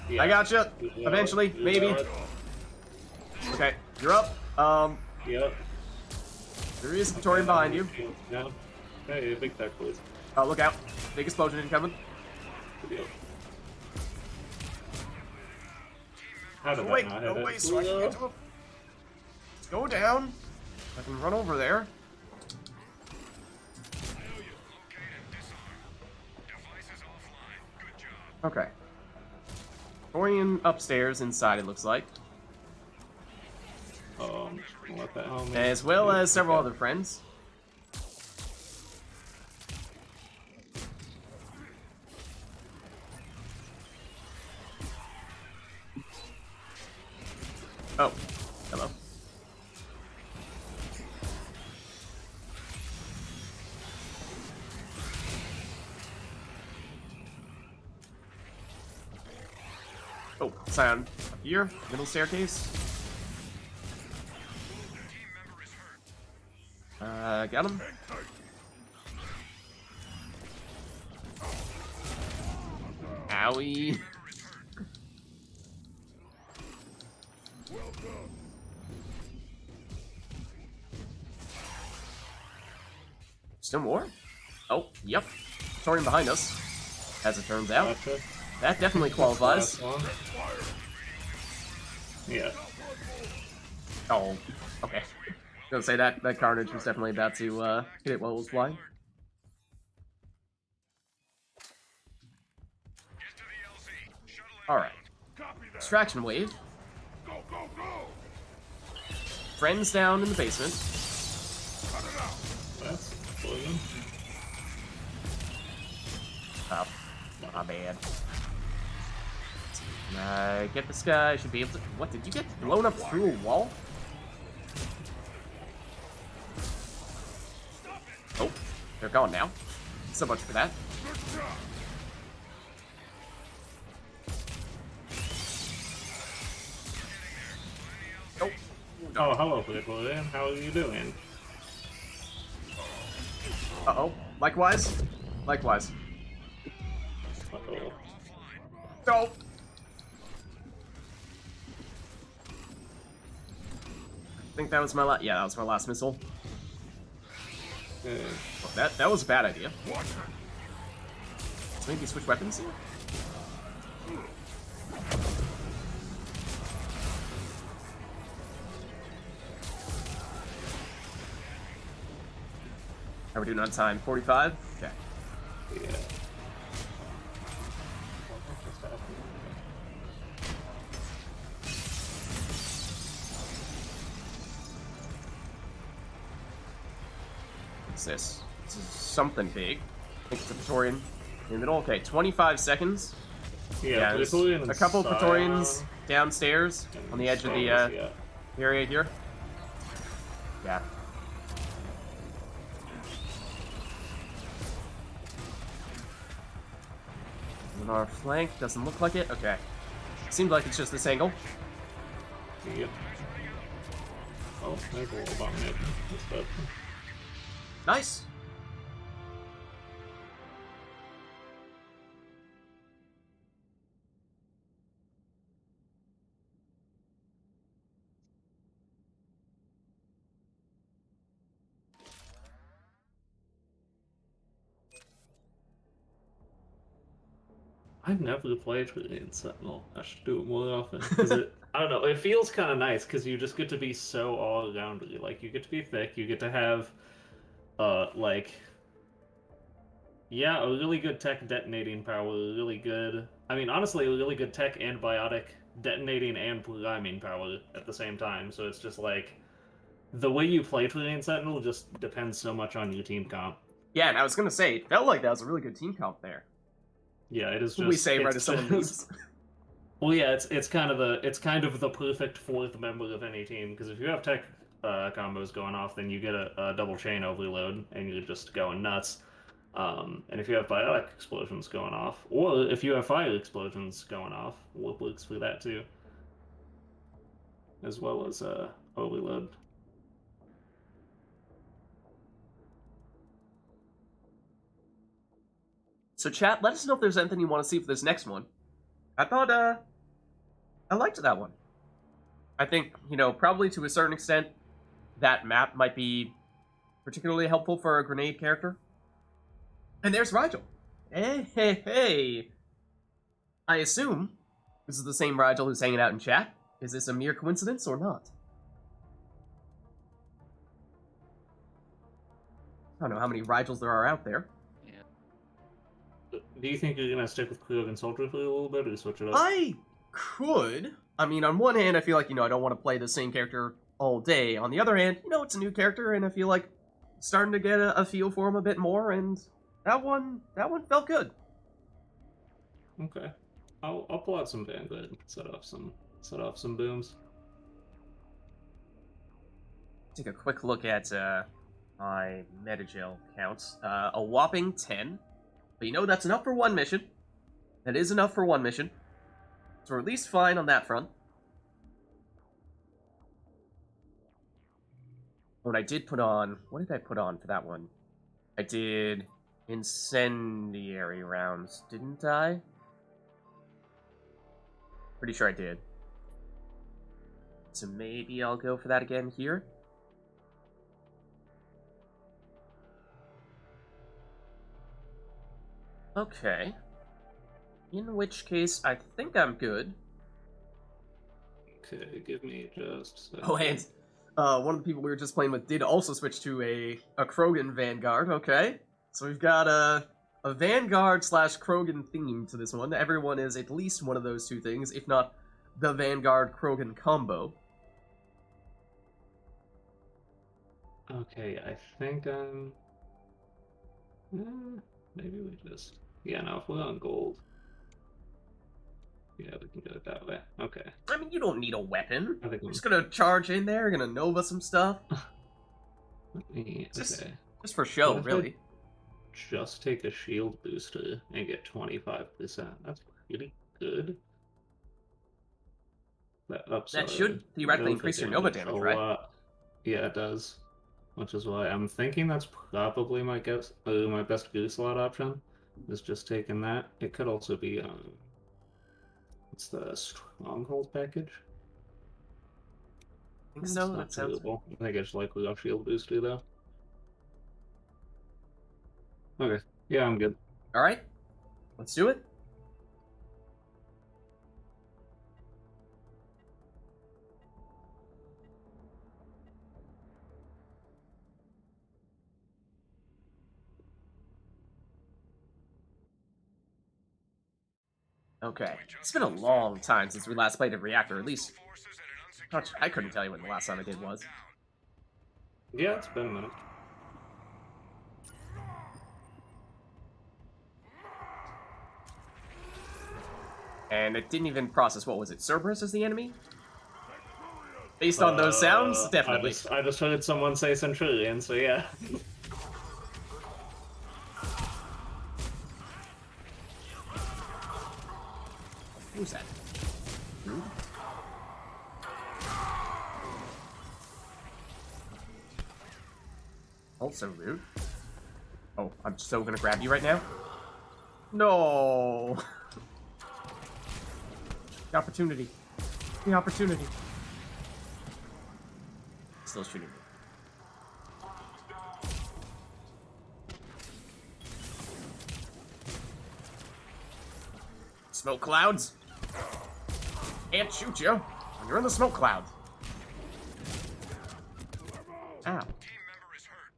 Yeah. I gotcha. Yeah, Eventually, you maybe. know it. Okay, you're up. Yep. There is a Praetorian behind you. Yeah. Hey, big tech, please. Oh, look out. Big explosion incoming. Good deal. How did Wait, that not hit no it? way, so I can get to him. Let's go down. I can run over there. Locate and disarm. Devices offline. Good job. Okay. Praetorian upstairs inside, it looks like. I'm just gonna let that homie. As well as several other friends. Oh, hello. Oh, Scion up here, middle staircase. Team member is hurt. Got him. Owie. Well done. Still more? Oh, yep. Praetorian behind us, as it turns out. Gotcha. That definitely qualifies. Last one. Yeah. Oh, okay. I was gonna say that carnage was definitely about to hit it while it was flying. Get to the LZ. Shuttle Alright. Copy that. Distraction wave. Go, go, go. Friends down in the basement. Cut it out. That's poison. Oh, my bad. Can I get this guy? I should be able to. What, did you get blown up through a wall? Oh, they're gone now. So much for that. Good job. Oh, Oh, hello, Berserker. How are you doing? uh-oh. Likewise. Likewise. Uh-oh. No. I think that was my last. Yeah, that was my last missile. Okay. Oh, that was a bad idea. Watch it. So maybe switch weapons here. How are we doing on time? 45? Okay. Yeah. What's this? This is something big. I think it's a Praetorian in the middle. Okay, 25 seconds. Yeah, there's Praetorian and a couple Scion Praetorians downstairs and on the edge of the Scholars, yeah. area here. Yeah. On our flank, doesn't look like it. Okay. Seems like it's just this angle. Yep. Oh, there's a little bomb there. That's bad. Nice. I've never played Radiant Sentinel. I should do it more often. 'Cause I don't know, it feels kind of nice because you just get to be so all-rounded. Like, you get to be thick, you get to have, like, yeah, a really good tech detonating power, really good... I mean, honestly, a really good tech and biotic detonating and priming power at the same time. So it's just like, the way you play Radiant Sentinel just depends so much on your team comp. Yeah, and I was gonna say, it felt like that was a really good team comp there. Yeah, it is just... We say right it's as someone just- leaves. Well, yeah, it's kind of the perfect fourth member of any team, because if you have tech combos going off, then you get a double chain overload and you're just going nuts. And if you have biotic explosions going off, or if you have fire explosions going off, Warp works for that too, as well as overload. So chat, let us know if there's anything you want to see for this next one. I thought, I liked that one. I think, probably to a certain extent, that map might be particularly helpful for a grenade character. And there's Rigel. Hey, hey, hey. I assume this is the same Rigel who's hanging out in chat. Is this a mere coincidence or not? I don't know how many Rigels there are out there. Do you think you're gonna stick with Krogan Soldier for a little bit, or switch it up? I could. I mean, on one hand, I feel like, I don't want to play the same character all day. On the other hand, it's a new character, and I feel like starting to get a feel for him a bit more, and that one felt good. Okay, I'll pull out some Vanguard and set off some booms. Take a quick look at my metagel counts. A whopping 10. But that's enough for one mission. That is enough for one mission. So we're at least fine on that front. What I did put on... What did I put on for that one? I did incendiary rounds, didn't I? Pretty sure I did. So maybe I'll go for that again here. Okay. In which case, I think I'm good. Okay, give me just a Oh, and one of the people we were just playing with did also switch to a Krogan Vanguard. Okay, so we've got a Vanguard slash Krogan theme to this one. Everyone is at least one of those two things, if not the Vanguard Krogan combo. Okay, I think I'm. Maybe we just. Yeah, no, if we're on gold. Yeah, we can do it that way. Okay. I mean, you don't need a weapon. I think You're just gonna charge in there, gonna Nova some stuff. Okay. Just for show, What if I really. just take a shield booster and get 25%. That's pretty good. That should theoretically increase your Nova damage, right? Lot. Yeah, it does. Which is why I'm thinking that's probably my best goose slot option. Is just taking that. It could also be it's the Stronghold package. I think so. It's not That sounds. terrible. I think I just like the shield booster though. Okay. Yeah, I'm good. All right, let's do it. Okay, it's been a long time since we last played a reactor. At least, I couldn't tell you when the last time I did was. Yeah, it's been a minute. And it didn't even process, what was it, Cerberus as the enemy? Based on those sounds, definitely. I just heard someone say Centurion, so yeah. Who's that? Rude? Also rude. Oh, I'm so gonna grab you right now. No! The opportunity. The opportunity. Still shooting me. Smoke clouds? Can't shoot you when you're in the smoke clouds. Ow. Team member is hurt.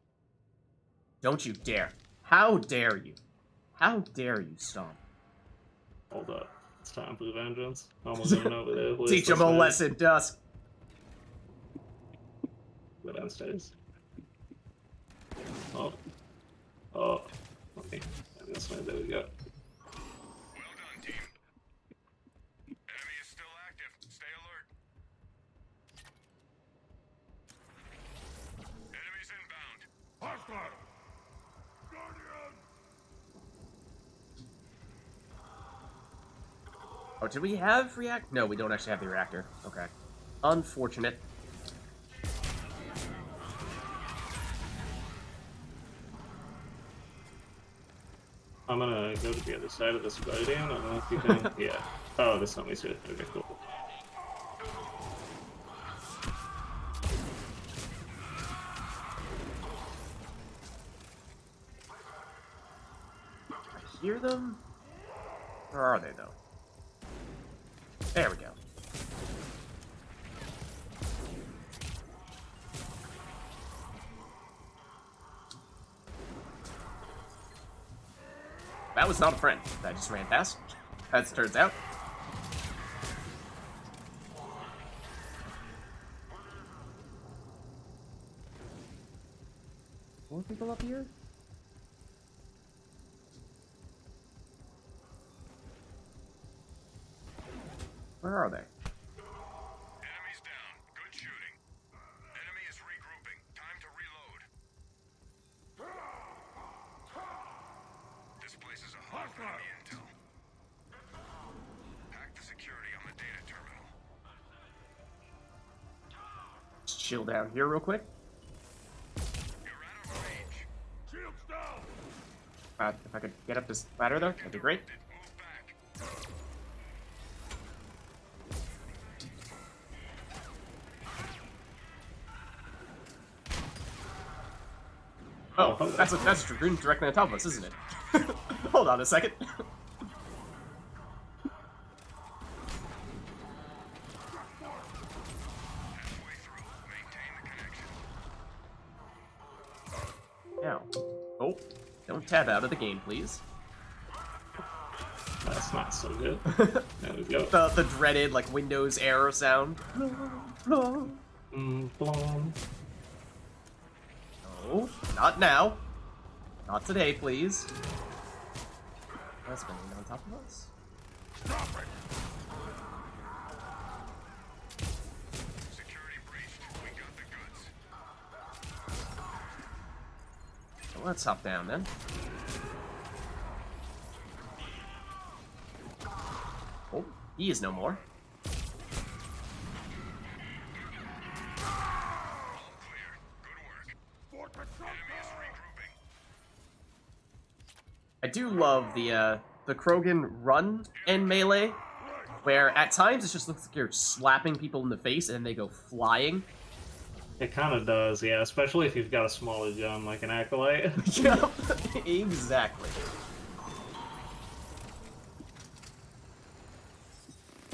Don't you dare. How dare you? How dare you, Stomp? Hold up. It's time for vengeance. Almost going over there. Teach him a lesson, Dusk. Go downstairs. Oh. Oh. Okay. This way, there we go. Well done, team. Enemy is still active. Stay alert. Enemies inbound. Hostile! Guardian! Oh, did we have react? No, we don't actually have the reactor. Okay. Unfortunate. I'm gonna go to the other side of this guardian. I don't know if you can. Yeah. Oh, this somebody's here. Okay, cool. I hear them? Where are they, though? There we go. That was not a friend. That just ran past. As it turns out. More people up here? Where are they? Enemies down. Good shooting. Enemy is regrouping. Time to reload. This place is a hub for enemy intel. Hack the security on the data terminal. Just chill down here real quick. You're out of range. Shields down! If I could get up this ladder, though, that'd be great. Move back. That's a dragoon directly on top of us, isn't it? Hold on a second. Now, oh, don't tab out of the game, please. That's not so good. There we go. The dreaded like Windows error sound. Blom. No, not now. Not today, please. That's been on top of us. Stop it! Security breached. We got the goods. So let's hop down then. Oh, he is no more. All clear. Good work. Fortress shut Enemy is down. regrouping. I do love the Krogan run in Melee, where at times it just looks like you're slapping people in the face and then they go flying. It kind of does, yeah, especially if you've got a smaller gun like an Acolyte. Yep, exactly.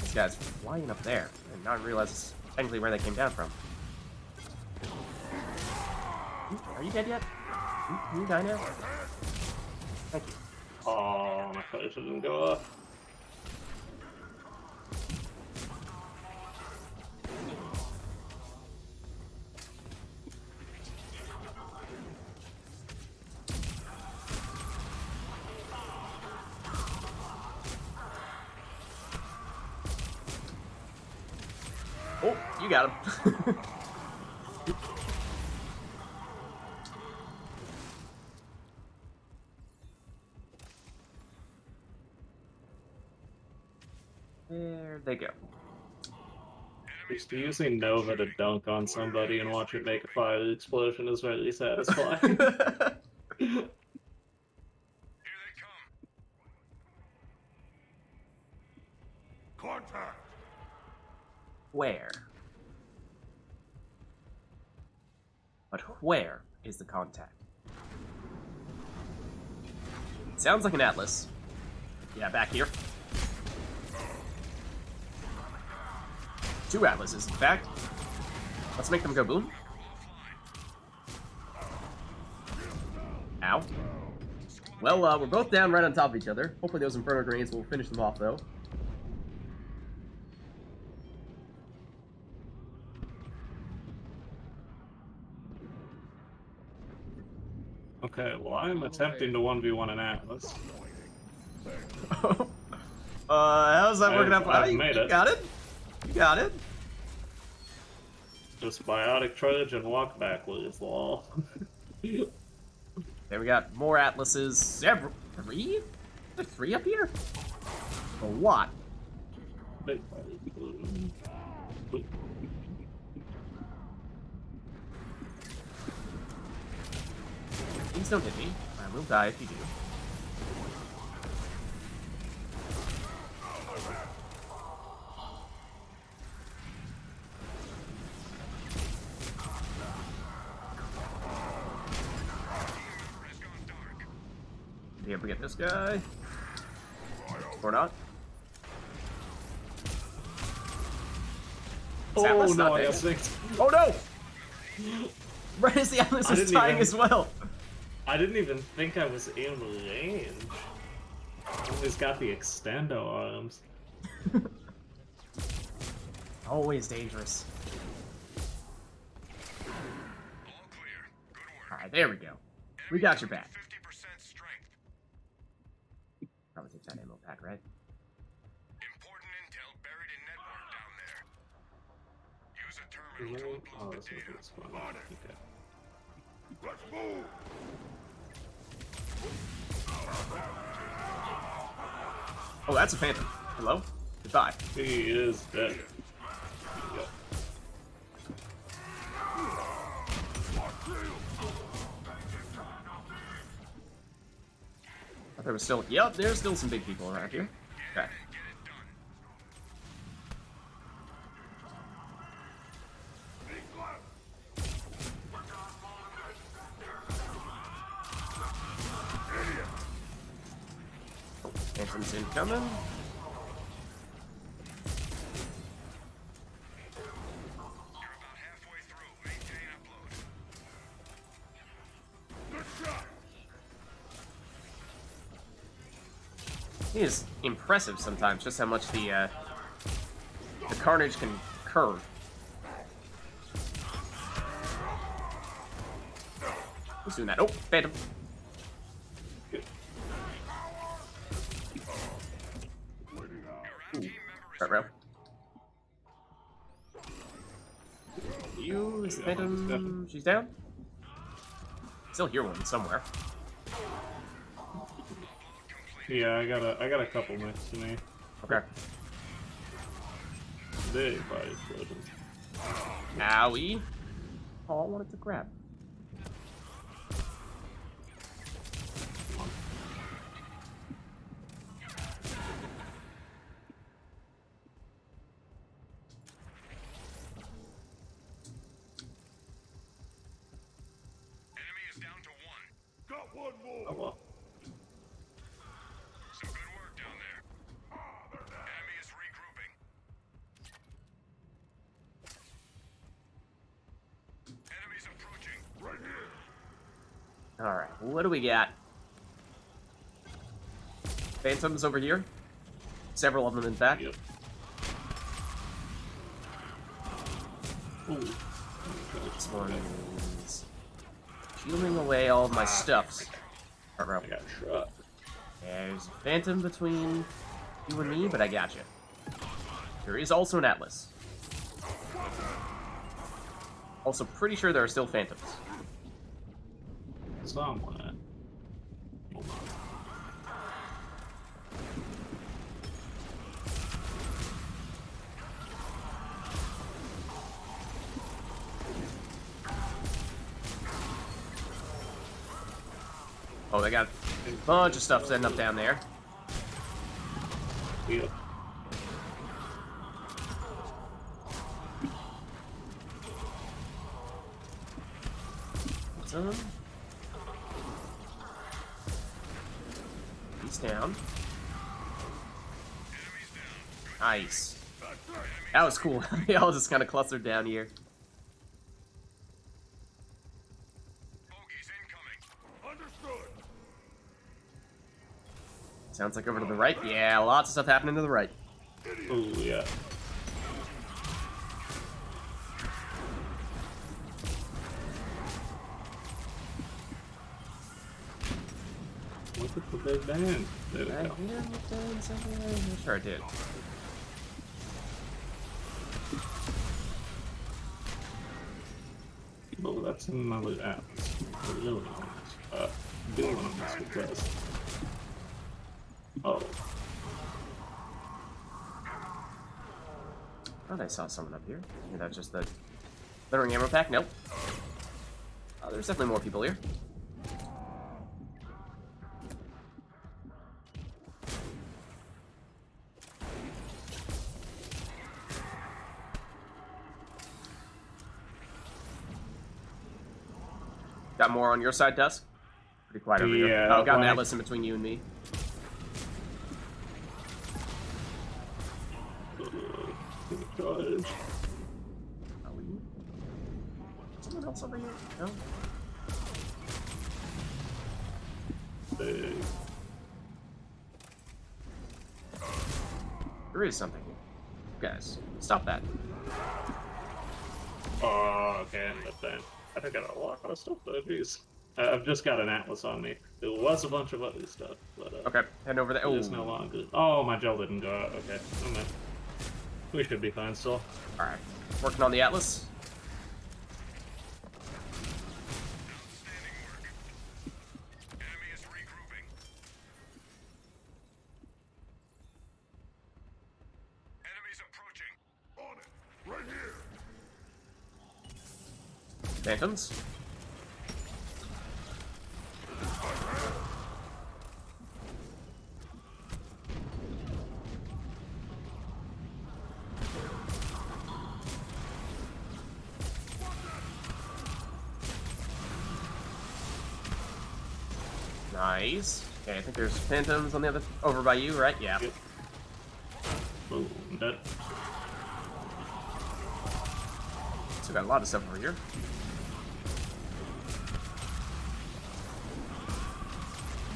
These guys were flying up there, and not realize technically where they came down from. Are you dead yet? Can you die now? Thank you. Oh, my flash didn't go up. Oh, you got him. There they go. Just using Nova to dunk on somebody and watch it make a fire explosion is very satisfying. Here they come. Contact. Where? But where is the contact? Sounds like an Atlas. Yeah, back here. Two Atlases, in fact. Let's make them go boom. Ow. Well, we're both down right on top of each other. Hopefully those Infernal Grenades will finish them off, though. Okay, well, I'm attempting to 1v1 an Atlas. How's that working out? I've You made it. got it? You got it? Just biotic charge and walk backwards, lol. There we got more Atlases. Several. Three? There's three up here? A lot. Please don't hit me. I will die if you do. Has gone dark. Be able to get this guy. Or not. Is Atlas Oh not no, I dead? got synced. Oh no! Right as the Atlas I is didn't dying even- as well. I didn't even think I was in range. Always got the extendo arms. Always dangerous. All clear. Good work. Alright, there we go. We got your back. 50% strength. Probably take that ammo pack, right? Important intel buried in network down there. Use a terminal to Oh, upload that's the what data. it's for. Okay. Let's move. Oh, that's a Phantom. Hello? Goodbye. He is dead. Yep. There was still. Yep, there's still some big people around here. Okay. Get it done. Phantoms incoming. You're about halfway through. Maintain upload. Good shot. It is impressive sometimes just how much the carnage can curve. Who's doing that? Oh, Phantom. Ooh, right row. You is the Phantom. She's down. Still hear one somewhere. Yeah, I got a couple next to me. Okay. They probably exploded. Owie. Oh, I wanted to grab. Enemy is down to 1. Got one more. Oh well. Some good work down there. Enemy is regrouping. Enemies approaching. Right here. Alright, what do we got? Phantoms over here. Several of them, in fact. Yep. Ooh. This one's shielding away all of my stuffs. Front row. I got shot. There's a Phantom between you and me, but I got you. There is also an Atlas. Also, pretty sure there are still Phantoms. Someone. Hold on. Oh, they got a bunch of stuff setting up down there. Yep. Some. He's down. Nice. That was cool. They all just kind of clustered down here. Bogeys incoming. Understood. Sounds like over to the right. Yeah, lots of stuff happening to the right. Oh yeah. Look at the big band. There we I go. hear it down somewhere. I'm sure I did. Oh, that's another app. Really nice. Doing this because. Oh. Thought I saw someone up here. Maybe that's just the glittering ammo pack. Nope. Oh, there's definitely more people here. Got more on your side, Dusk? Pretty quiet over here. Yeah, Oh, got an like- Atlas in between you and me. God. Are we? Someone else over here? No? Big. There is something here. Guys, stop that. Oh, okay, I ended up dying. I think I got a lot of stuff though, jeez. I've just got an Atlas on me. There was a bunch of other stuff, but Okay, heading over there. Oh, it's no longer. Oh, my gel didn't go out. Okay, I'm in. We should be fine still. alright. Working on the Atlas. Outstanding work. Enemy is regrouping. Enemies approaching. On it. Right here. Phantoms. Nice. Okay, I think there's phantoms on the other over by you, right? Yeah. Yep. Oh, I'm dead. So got a lot of stuff over here.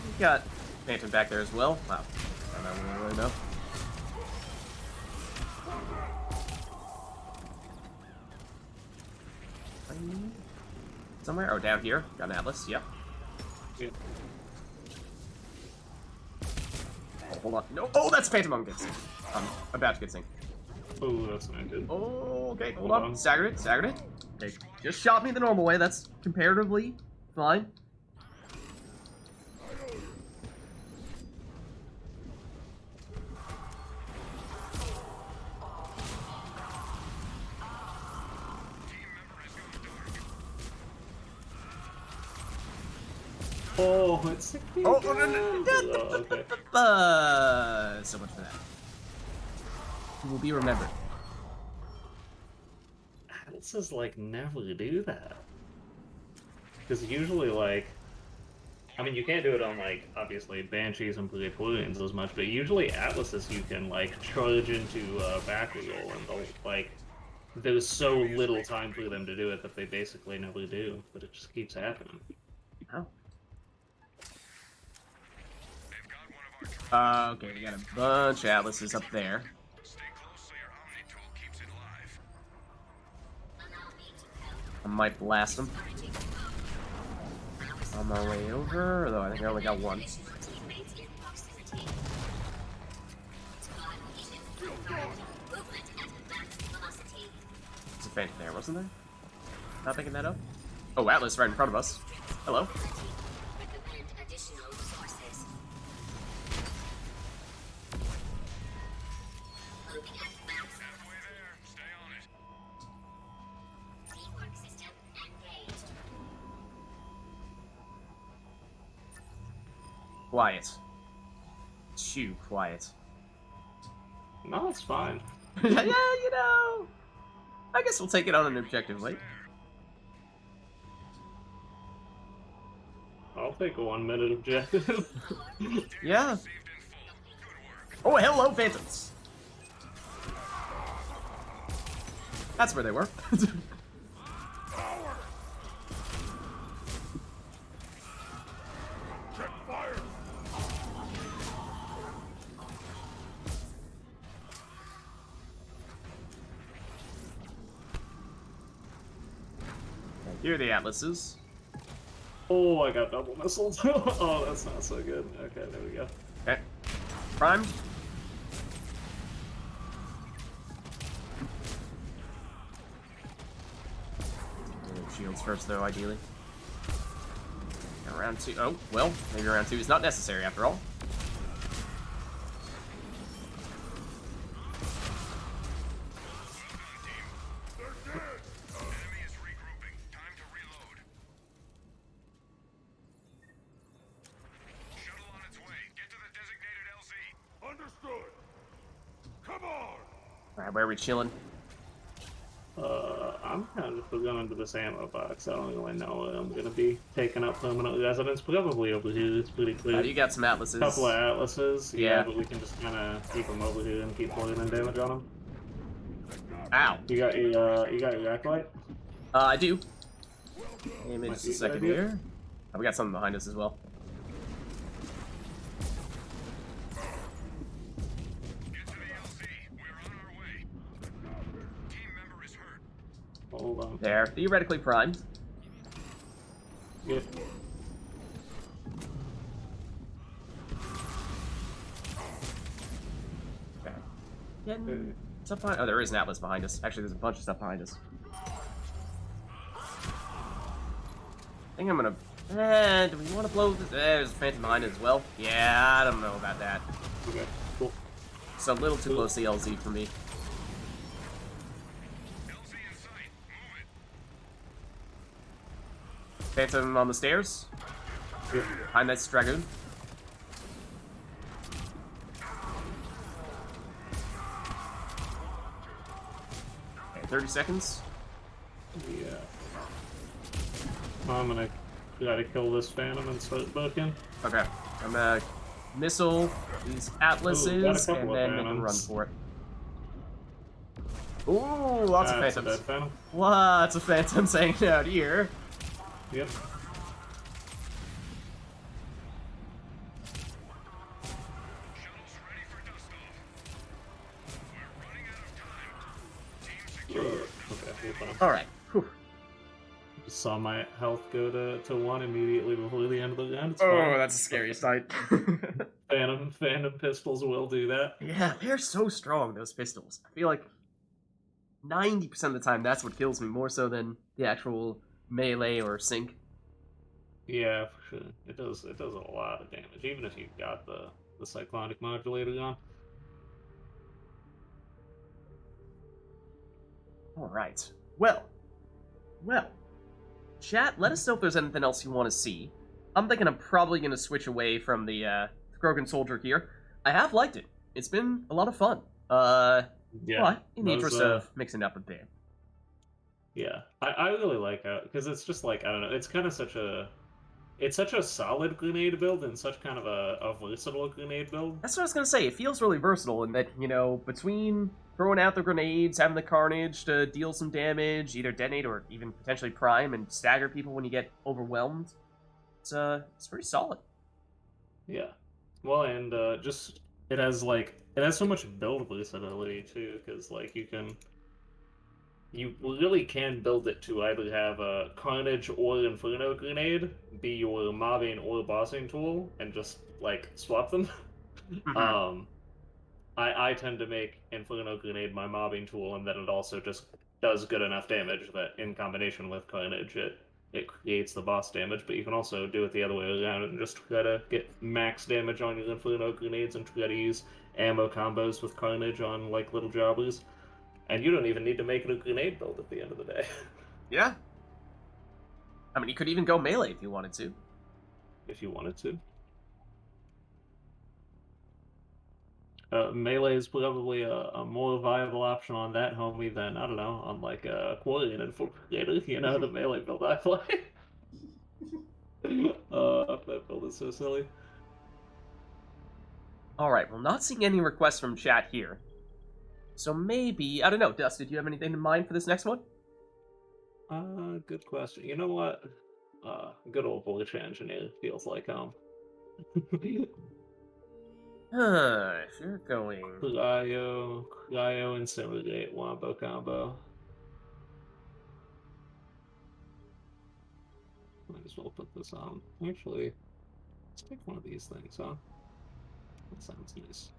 We got phantom back there as well. Wow. I don't really know. Somewhere? Oh, down here. Got an Atlas. Yep. Yep. Oh, hold on. No. Oh, that's Phantom on Gitsing. About to get synced. Oh, that's not good. Oh, okay. Hold Hold on. on. Staggered it. Staggered it. Okay. Just shot me the normal way. That's comparatively fine. Oh, it's sick. Oh, Okay. So much for that. He will be remembered. Atlases like never do that. Because usually, like, I mean, you can't do it on like obviously Banshees and Plutonians as much, but usually Atlases you can like charge into back wheel and they'll, like, there's so little time for them to do it that they basically never do, but it just keeps happening. Oh. They've got one of our Okay, we got a bunch of Atlases up there. Stay close so your Omni tool keeps it live. Allow me to help. I might blast them Charging. on my way over, although I think I only got one. Additional teammates in proximity. Squad leader. Movement at max velocity. There's a phantom there, wasn't there? Not picking that up? Oh, Atlas right in front of us. Hello. Recommend additional resources. Moving at max Halfway there. Stay on it. teamwork system engaged. Quiet. Too quiet. No, it's fine. Yeah, you know. I guess we'll take it on an objective late. I'll take a 1 minute objective. Yeah. Received in full. Good work. Oh, hello, phantoms. That's where they were. Power! Check fire! Here are the Atlases. Oh, I got double missiles. Oh, that's not so good. Okay, there we go. Okay. Primed. Shields first, though, ideally. Round 2. Oh, well, maybe round 2 is not necessary after all. They're dead! Enemy is regrouping. Time to reload. Shuttle on its way. Get to the designated LZ. Understood! Come on! Alright, where are we chilling? I'm kind of going into this ammo box. I don't really know where I'm gonna be taking up permanent residence. Probably over here. It's pretty clear. You got some Atlases. Couple of Atlases. Yeah. But we can just kind of keep them over here and keep pulling in damage on them. Ow. You got your acolyte? I do. Image Might just be a a second good idea. here. Oh, we got something behind us as well. Get to the LZ. We're on our way. Team member is hurt. Hold on. There. Theoretically primed. Yep. Okay. Getting stuff behind. Oh, there is an Atlas behind us. Actually, there's a bunch of stuff behind us. I think I'm gonna. Do we want to blow this? There's a Phantom behind it as well. Yeah, I don't know about that. Okay. Cool. It's a little too close to the LZ for me. LZ in sight. Move it. Phantom on the stairs. Yep. Behind that Dragoon. Okay, 30 seconds. Yeah. I'm gonna try to kill this phantom and start booking. Okay. I'm gonna missile these atlases, Ooh, got a and couple of then make a run phantoms. for it. Ooh, lots of That's a phantoms. dead phantom. Lots of phantoms hanging out here. Yep. Shuttle's ready for dust-off. We're running out of time. Team secure. Okay, we're fine. Alright. Just saw my health go to 1 immediately before the end of the round. It's Oh, fine. that's a scary sight. Phantom pistols will do that. Yeah, they're so strong, those pistols. I feel like 90% of the time that's what kills me, more so than the actual melee or sync. Yeah, for sure. It does a lot of damage, even if you've got the cyclonic modulator on. Alright. Well. Chat, let us know if there's anything else you want to see. I'm thinking I'm probably going to switch away from the Krogan soldier here. I have liked it. It's been a lot of fun. Yeah. But in the those, interest of mixing it up a bit. Yeah, I really like how, because it's just like, I don't know, it's kind of such a solid grenade build and such kind of a versatile grenade build. That's what I was going to say. It feels really versatile in that, you know, between throwing out the grenades, having the carnage to deal some damage, either detonate or even potentially prime and stagger people when you get overwhelmed, it's pretty solid. Yeah. Well, and just it has so much build versatility too, because like you really can build it to either have a Carnage or Inferno Grenade be your mobbing or bossing tool, and just like swap them. Mhm. I tend to make Inferno Grenade my mobbing tool, and then it also just does good enough damage that in combination with Carnage, it creates the boss damage. But you can also do it the other way around and just try to get max damage on your Inferno Grenades and try to use ammo combos with Carnage on like little jobbers. And you don't even need to make it a grenade build at the end of the day. Yeah. I mean, you could even go melee if you wanted to. If you wanted to. Melee is probably a more viable option on that homie than, I don't know, on like a Quarian Infiltrator, you know, the melee build I play. That build is so silly. Alright, well, not seeing any requests from chat here. So maybe, I don't know, Dust, did you have anything in mind for this next one? Good question. You know what? Good old voice engineer feels like If you're going... Cryo Incinerate Wombo combo. Might as well put this on. Actually, let's take one of these things, huh? That sounds nice.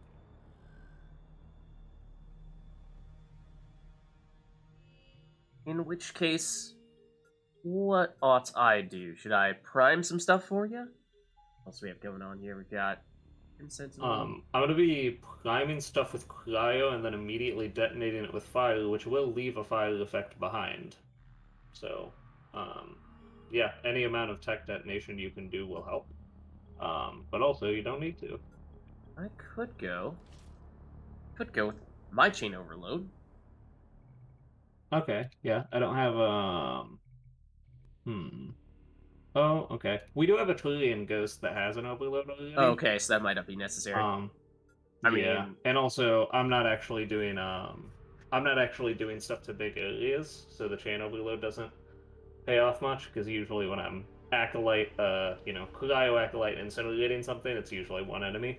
In which case, what ought I do? Should I prime some stuff for you? What else do we have going on here? We've got... I'm gonna be priming stuff with cryo and then immediately detonating it with fire, which will leave a fire effect behind. So, yeah, any amount of tech detonation you can do will help. But also, you don't need to. I could go with my chain overload. Okay, yeah, I don't have, Oh, okay. We do have a Trillion Ghost that has an overload already. Okay, so that might not be necessary. I Yeah, mean... and also I'm not actually doing stuff to big areas, so the chain overload doesn't pay off much, because usually when I'm acolyte, cryo acolyte incinerating something, it's usually one enemy.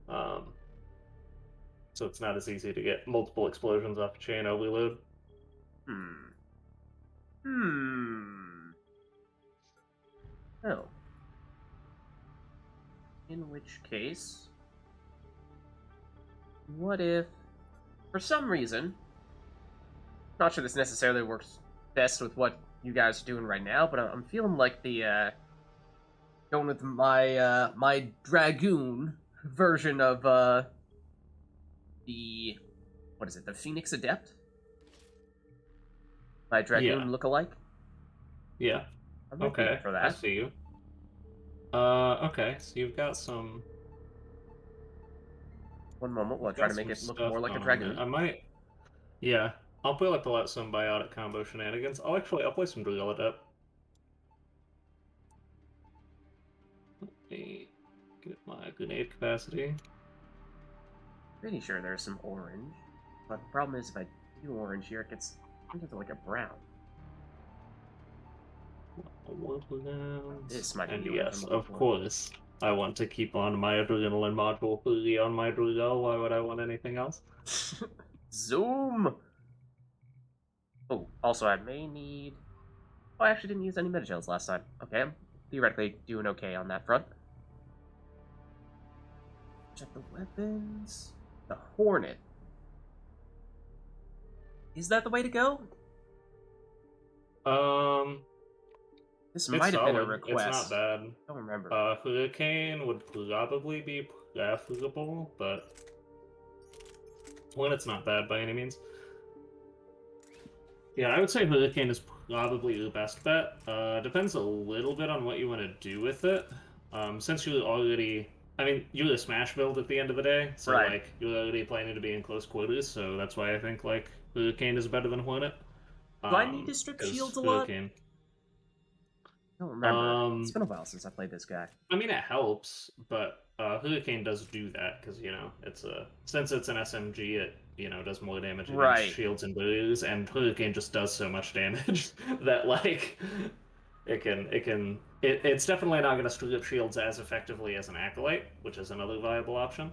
So it's not as easy to get multiple explosions off chain overload. Oh. In which case, what if, for some reason, not sure this necessarily works best with what you guys are doing right now, but I'm feeling like the, going with my, my Dragoon version of, the, what is it, the Phoenix Adept? My Dragoon lookalike? Yeah. Okay, for that. I see you. Okay, so you've got some... One moment while I try to make it look more like a on Dragoon. I might... Yeah, I'll probably pull out some biotic combo shenanigans. I'll play some Drill Adept. Let me Get my grenade capacity. Pretty sure there's some orange, but the problem is if I do orange here, it gets turned into like a brown. This might And be yes, of course, I want to keep on my adrenaline module fully on my drill. Why would I want anything else? Zoom! Oh, also I may need... Oh, I actually didn't use any medi-shells last time. Okay, I'm theoretically doing okay on that front. Check the weapons. The Hornet. Is that the way to go? This It's might have been a solid. request. It's not bad. I don't remember. Hurricane would probably be preferable, but Hornet's not bad by any means. Yeah, I would say Hurricane is probably the best bet. Depends a little bit on what you want to do with it. Since you're already... I mean, you're a Smash build at the end of the day, so, Right. like, you're already planning to be in close quarters, so that's why I think, like, Hurricane is better than Hornet. Do I need to strip 'cause shields a lot? Hurricane... I don't remember. It's been a while since I played this guy. I mean, it helps, but Hurricane does do that because it's a since it's an SMG, it does more damage against Right. shields and barriers, and Hurricane just does so much damage that like it's definitely not going to strip shields as effectively as an Acolyte, which is another viable option.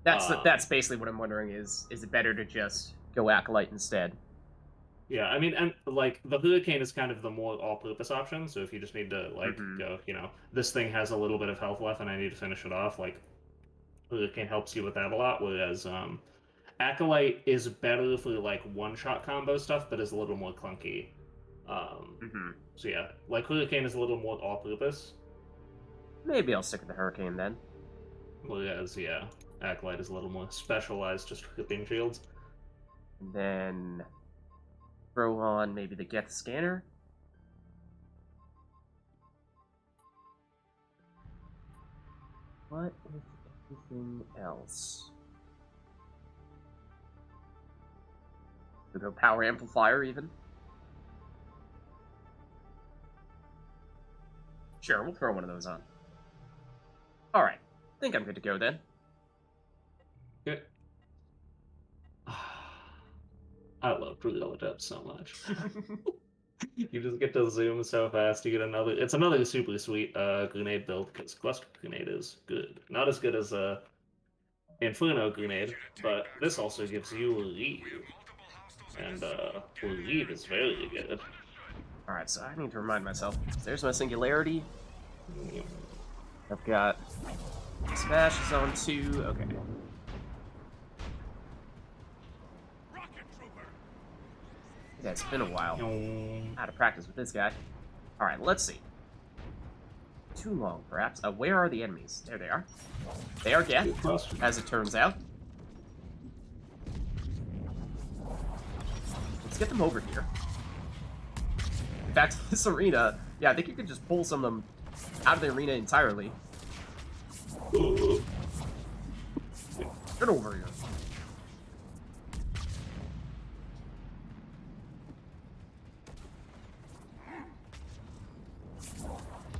That's basically what I'm wondering is it better to just go Acolyte instead? Yeah, I mean, and like the Hurricane is kind of the more all-purpose option. So if you just need to like go, this thing has a little bit of health left, and I need to finish it off. Like Hurricane helps you with that a lot. Whereas Acolyte is better for like one-shot combo stuff, but is a little more clunky. So yeah, like Hurricane is a little more all-purpose. Maybe I'll stick with the Hurricane then. Whereas yeah, Acolyte is a little more specialized, just clipping shields. And then throw on maybe the Geth Scanner. What is everything else? Could go Power Amplifier even. Sure, we'll throw one of those on. Alright, think I'm good to go then. Good. I love Brutal Adept so much. You just get to zoom so fast. You get it's another super sweet grenade build because Cluster Grenade is good. Not as good as Infernal Grenade, but this also gives you a lead, and lead is very good. Alright, so I need to remind myself. There's my Singularity. I've got Smash is on 2. Okay. Rocket trooper. Yeah, it's been a while. Out of practice with this guy. Alright, let's see. Too long, perhaps. Where are the enemies? There they are. They are Geth, as it turns out. Let's get them over here. In fact, this arena, yeah, I think you could just pull some of them out of the arena entirely. Get over here.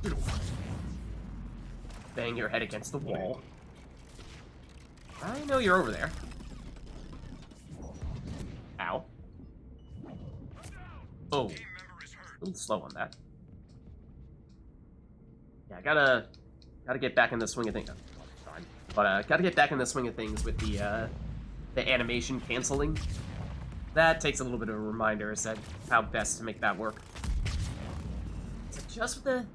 Get over. Bang your head against the wall. I know you're over there. Ow. Oh. A little slow on that. Yeah, I gotta get back in the swing of things. Fine. But gotta get back in the swing of things with the animation canceling. That takes a little bit of a reminder as to how best to make that work. Is it just with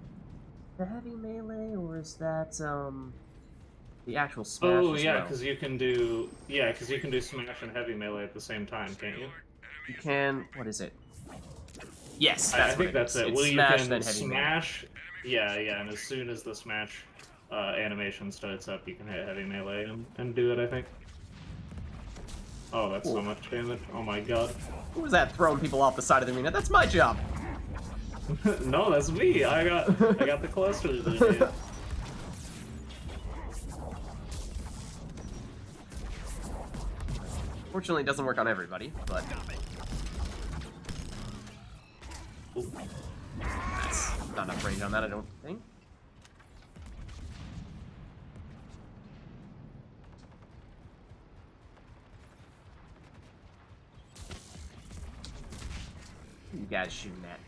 the heavy melee, or is that the actual smash? Oh as yeah, well? because you can do smash and heavy melee at the same time, can't you? You can. What is it? Yes, I that's think that's it. It's Well, you smash, can then heavy melee. smash. Yeah, and as soon as the smash animation starts up, you can hit heavy melee and do it, I think. Oh, that's so much damage. Oh my god. Who was that throwing people off the side of the arena? That's my job. No, that's me. I got the cluster grenade. Fortunately, it doesn't work on everybody, but Ooh. that's not enough range on that, I don't think. guy's shooting at?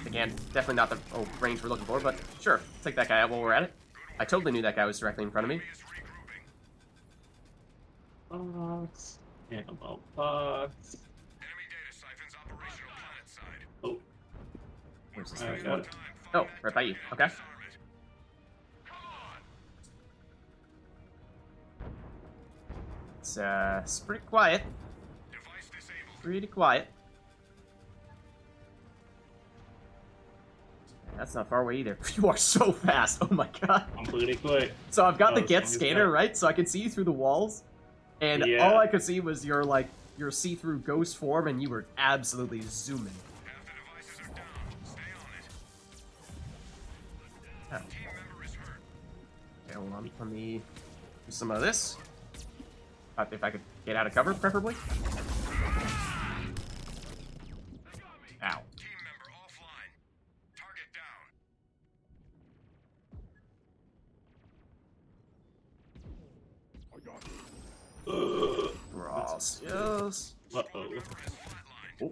Again, definitely not the range we're looking for, but sure, take that guy out while we're at it. I totally knew that guy was directly in front of me. Box. Ammo box. Enemy data siphons operational planet side. Oh. Where's this Alright, guy? got it. Oh, right by you. Okay. It's pretty quiet. Device disabled. Pretty quiet. That's not far away either. You are so fast. Oh my god. I'm pretty quick. So I've got the Oh, get so he's scanner, got- right? So I could see you through the walls. And Yeah. all I could see was your, like, your see-through ghost form, and you were absolutely zooming. Half the devices are down. Stay on it. Oh. Team member is hurt. Okay, hold on. Let me do some of this. If I could get out of cover, preferably. Ow. Team member offline. Target down. Ross. Yes. Uh-oh. Member is flatlined. Oh.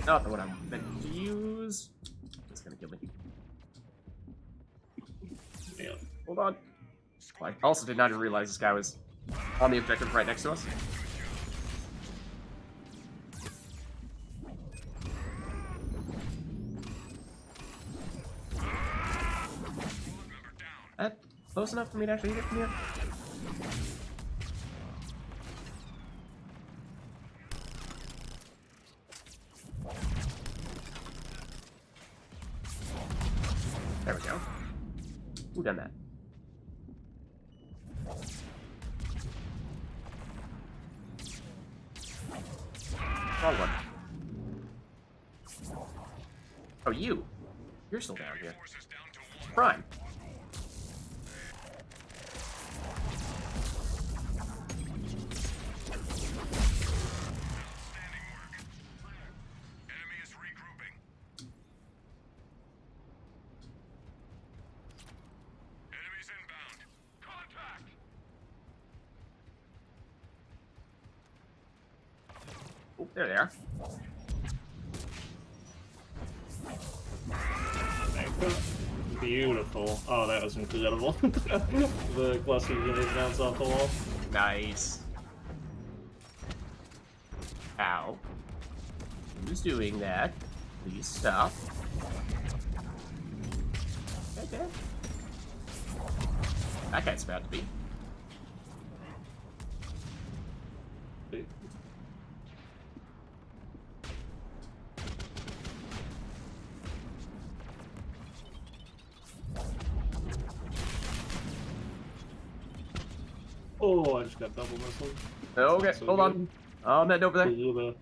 Not the one I'm meant to use. It's gonna kill me. Yeah. Hold on. I also did not even realize this guy was on the objective right next to us. That close enough for me to actually hit it from here? There we go. Who done that? Wrong one. Oh, you. You're still down here. Forces down to 1. Prime. Outstanding work. Enemy is regrouping. Enemies inbound. Contact! Oh, there they are. Beautiful. Oh, that was incredible. The cluster grenade bounce off the wall. Nice. Ow. Who's doing that? Please stop. Okay. That guy's about to be. Oh, I just got double missiled. Okay, So hold on. I'm heading over there. Through the-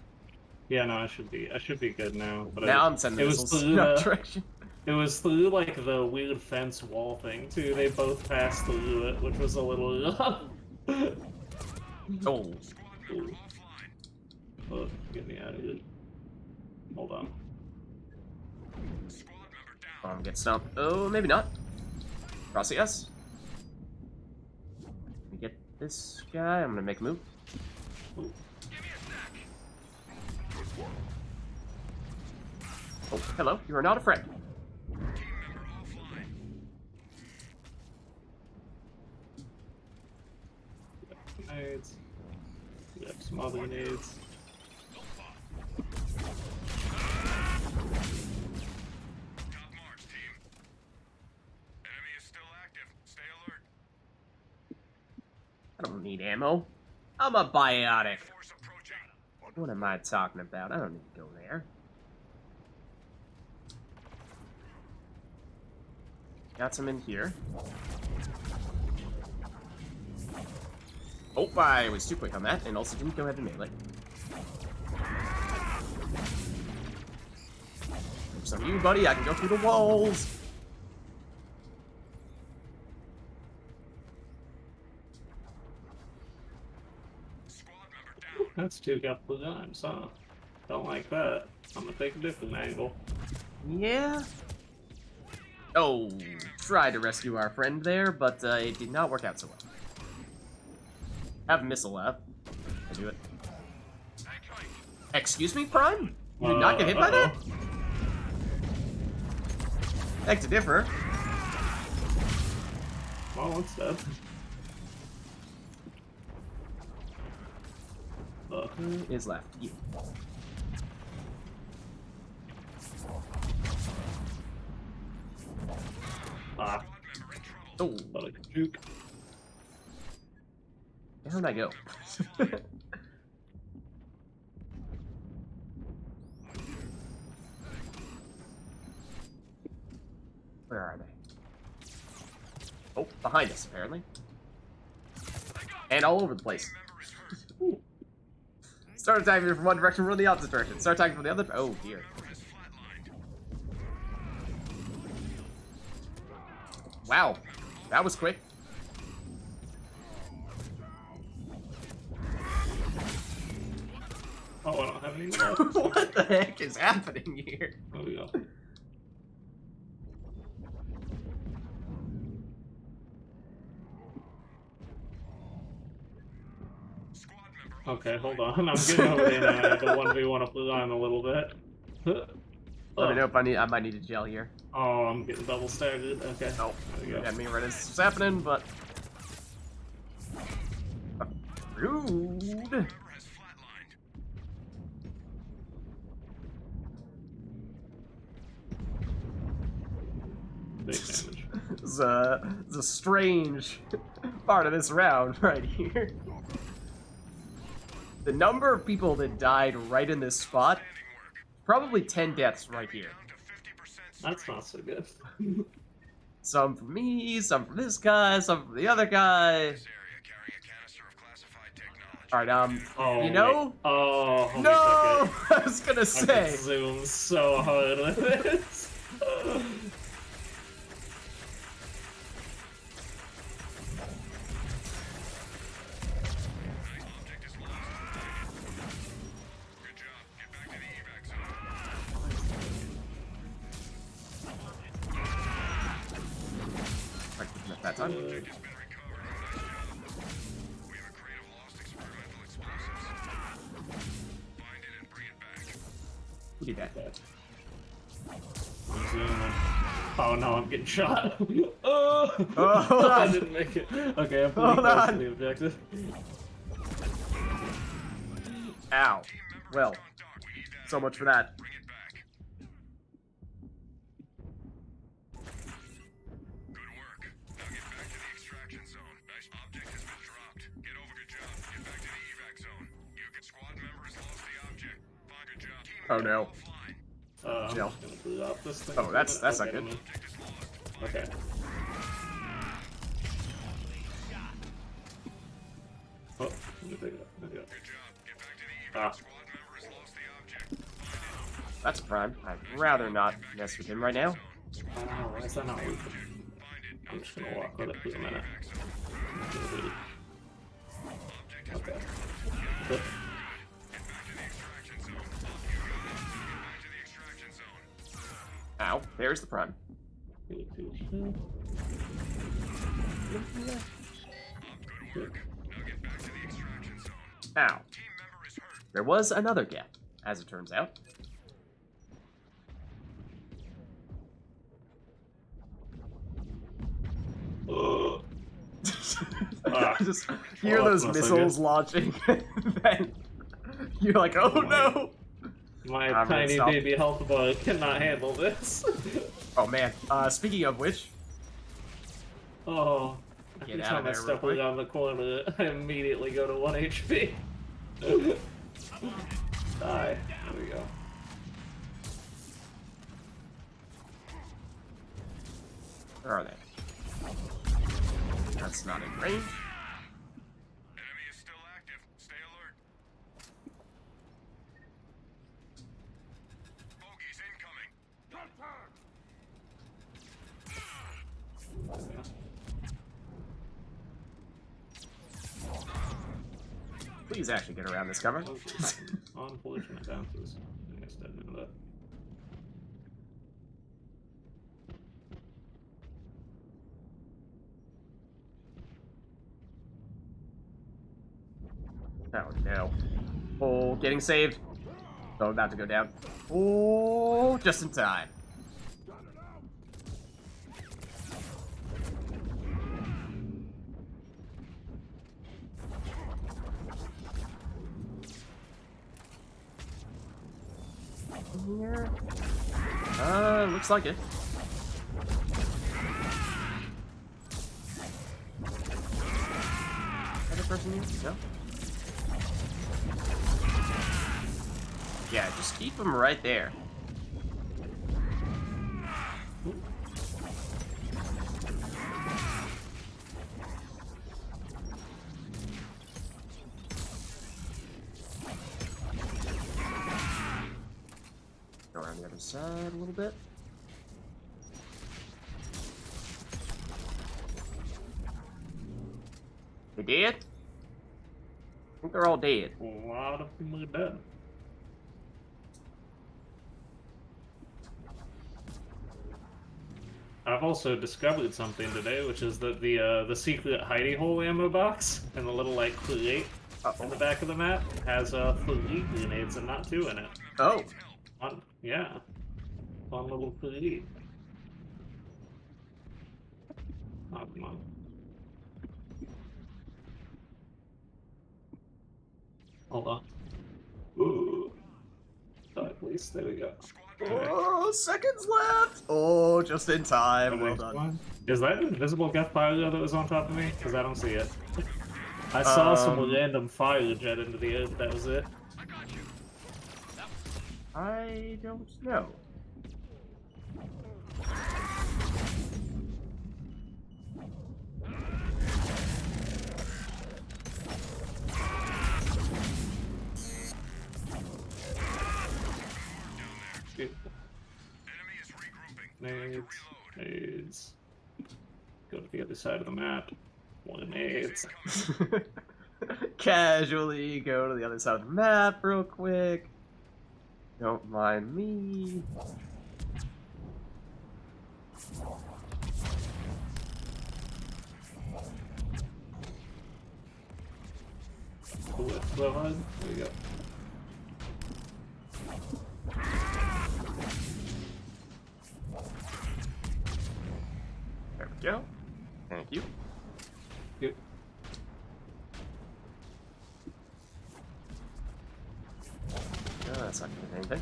Yeah, no, I should be good now. But Now I, I'm sending it was missiles through in that the- direction. It was through like the weird fence wall thing too. They both passed through it, which was a little. Oh. Squad member offline. Oh, get me out of here. Hold on. Squad member down. Get stomped. Oh, maybe not. Cross yes. Let me get this guy. I'm gonna make a move. Give me a sec. Oh, hello. You are not a friend. Team member offline. Grenades. We have some other grenades. Top march, team. Enemy is still active. Stay alert. I don't need ammo. I'm a biotic. Force approaching. What am I talking about? I don't need to go there. Got some in here. Oh, I was too quick on that, and also didn't go ahead and melee. There's some of you, buddy. I can go through the walls. Squad member down. That's two couple of times, huh? Don't like that. I'm gonna take a different angle. Yeah. Oh, tried to rescue our friend there, but it did not work out so well. Have a missile left. I do it. Excuse me, Prime? You did not get hit by that? Beg to differ. Well, one's dead. Who is left? You. Ah, Oh, but I can juke. where did I go? Where are they? Oh, behind us, apparently. And all over the place. Start attacking me from one direction, run the opposite direction. Start attacking from the other. Oh, dear. Wow, that was quick. Oh, I don't have any more. What the heck is happening here? There we go. Okay, hold on. I'm getting over in the 1v1 up the line a little bit. Let me know if I might need a gel here. Oh, I'm getting double staggered. Okay. Oh, there we go. got me right as it's happening, but rude. Big damage. It's a strange part of this round right here. The number of people that died right in this spot, probably 10 deaths right here. That's not so good. Some from me, some from this guy, some from the other guy. Alright, Oh, you know? wait. Oh, holy No! second. I was gonna I say. can zoom so hard with this. That time. Who did that? I'm zooming. Oh no, I'm getting shot. Oh, hold I on. didn't make it. Okay, I'm pretty Hold close on. to the objective. Ow. Well, so much for that. Oh no. I'm Gel. just gonna boot up this thing. Oh, that's not Okay, good. Okay. Oh, let me pick it up. There we go. Ah. That's a prime. I'd rather not mess with him right now. Oh, why is that not working? I'm just gonna walk with it for a minute. Okay. Flip. Ow, there's the prime. Ow. There was another gap, as it turns out. Just hear Oh, those that's not so missiles launching, and then you're like, oh no! My I'm gonna tiny stop. baby health bar cannot handle this. Oh man, speaking of which, Oh, Get every out of time I there real step quick. around the corner, I immediately go to 1 HP. Die. There we go. where are they? That's not in range. Enemy is still active. Stay alert. Bogeys incoming. Please actually get around this cover. Unfortunate bounces. I guess that knew that. Oh no. Oh, getting saved. Oh, about to go down. Oh, just in time. Here. Looks like it. Other person here? No? Yeah, just keep him right there. Go around the other side a little bit. They dead? I think they're all dead. A lot of people are dead. I've also discovered something today, which is that the secret hidey hole ammo box and the little like crate in the back of the map has 3 grenades and not 2 in it. Oh. One, yeah, one little 3. Oh, come on. Hold on. Ooh. Die, please. There we go. Oh, seconds left! Oh, just in time. Well done. One. Is that an invisible Geth pilot that was on top of me? Because I don't see it. I saw some random fire jet into the air, but that was it. I don't know. Enemy is regrouping. Nades. Go to the other side of the map. More nades. Casually go to the other side of the map real quick. Don't mind me. There we go. There we go. Thank you. Yep. No, that's not gonna do anything.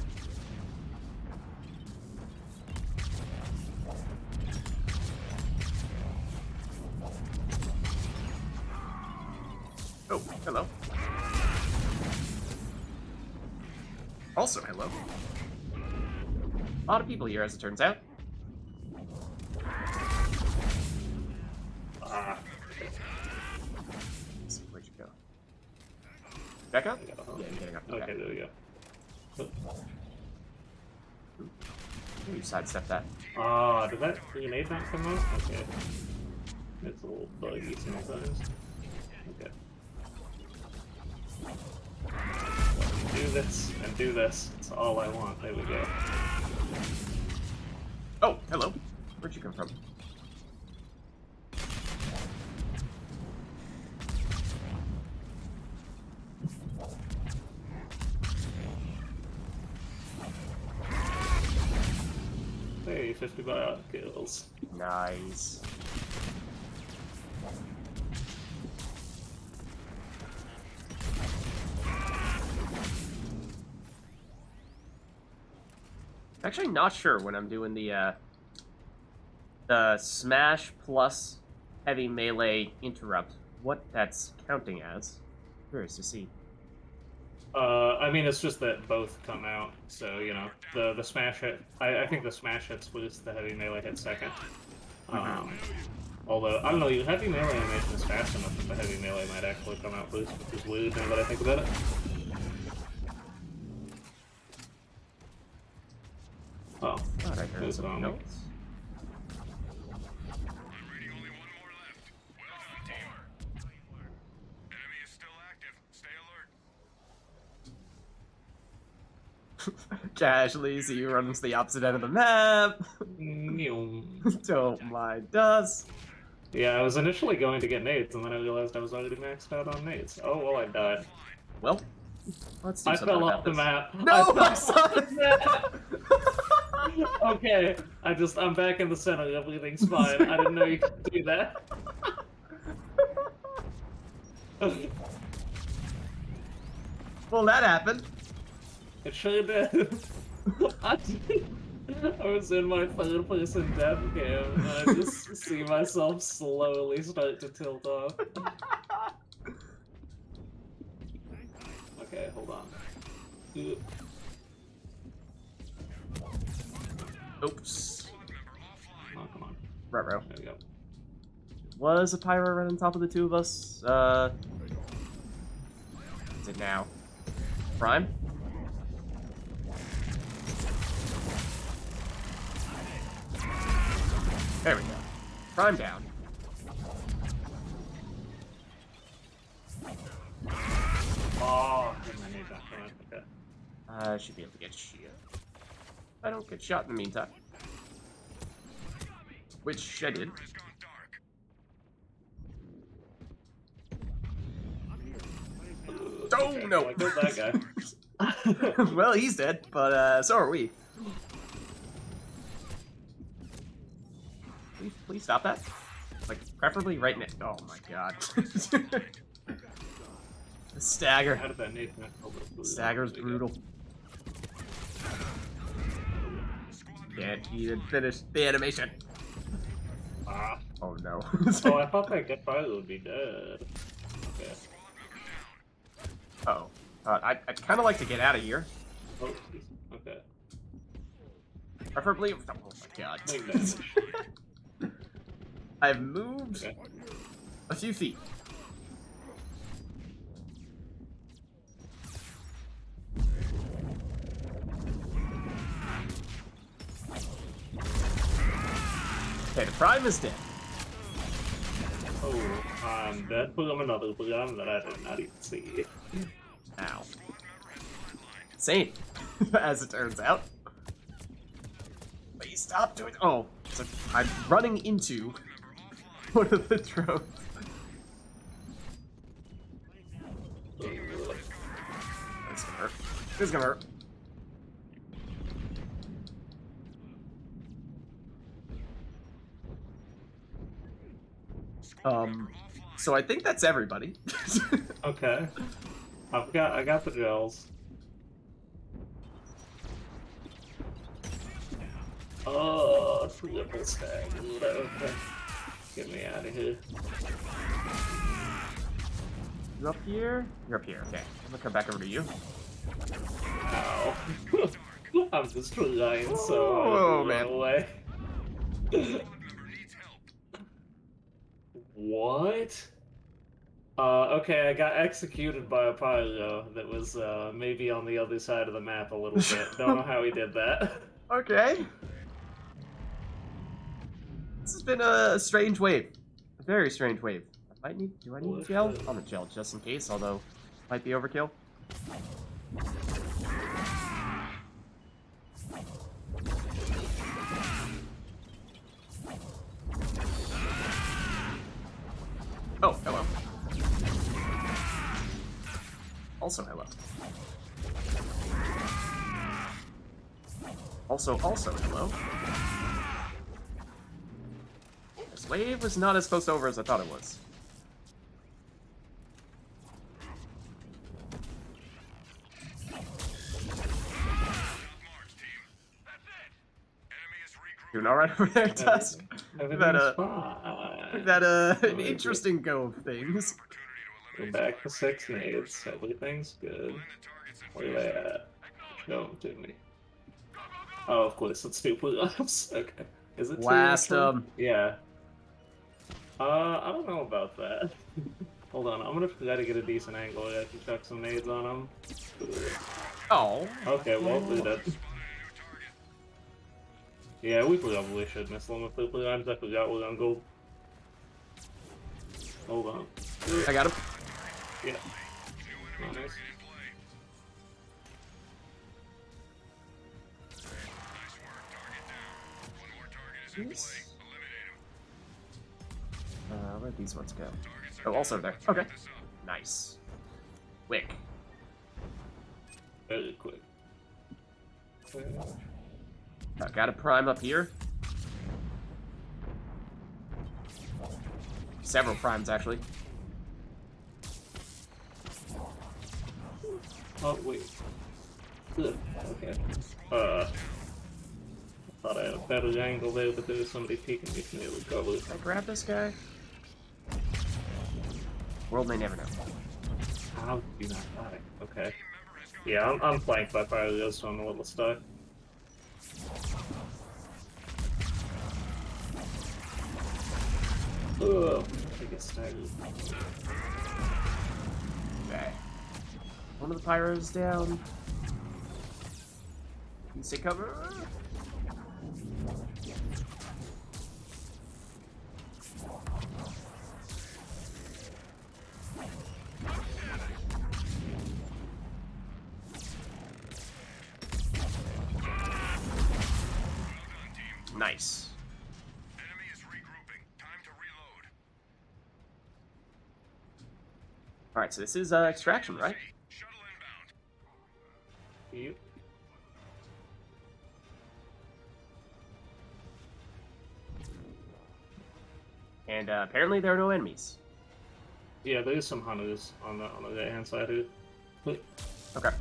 Oh, hello. Also, hello. A lot of people here, as it turns out. Let's see, where'd you go? Back up? Yeah, you're getting up. Okay, there we go. You sidestepped that. Ah, did that grenade not come out? Okay. It's a little buggy sometimes. Okay. Do this and do this. That's all I want. There we go. Oh, hello. Where'd you come from? Hey, 50 biotic kills. Nice. Actually, not sure when I'm doing the smash plus heavy melee interrupt, what that's counting as. Curious to see. I mean, it's just that both come out, so, you know, the smash hit, I think the smash hits first, the heavy melee hit second. Although, I don't know, your heavy melee animation is fast enough that the heavy melee might actually come out first, which is weird now that I think about it. Oh, God, I heard there's something else. I'm reading only one more left. Well done, team. Enemy is still active. Stay alert. Casually, so you runs the opposite end of the map. Don't mind us. Yeah, I was initially going to get nades, and then I realized I was already maxed out on nades. Oh, well, I died. Well, let's do I something fell about off the this. map. No, I I fell saw off it. the map. Okay, I'm back in the center. Everything's fine. I didn't know you could do that. Well, that happened. It sure did. I was in my third-person death cam, and I just see myself slowly start to tilt off. Okay, hold on. Oops. Oh, come on. Ruh-roh. There we go. Was a pyro right on top of the two of us? What's it now? Prime? There we go. Prime down. Oh, I need that one. Okay. I should be able to get shit. I don't get shot in the meantime. Which I did. Has gone dark. Oh, no! I killed that guy. Well, he's dead, but so are we. Please stop that. Like, preferably right now. Oh my god. The stagger. How did that nade not hold up? Stagger's brutal. Can't even finish the animation. Ah. Oh no. Oh, I thought that guy probably would be dead. Okay. Uh-oh. I'd kind of like to get out of here. Oh, geez. Okay. Preferably. Oh my god. Wait, no. I've moved Okay. a few feet. Okay, the Prime is dead. Oh, I'm dead from another program that I did not even see. Ow. Same, as it turns out. Please stop doing. Oh, so I'm running into one of the drones. This is gonna hurt. This is gonna hurt. So I think that's everybody. Okay. I got the gels. Oh, triple stag. Okay. Get me out of here. You up here? You're up here, okay. I'm gonna come back over to you. Ow. I'm just trying so hard Oh, to man. run away. What? Okay, I got executed by a pyro that was, maybe on the other side of the map a little bit. Don't know how he did that. Okay. This has been a strange wave. A very strange wave. Do I need gel? I'm gonna gel just in case, although might be overkill. Oh, hello. Also hello. Also hello. This wave was not as close to over as I thought it was. Doing alright over there, Tusk? We've had Everything's fine. We've had an interesting go of things. We're back to 6 nades. Everything's good. Where they at? Show them to me. Oh, of course, it's 2 pull-ups. Okay. Is it 2? Blast actually? 'em. Yeah. I don't know about that. Hold on, I'm gonna try to get a decent angle. I can chuck some nades on them. Oh. Okay, well, they're dead. Yeah, we probably should miss them if they play arms. I forgot we're on gold. Hold on. I got him. Yeah. Nice. Where'd these ones go? Oh, also there. Okay. Nice. Wick. very quick. I got a prime up here. Several primes, actually. Oh, wait. Good. Okay. Thought I had a better angle there, but there was somebody peeking me from the cover. Can I grab this guy? World may never know. How did you not die? Okay. Yeah, I'm flanked by Bioware, so I'm a little stuck. Ugh, I get staggered. Okay. One of the pyros down. Can you stay cover? Nice. Enemy is regrouping. Time to reload. Alright, so this is extraction, right? Shuttle inbound. Yep. And apparently there are no enemies. Yeah, there's some hunters on the right hand side here. But Okay.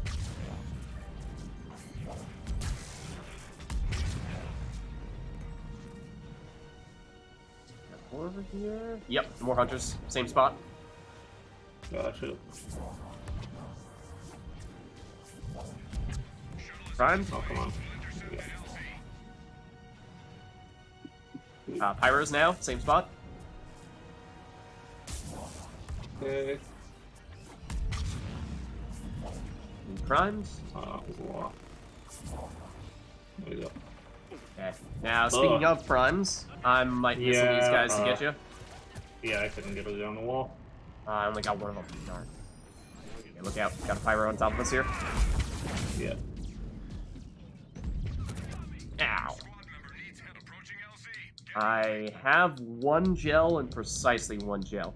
Got more over here. Yep, more hunters. Same spot. gotcha. Prime. Oh, come on. Yeah. Pyros now. Same spot. Okay. Primed. Wow. There we go. Okay. Now, speaking of primes, I might missile these guys to get you. Yeah, I couldn't get it on the wall. I only got one of them. Darn. Okay, look out. Got a pyro on top of us here. Yeah. Ow. Squad member needs help approaching LZ. I have one gel and precisely one gel.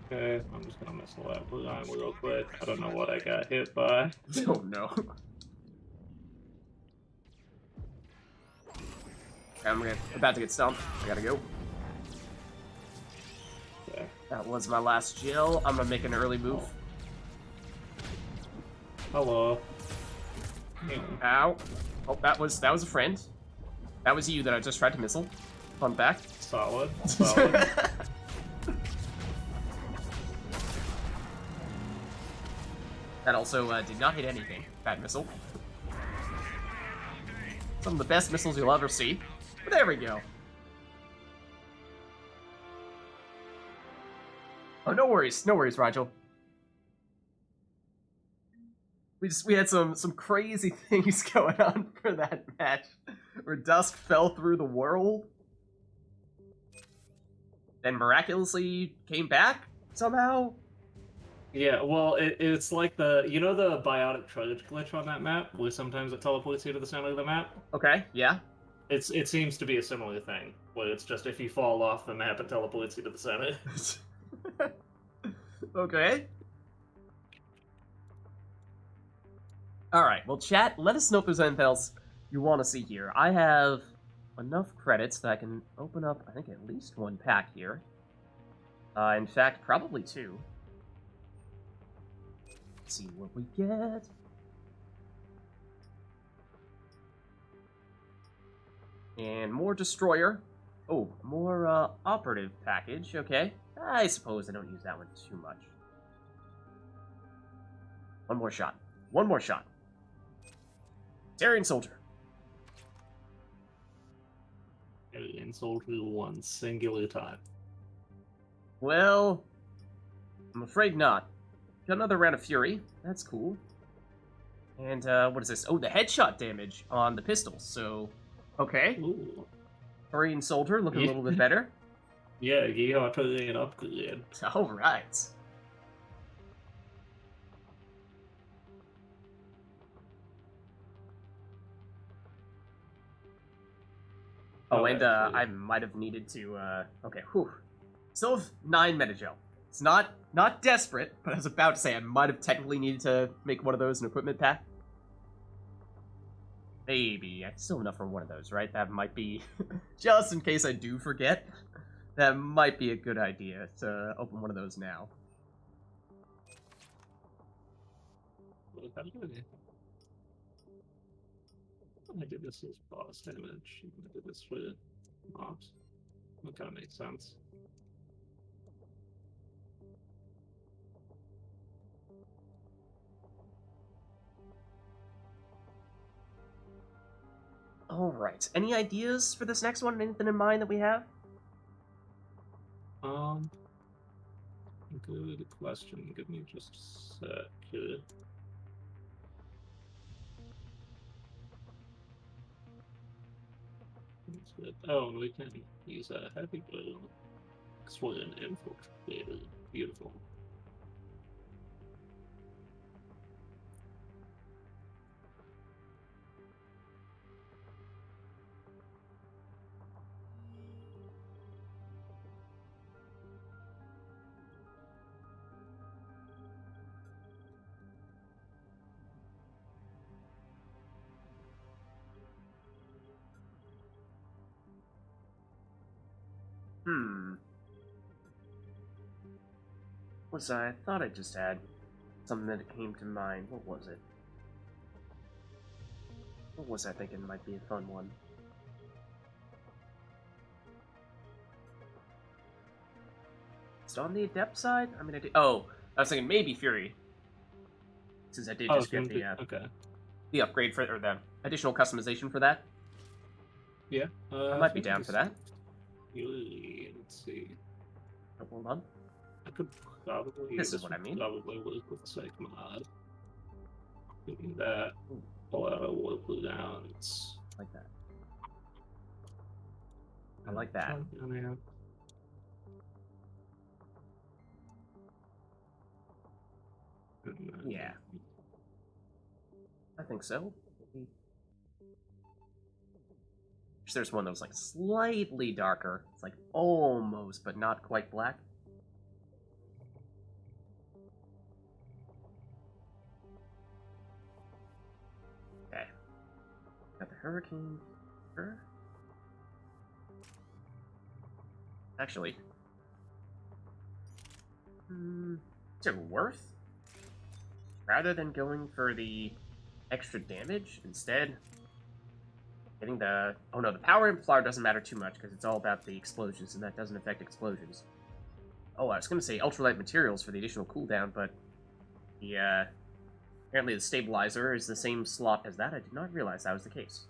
Okay, I'm just gonna missile that blue line real quick. I don't know what I got hit by. Oh no. Okay, I'm about to get stumped. I gotta go. Okay. That was my last gel. I'm gonna make an early move. Hello. Ow. Oh, that was a friend. That was you that I just tried to missile. Fun fact. Solid. Solid. That also did not hit anything. That missile. Some of the best missiles you'll ever see. But there we go. Oh, no worries, Rigel. We had some crazy things going on for that match, where Dusk fell through the world, then miraculously came back somehow. Yeah, well, it's like the biotic trudge glitch on that map, where sometimes it teleports you to the center of the map. Okay, yeah. It seems to be a similar thing, where it's just if you fall off the map, it teleports you to the center. Okay. Alright, well, chat, let us know if there's anything else you want to see here. I have enough credits that I can open up, I think, at least one pack here. In fact, probably two. Let's see what we get. And more Destroyer. Oh, more Operative package, okay. I suppose I don't use that one too much. One more shot. One more shot. Syrian Soldier. And soldier one singular time. Well, I'm afraid not. Got another round of Fury. That's cool. And what is this? Oh, the headshot damage on the pistols. So, okay. Ooh. Syrian Soldier looking a little bit better. Yeah, you got to an upgrade. All right. Oh, and I might have needed to. Okay, whew. Still have 9 Metagel. It's not desperate, but I was about to say I might have technically needed to make one of those an equipment pack. Maybe. I still have enough for one of those, right? That might be, just in case I do forget, that might be a good idea to open one of those now. I did this as boss damage. I did this for mobs. That kind of makes sense. Alright. Any ideas for this next one? Anything in mind that we have? Good question. Give me just a sec here. Oh, we can use a heavy blue. Swollen infiltrator. Beautiful. I thought I just had something that came to mind. What was it? What was I thinking might be a fun one? Is it on the Adept side? I mean, I was thinking maybe Fury. Since I did just get the upgrade for, or the additional customization for that. Yeah. I might be down for that. Let's see. Oh, hold on. I could probably. This is what I mean. Probably work with Psych Mod. Doing that. Pull out a warp downs. Like that. I like that. Yeah. I think so. There's one that was like slightly darker. It's like almost, but not quite black. Okay. Got the Hurricane. Actually. Is it worth? Rather than going for the extra damage, instead getting the... Oh no, the power amplifier doesn't matter too much because it's all about the explosions, and that doesn't affect explosions. Oh, I was going to say ultralight materials for the additional cooldown, but the apparently the stabilizer is the same slot as that. I did not realize that was the case.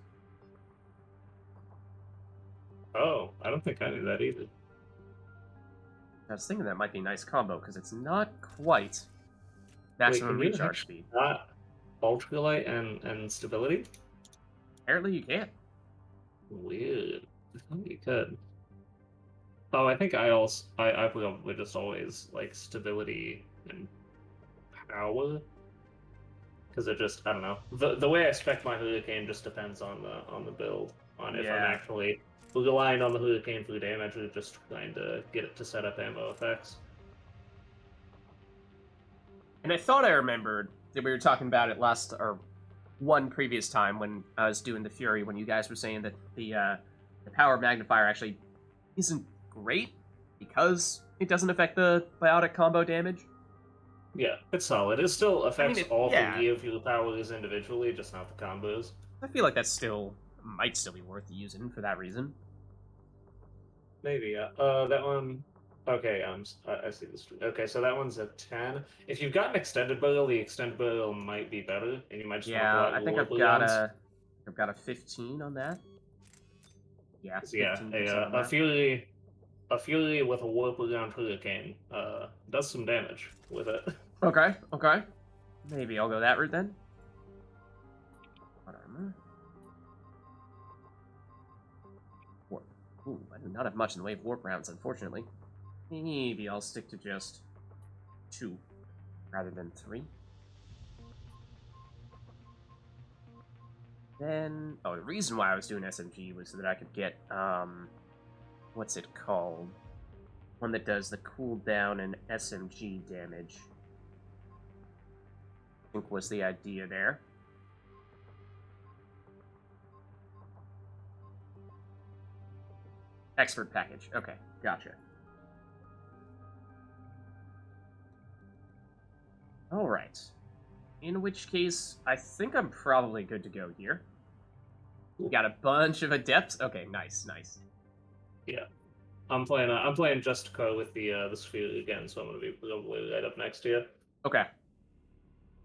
Oh, I don't think I knew that either. I was thinking that might be a nice combo because it's not quite maximum recharge speed. Not ultralight and stability? Apparently you can. Weird. I thought you could. Oh, I think I probably just always like stability and power. Because it just, I don't know. The way I spec my Hurricane just depends on the build. On if I'm actually relying on the Hurricane for damage or just trying to get it to set up ammo effects. And I thought I remembered that we were talking about it last, or one previous time when I was doing the Fury, when you guys were saying that the power magnifier actually isn't great because it doesn't affect the biotic combo damage. Yeah, it's solid. It still affects all three of your powers individually, just not the combos. I feel like that might still be worth using for that reason. Maybe, yeah. That one... Okay, I see this. Okay, so that one's a 10. If you've got an extended barrel, the extended barrel might be better, and you might just I think I've got a 15 on that. Yeah, a Fury with a warp around Hurricane does some damage with it. Okay. Maybe I'll go that route then. Armor. Warp. Ooh, I do not have much in the way of warp rounds, unfortunately. Maybe I'll stick to just 2 rather than 3. Then, the reason why I was doing SMG was so that I could get, what's it called? One that does the cooldown and SMG damage. I think was the idea there. Expert package. Okay, gotcha. Alright. In which case, I think I'm probably good to go here. We got a bunch of adepts. Okay, nice, nice. Yeah. I'm playing Just Co with the sphere again, so I'm gonna be probably right up next to you. Okay.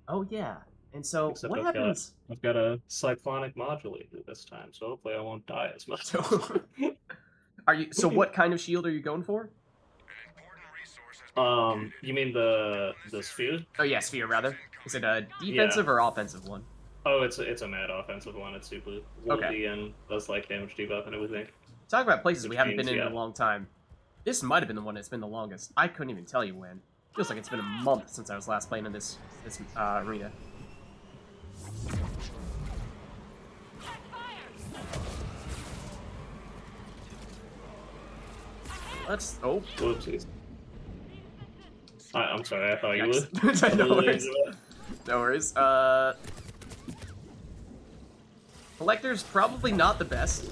Oh yeah. And so Except what I've happens? I've got a cyclonic modulator this time, so hopefully I won't die as much. Are you? So what kind of shield are you going for? You mean the sphere? Oh yeah, sphere rather. Is it a defensive or offensive one? Oh, it's a mad offensive one. It's super woolly and does like damage debuff and everything. Talk about places we Which haven't been means, in a long time. This might have been the one that's been the longest. I couldn't even tell you when. Feels like it's been a month since I was last playing in this arena. Let's. Oh. Whoopsies. I'm sorry. I thought you Yikes. were. No worries. No worries. Collector's probably not the best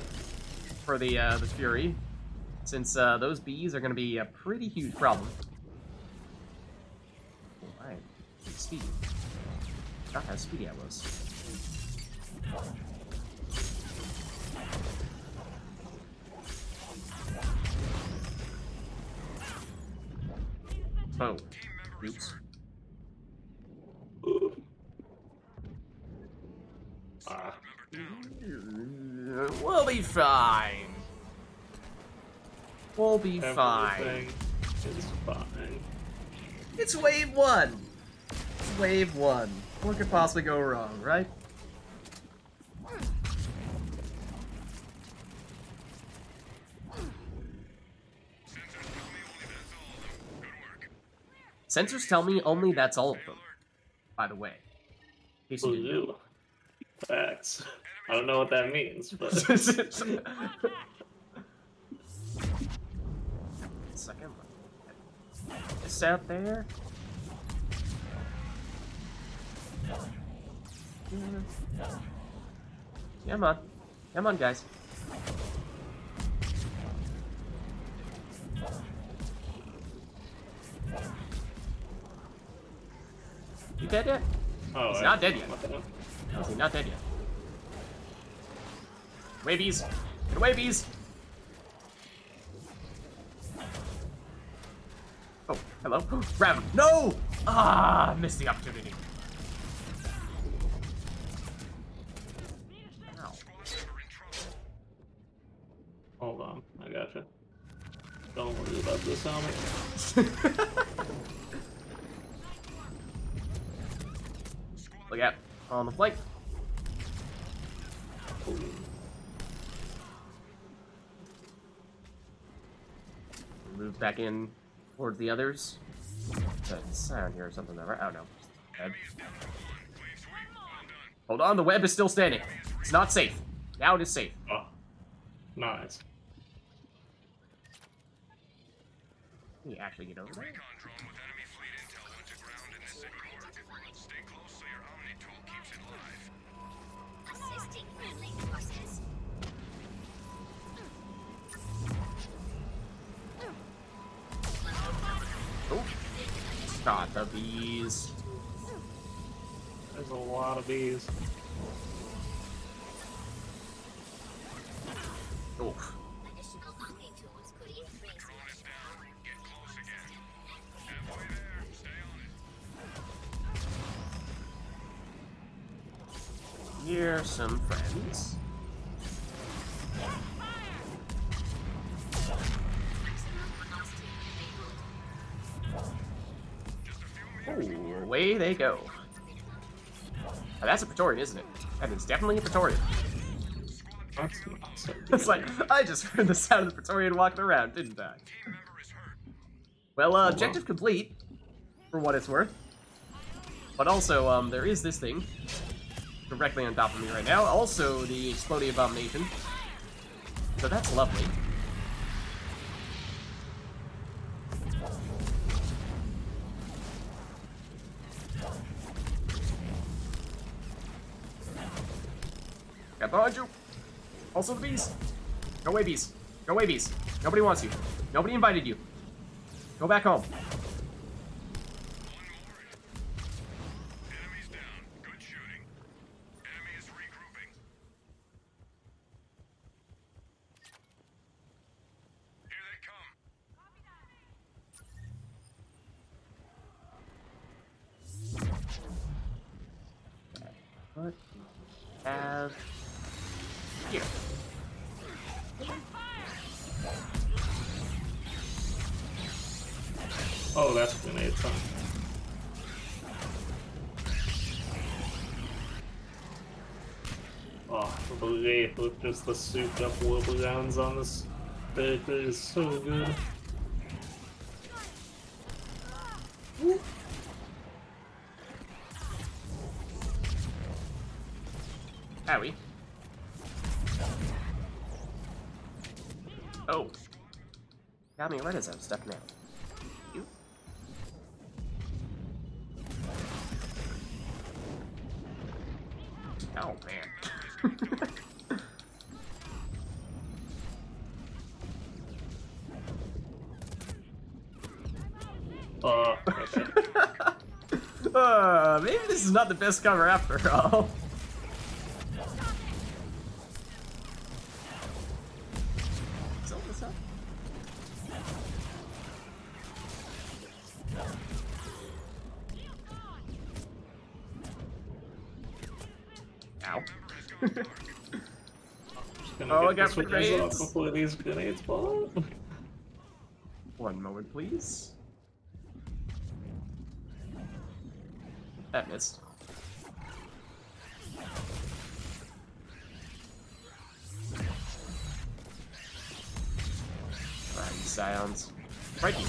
for the Fury, since those bees are going to be a pretty huge problem. Alright, speedy. Not how speedy I was. Oh, oops. We'll be fine. We'll be fine. Everything is fine. It's wave one. It's wave one. What could possibly go wrong, right? Sensors tell me only that's all of them. By the way. In case you didn't know. Ooh, facts. I don't know what that means, but Second. This out there. Come on. Come on, guys. You dead yet? oh, He's not dead yet. what the hell? No, he's not dead yet. Away, bees! Get away, bees! Oh, hello? Grab him! No! Ah, missed the opportunity. Ow. Hold on, I gotcha. Don't worry about this helmet. Look out. On the flank. Move back in toward the others. There's a sound here or something, though, right? Oh, no. Dead. Hold on, the web is still standing. It's not safe. Now it is safe. Oh, nice. Can you actually get over there? Recon drone with enemy fleet intel went to ground in this sector. Stay close so your Omni tool keeps it live. Assisting friendly forces. Oh. Not the bees. There's a lot of bees. Oof. Additional Omni tools could increase. Drone is down. Get close again. Halfway there. Stay on it. Here's some friends. Ooh, away they go. Oh, that's a Praetorian, isn't it? That is definitely a Praetorian. That's not so It's like, I just heard the sound of the Praetorian walking around, didn't I? Well, objective complete, for what it's worth. But also, there is this thing directly on top of me right now. Also, the Exploding Abomination. So that's lovely. Got behind you. Also the bees. Go away, bees. Go away, bees. Nobody wants you. Nobody invited you. Go back home. Enemies down. Good shooting. Enemy is regrouping. Here they come. What have here? Oh, that's grenades, huh? Oh, the rate with just the souped up wobble downs on this Berserker is so good. Owie. Oh. Got me right as I'm stepping out. You? Oh, man. Okay. Maybe this is not the best cover after all. So what's up? Ow. Just gonna Oh, I get got the switches grenades. off before these grenades fall up. One moment, please. That missed. Alright, you scions. Right here.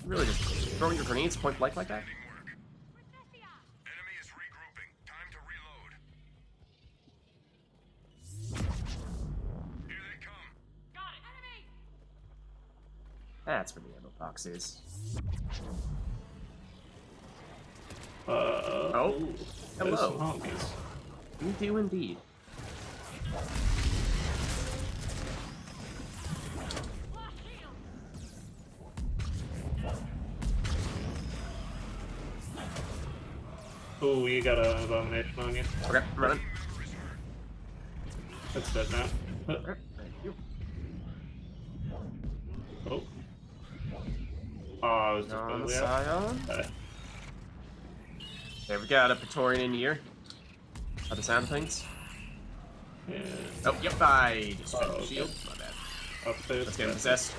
Really just throw your grenades point blank like that? Enemy is regrouping. Time to reload. Here they come. Got it. Enemy. That's where the ammo box is. Oh, hello. there's some honkies. You do indeed. Oh, you got an abomination on you. Okay, I'm running. That's dead now. Okay, thank you. Oh. Oh, I was just On the barely out. scion. Okay. There we got a Praetorian in here. By the sound of things. Yeah. Oh, yep, I destroyed Oh, the shield. okay. My bad. Up there. Let's get him possessed.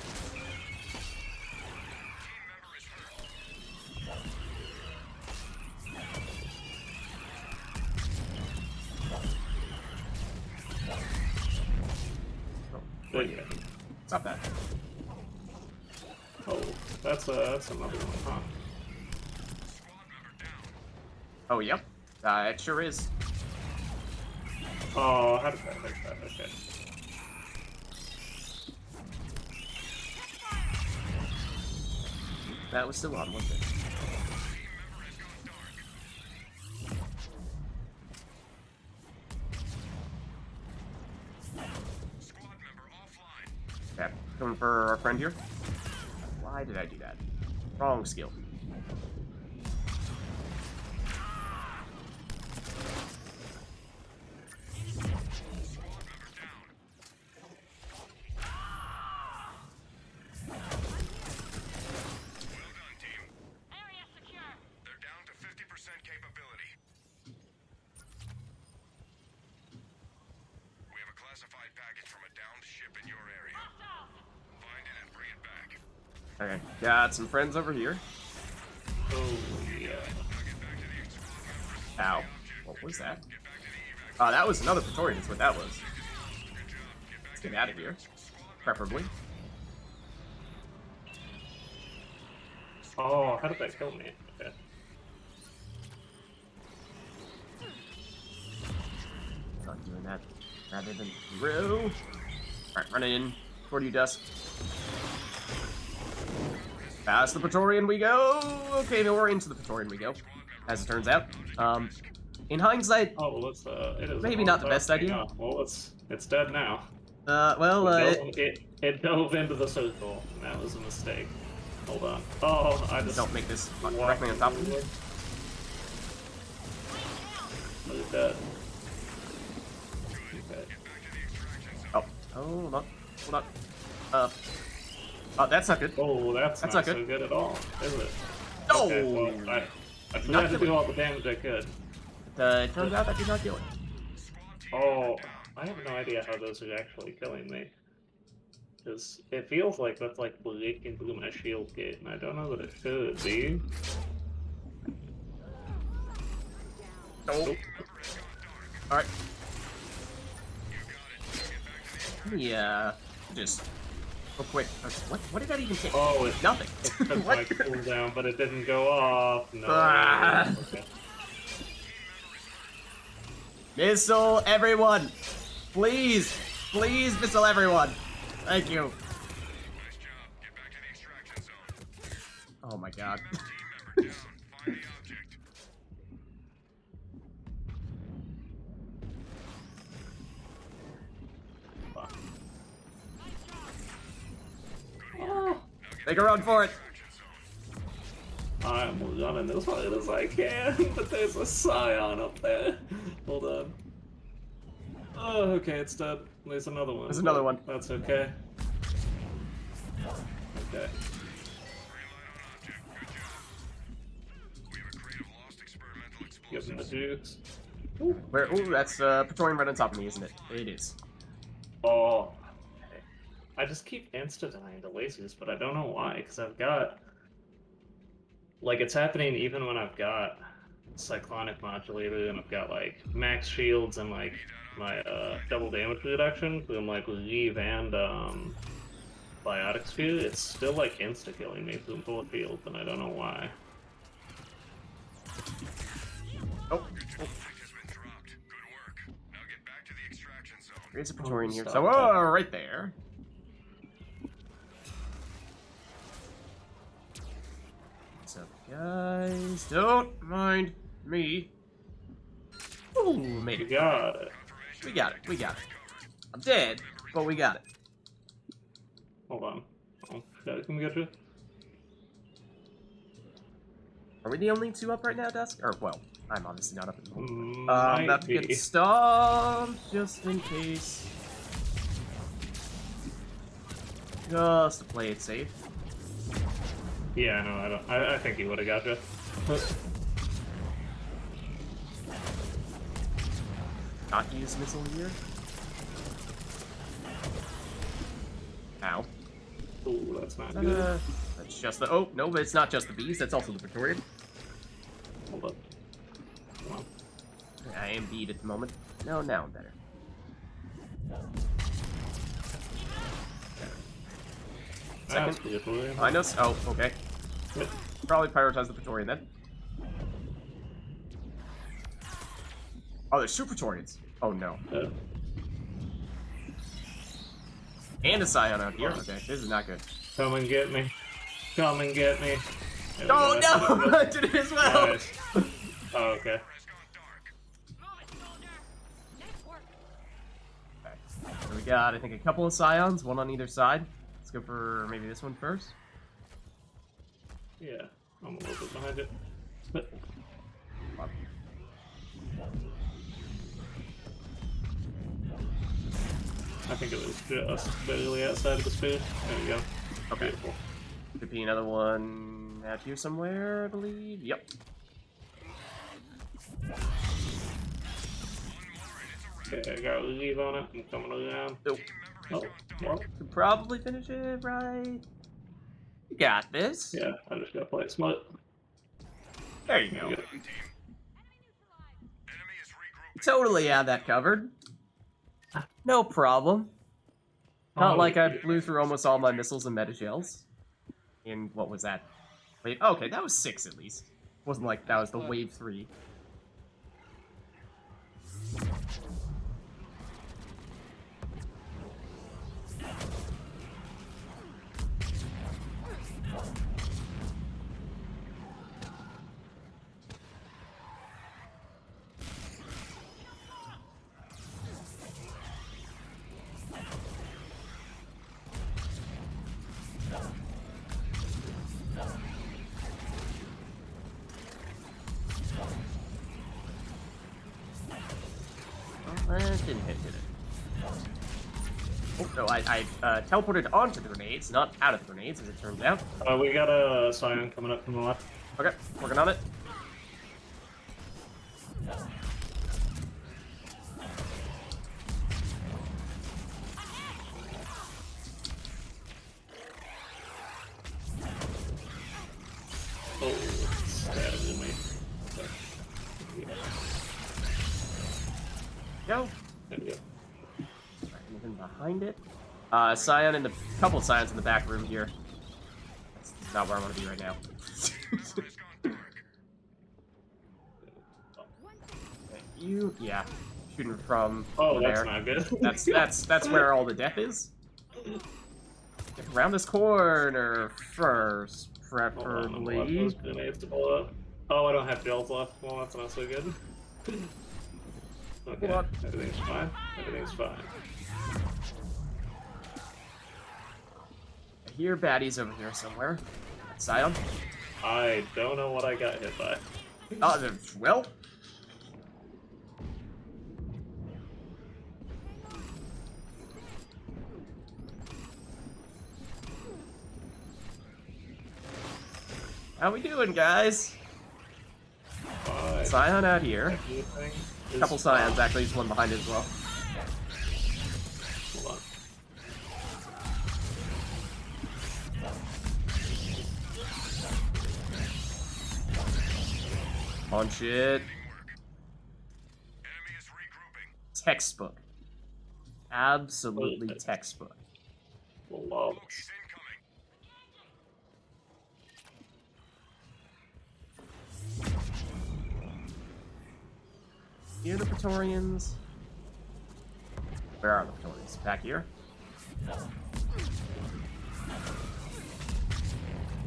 Oh, There you go. stop that. Oh, that's another one, huh? Oh, yep. It sure is. Oh, how did that hurt that? Okay. That was still on, wasn't it? Squad member offline. Okay, coming for our friend here. Why did I do that? Wrong skill. Well done, team. Area secure. They're down to 50% capability. We have a classified package from a downed ship in your area. Find it and bring it back. Okay, got some friends over here. Oh, yeah. Now get back to the squad members. Ow. What was that? Get back to the evac. That was another Praetorian, is what that was. Good job. Get back Let's to get out of here. Preferably. Oh, how did that kill me? Okay. Not doing that rather than through. Alright, running in toward you, Dusk. Past the Praetorian we go. Okay, no, we're into the Praetorian we go. as it turns out. In hindsight, Oh, well, it is. maybe not the best idea. Well, it's dead now. It dove into the circle, and that was a mistake. Hold on. Oh, I just don't make this directly on top of me. Look at that. Okay. Oh, hold on. Oh, that's not good. Oh, that's not not so good. good at all, is it? No! Okay, well, I tried to do all the damage I could. It turns out that did not kill it. Oh, I have no idea how those are actually killing me. Because it feels like that's like breaking through my shield gate, and I don't know that it should be. Oh. Alright. Yeah. Just real quick. What did that even take? Oh, it Nothing. took my cooldown, but it didn't go off. No. Ah. Okay. Missile everyone! Please! Please missile everyone! Thank you. Nice job. Get back to the extraction zone. Oh my god. Team member down. Find the object. Make a run for it! I'm running as hard as I can, but there's a scion up there. Hold on. Oh, okay, it's dead. There's another one. There's another one. That's okay. Okay. Green light on object. Good job. We have a crate of lost experimental Getting the explosives. jukes. Where? Ooh, that's Praetorian right on top of me, isn't it? It is. Oh. Okay. I just keep insta-dying to lasers, but I don't know why, because I've got... Like, it's happening even when I've got Cyclonic Modulator and I've got, like, max shields and, like, my double damage reduction from, like, Leave and Biotic Sphere. It's still, like, insta-killing me from full field, and I don't know why. Oh. Object has been dropped. Good work. Now get back to the extraction zone. There's a Praetorian here. stop So, that. right there. What's up, guys? Don't mind me. Ooh, made You it. got it. We got it. We got it. I'm dead, but we got it. Hold on. Oh, shit, can we get you? Are we the only two up right now, Dusk? Or, well, I'm obviously not up at the moment. Might I'm about to be. get stomped, just in case. Just to play it safe. Yeah, no, I don't. I think he would have got you. Not use missile here. Ow. Ooh, that's not Is that good. that's just the. Oh, no, but it's not just the bees, that's also the Praetorian. Hold up. Come on. I am beat at the moment. No, now I'm better. That's Second. beautiful. Minus. Oh, okay. Yep. Probably prioritize the Praetorian then. Oh, there's two Praetorians. Oh no. And a Scion out here. Okay, this is not good. Come and get me. Come and get me. There we Oh go. no! I did it as well! Nice. Oh, okay. Has gone dark. Nice work. Okay. So we got, I think, a couple of Scions, one on either side. Let's go for maybe this one first. Yeah, I'm a little bit behind it. But I think it was just barely outside of the sphere. There we go. Okay. Beautiful. Could be another one out here somewhere, I believe. Yep. Okay, I got Leave on it. I'm coming around. Nope. Oh, well, Could probably finish it, right? You got this. yeah, I just gotta play it smart. There you There go. we go. Team. Enemy is regrouping. Totally had that covered. No problem. Not Oh, like I yeah. blew through almost all my missiles and metashells. In, what was that? Wait, okay, that was 6 at least. Wasn't like that was the wave 3. Didn't hit, did it? Oh, no, I teleported onto the grenades, not out of the grenades, as it turns out. We got a Scion coming up from the left. Okay, working on it. Oh, stabbing me. Go. There we go. Alright, moving behind it. Scion and a couple Scions in the back room here. That's not where I want to be right now. Has gone dark. You, yeah, shooting from Oh, over that's there. not good. That's where all the death is. Get around this corner first, Hold on, I'm gonna let preferably. those grenades to blow up. Oh, I don't have gels left. Well, that's not so good. Okay, Hold on. everything's fine. Everything's fine. I hear baddies over here somewhere. Scion. I don't know what I got hit by. Well. How we doing, guys? Fine. Scion out here. Everything A is couple Scions, actually, there's one behind it as well. Hold on. Punch it. Enemy is regrouping. Textbook. Absolutely Okay. textbook. Love. Loki's incoming. Here are the Praetorians. Where are the Praetorians? Back here.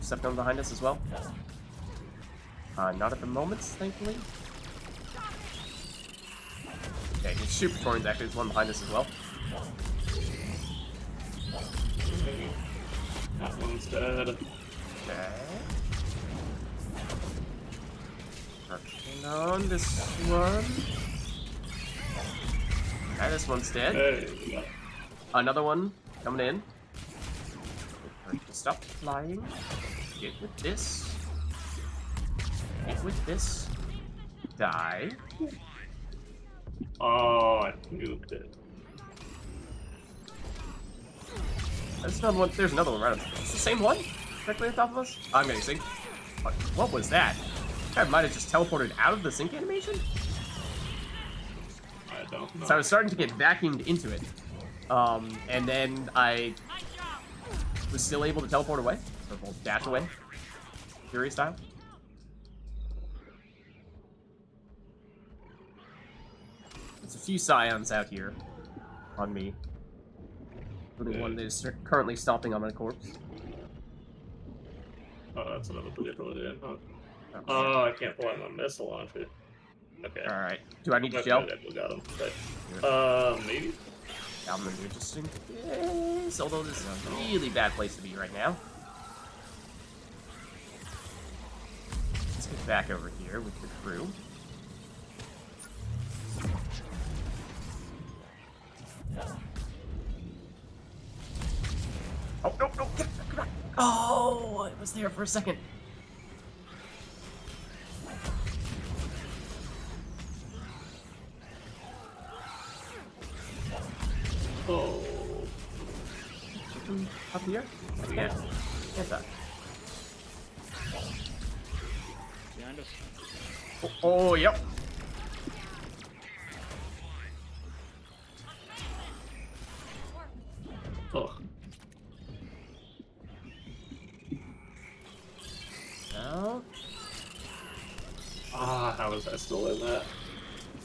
Step down behind us as well. Not at the moment, thankfully. Okay, the Super Praetorians actually, there's one behind us as well. That one's dead. Okay. Working on this one. Okay, this one's dead. Hey, Another one coming in. Wait for it to stop flying. Get with this. Get with this. Die. oh, I nuked it. There's another one. There's another one right up. It's the same one? Directly on top of us? I'm getting synced. What was that? I might have just teleported out of the sync animation? I don't know. So I was starting to get vacuumed into it. And then I was still able to teleport away. Or well, dash away. Fury style. There's a few Scions out here on me. Including one that is currently stomping on my corpse. Oh, that's another Praetorian, huh? Oh, I can't pull out my missile launcher. Okay. Alright. Do I need to Okay, gel? we got him. Maybe? I'm gonna do just in case. Although this is a really bad place to be right now. Let's get back over here with the crew. Oh, no, no, get back. Oh, it was there for a second. Oh. Up here? Yeah. Get that. Behind us. Oh, yep. Oh. No. Ah, how was I still in that?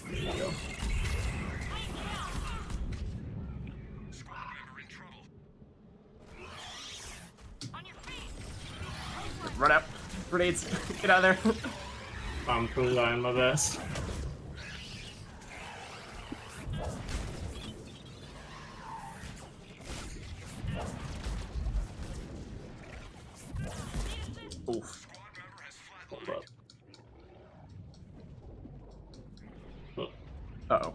There you go. Squad member in trouble. Run out. Grenades. Get out of there. I'm trying my best. Oof. Squad member has Hold flatlined. up. Oh. Uh-oh.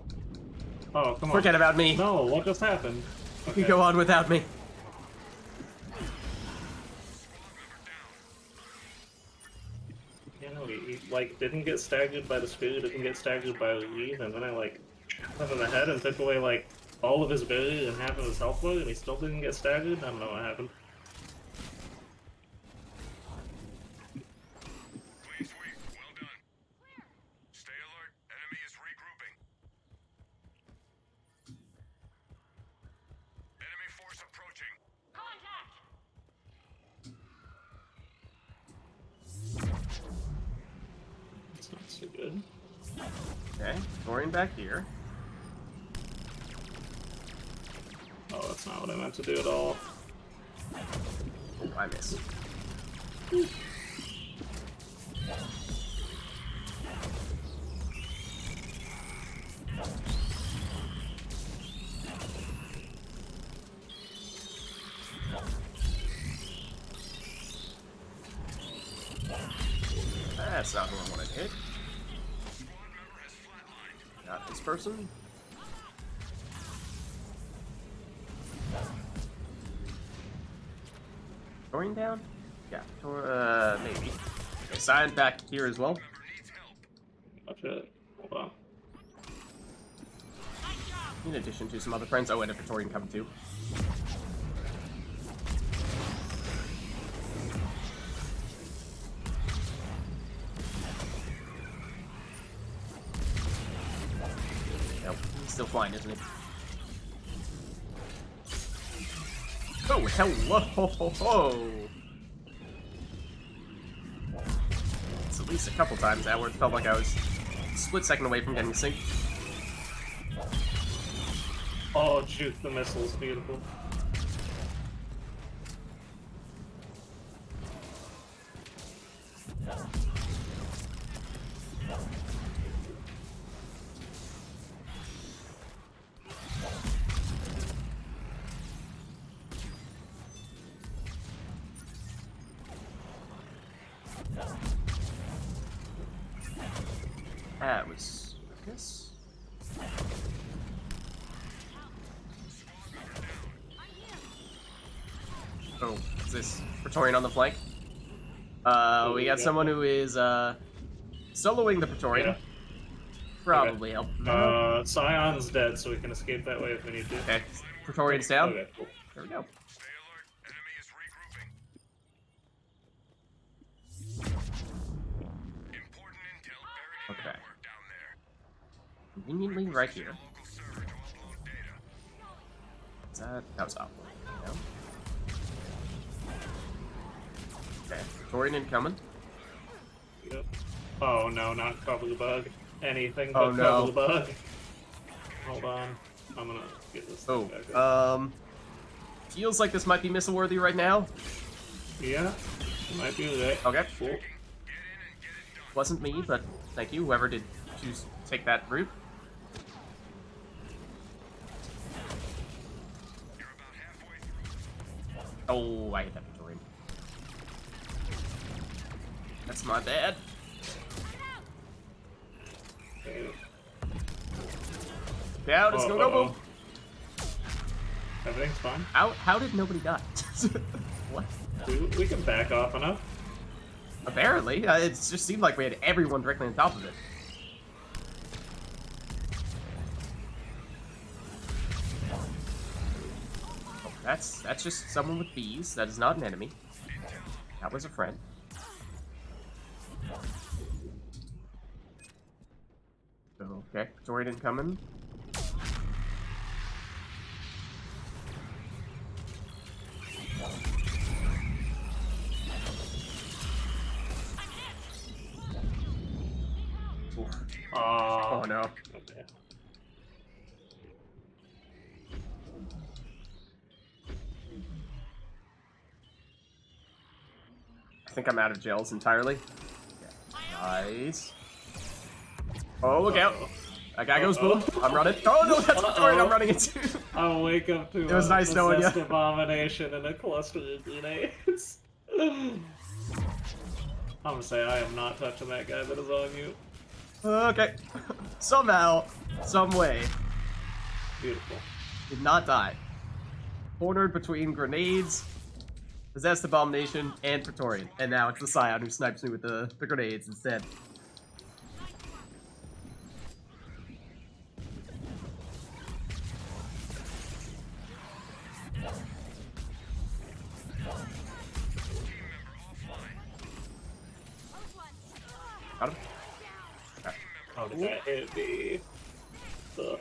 Oh, come on. Forget about me. No, what just happened? You can go on without me. You know, he like didn't get staggered by the spear, didn't get staggered by the lead, and then I like shot him in the head and took away like all of his ability and half of his health load, and he still didn't get staggered. I don't know what happened. Clean sweep. Well done. Stay alert. Enemy is regrouping. Enemy force approaching. Contact! It's not so good. Okay, Torian back here. Oh, that's not what I meant to do at all. Oh, I miss. That's not who I wanted to hit. Squad member has flatlined. Not this person. Torian down? Yeah, maybe. Okay, Cyan back here as well. Member needs help. Watch it. Hold on. In addition to some other friends. Oh, and a Praetorian coming too. Nope, he's still flying, isn't he? Oh, hello! It's at least a couple times now where it felt like I was a split second away from getting synced. Oh, juke the missiles, beautiful. That was this. Oh, is this Praetorian on the flank? We got someone who is soloing the Praetorian. Yeah. Probably help. Scion's dead, so we can escape that way if we need to. Okay, Praetorian's down. Okay, cool. There we go. Stay alert. Enemy is regrouping. Important intel buried in the Okay. network down there. Conveniently right here. Local server to upload data. Is that was up. No. Okay, Praetorian incoming. Yep. Oh no, not cover the bug. Anything Oh, but no. cover the bug. Hold on. I'm gonna get this thing back up. Feels like this might be missile-worthy right now. Yeah, might be right. Okay, Cool. Get in and get it done. wasn't me, but thank you, whoever did choose to take that route. You're about halfway through. Oh, I hit that Praetorian. That's my bad. Okay. Yeah, it's gonna go boom. Everything's fine. How did nobody die? What? We can back off enough. Apparently, it just seemed like we had everyone directly on top of it. Oh, that's just someone with bees. That is not an enemy. That was a friend. Okay, Praetorian incoming. Oh no. Okay. I think I'm out of gels entirely. Yeah. Nice. Oh, look out. That guy goes boom. I'm running. Oh no, that's Praetorian I'm running into. I'll wake up to It was nice knowing ya. abomination and a cluster of grenades. I'm gonna say I am not touching that guy that is on you. Okay. Somehow, some way, Beautiful. Did not die. Cornered between grenades, possessed abomination, and Praetorian. And now it's the Scion who snipes me with the grenades instead. Got him? Okay. How did that hit me? Ugh.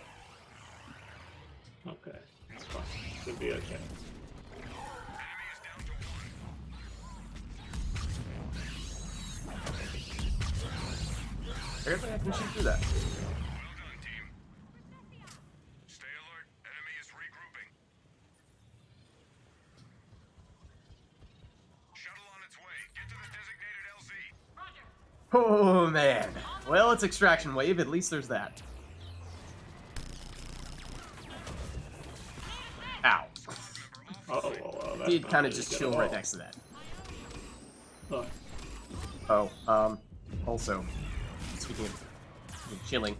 Okay, it's fine. Should be okay. Apparently I can shoot through that. Well done, team. Stay alert. Enemy is regrouping. Shuttle on its way. Get to the designated LZ. Oh, man. Well, it's extraction wave. At least there's that. Ow. Oh, well, that's Did not kind of really just good chill at right all. next to that. Huh. Oh, also, speaking of chilling.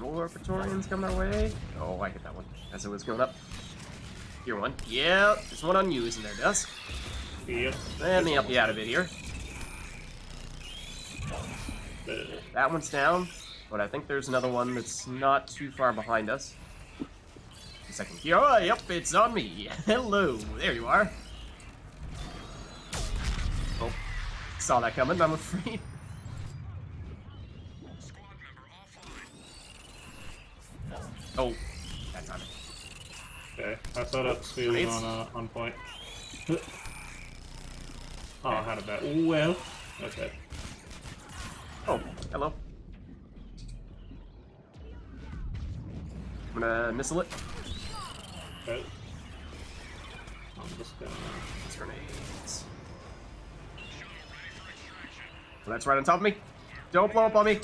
More Praetorians coming our way. Oh, I get that one as it was going up. Here one. Yeah, there's one on you, isn't there, Dusk? Yep. Let me help you out a bit here. That one's down, but I think there's another one that's not too far behind us. A second here. Oh, yep, it's on me. Hello, there you are. Oh, saw that coming, I'm afraid. Squad member offline. Oh, that time. Okay, I thought up speed Grenades? on point. Oh, how did that? Well, okay. Oh, hello. I'm gonna missile it. Okay. I'm just gonna. These grenades. Well, that's right on top of me. Don't blow up on me.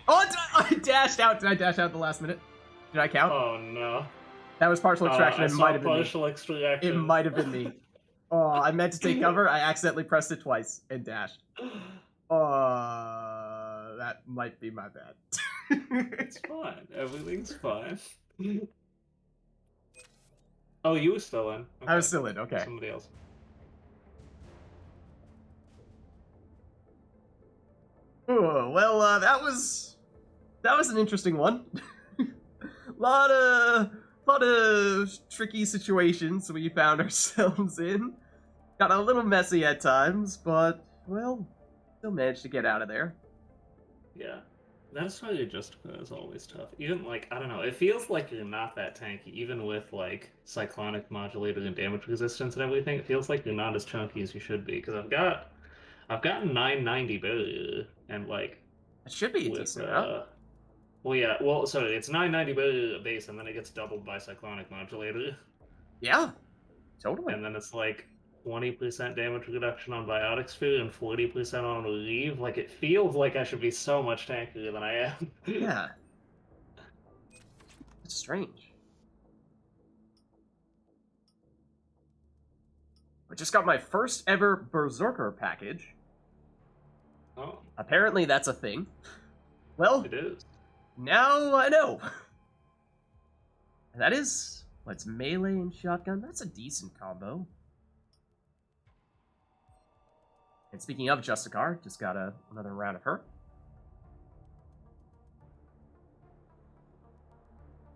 Oh, I dashed out. Did I dash out at the last minute? Did I count? Oh no. That was partial extraction. I It saw might have been me. partial extraction. It might have been me. Oh, I meant to take cover. I accidentally pressed it twice and dashed. That might be my bad. It's fine. Everything's fine. Oh, you were still in. I was Okay. still in. Okay. Somebody else. Oh, well, that was an interesting one. lot of tricky situations we found ourselves in. Got a little messy at times, but well, still managed to get out of there. Yeah. That's why your Justifier is always tough. Even, like, I don't know, it feels like you're not that tanky, even with, like, cyclonic modulator and damage resistance and everything. It feels like you're not as chunky as you should be, because I've got 990 barrier, and, like, It should be with, decent, huh? well, yeah, well, so it's 990 barrier base, and then it gets doubled by cyclonic modulator, Yeah, totally. and then it's, like, 20% damage reduction on biotic sphere and 40% on relieve. Like, it feels like I should be so much tankier than I am. Yeah. It's strange. I just got my first ever Berserker package. Oh, Apparently that's a thing. Well, it is. now I know. That is, what's melee and shotgun? That's a decent combo. And speaking of Justicar, just got another round of her.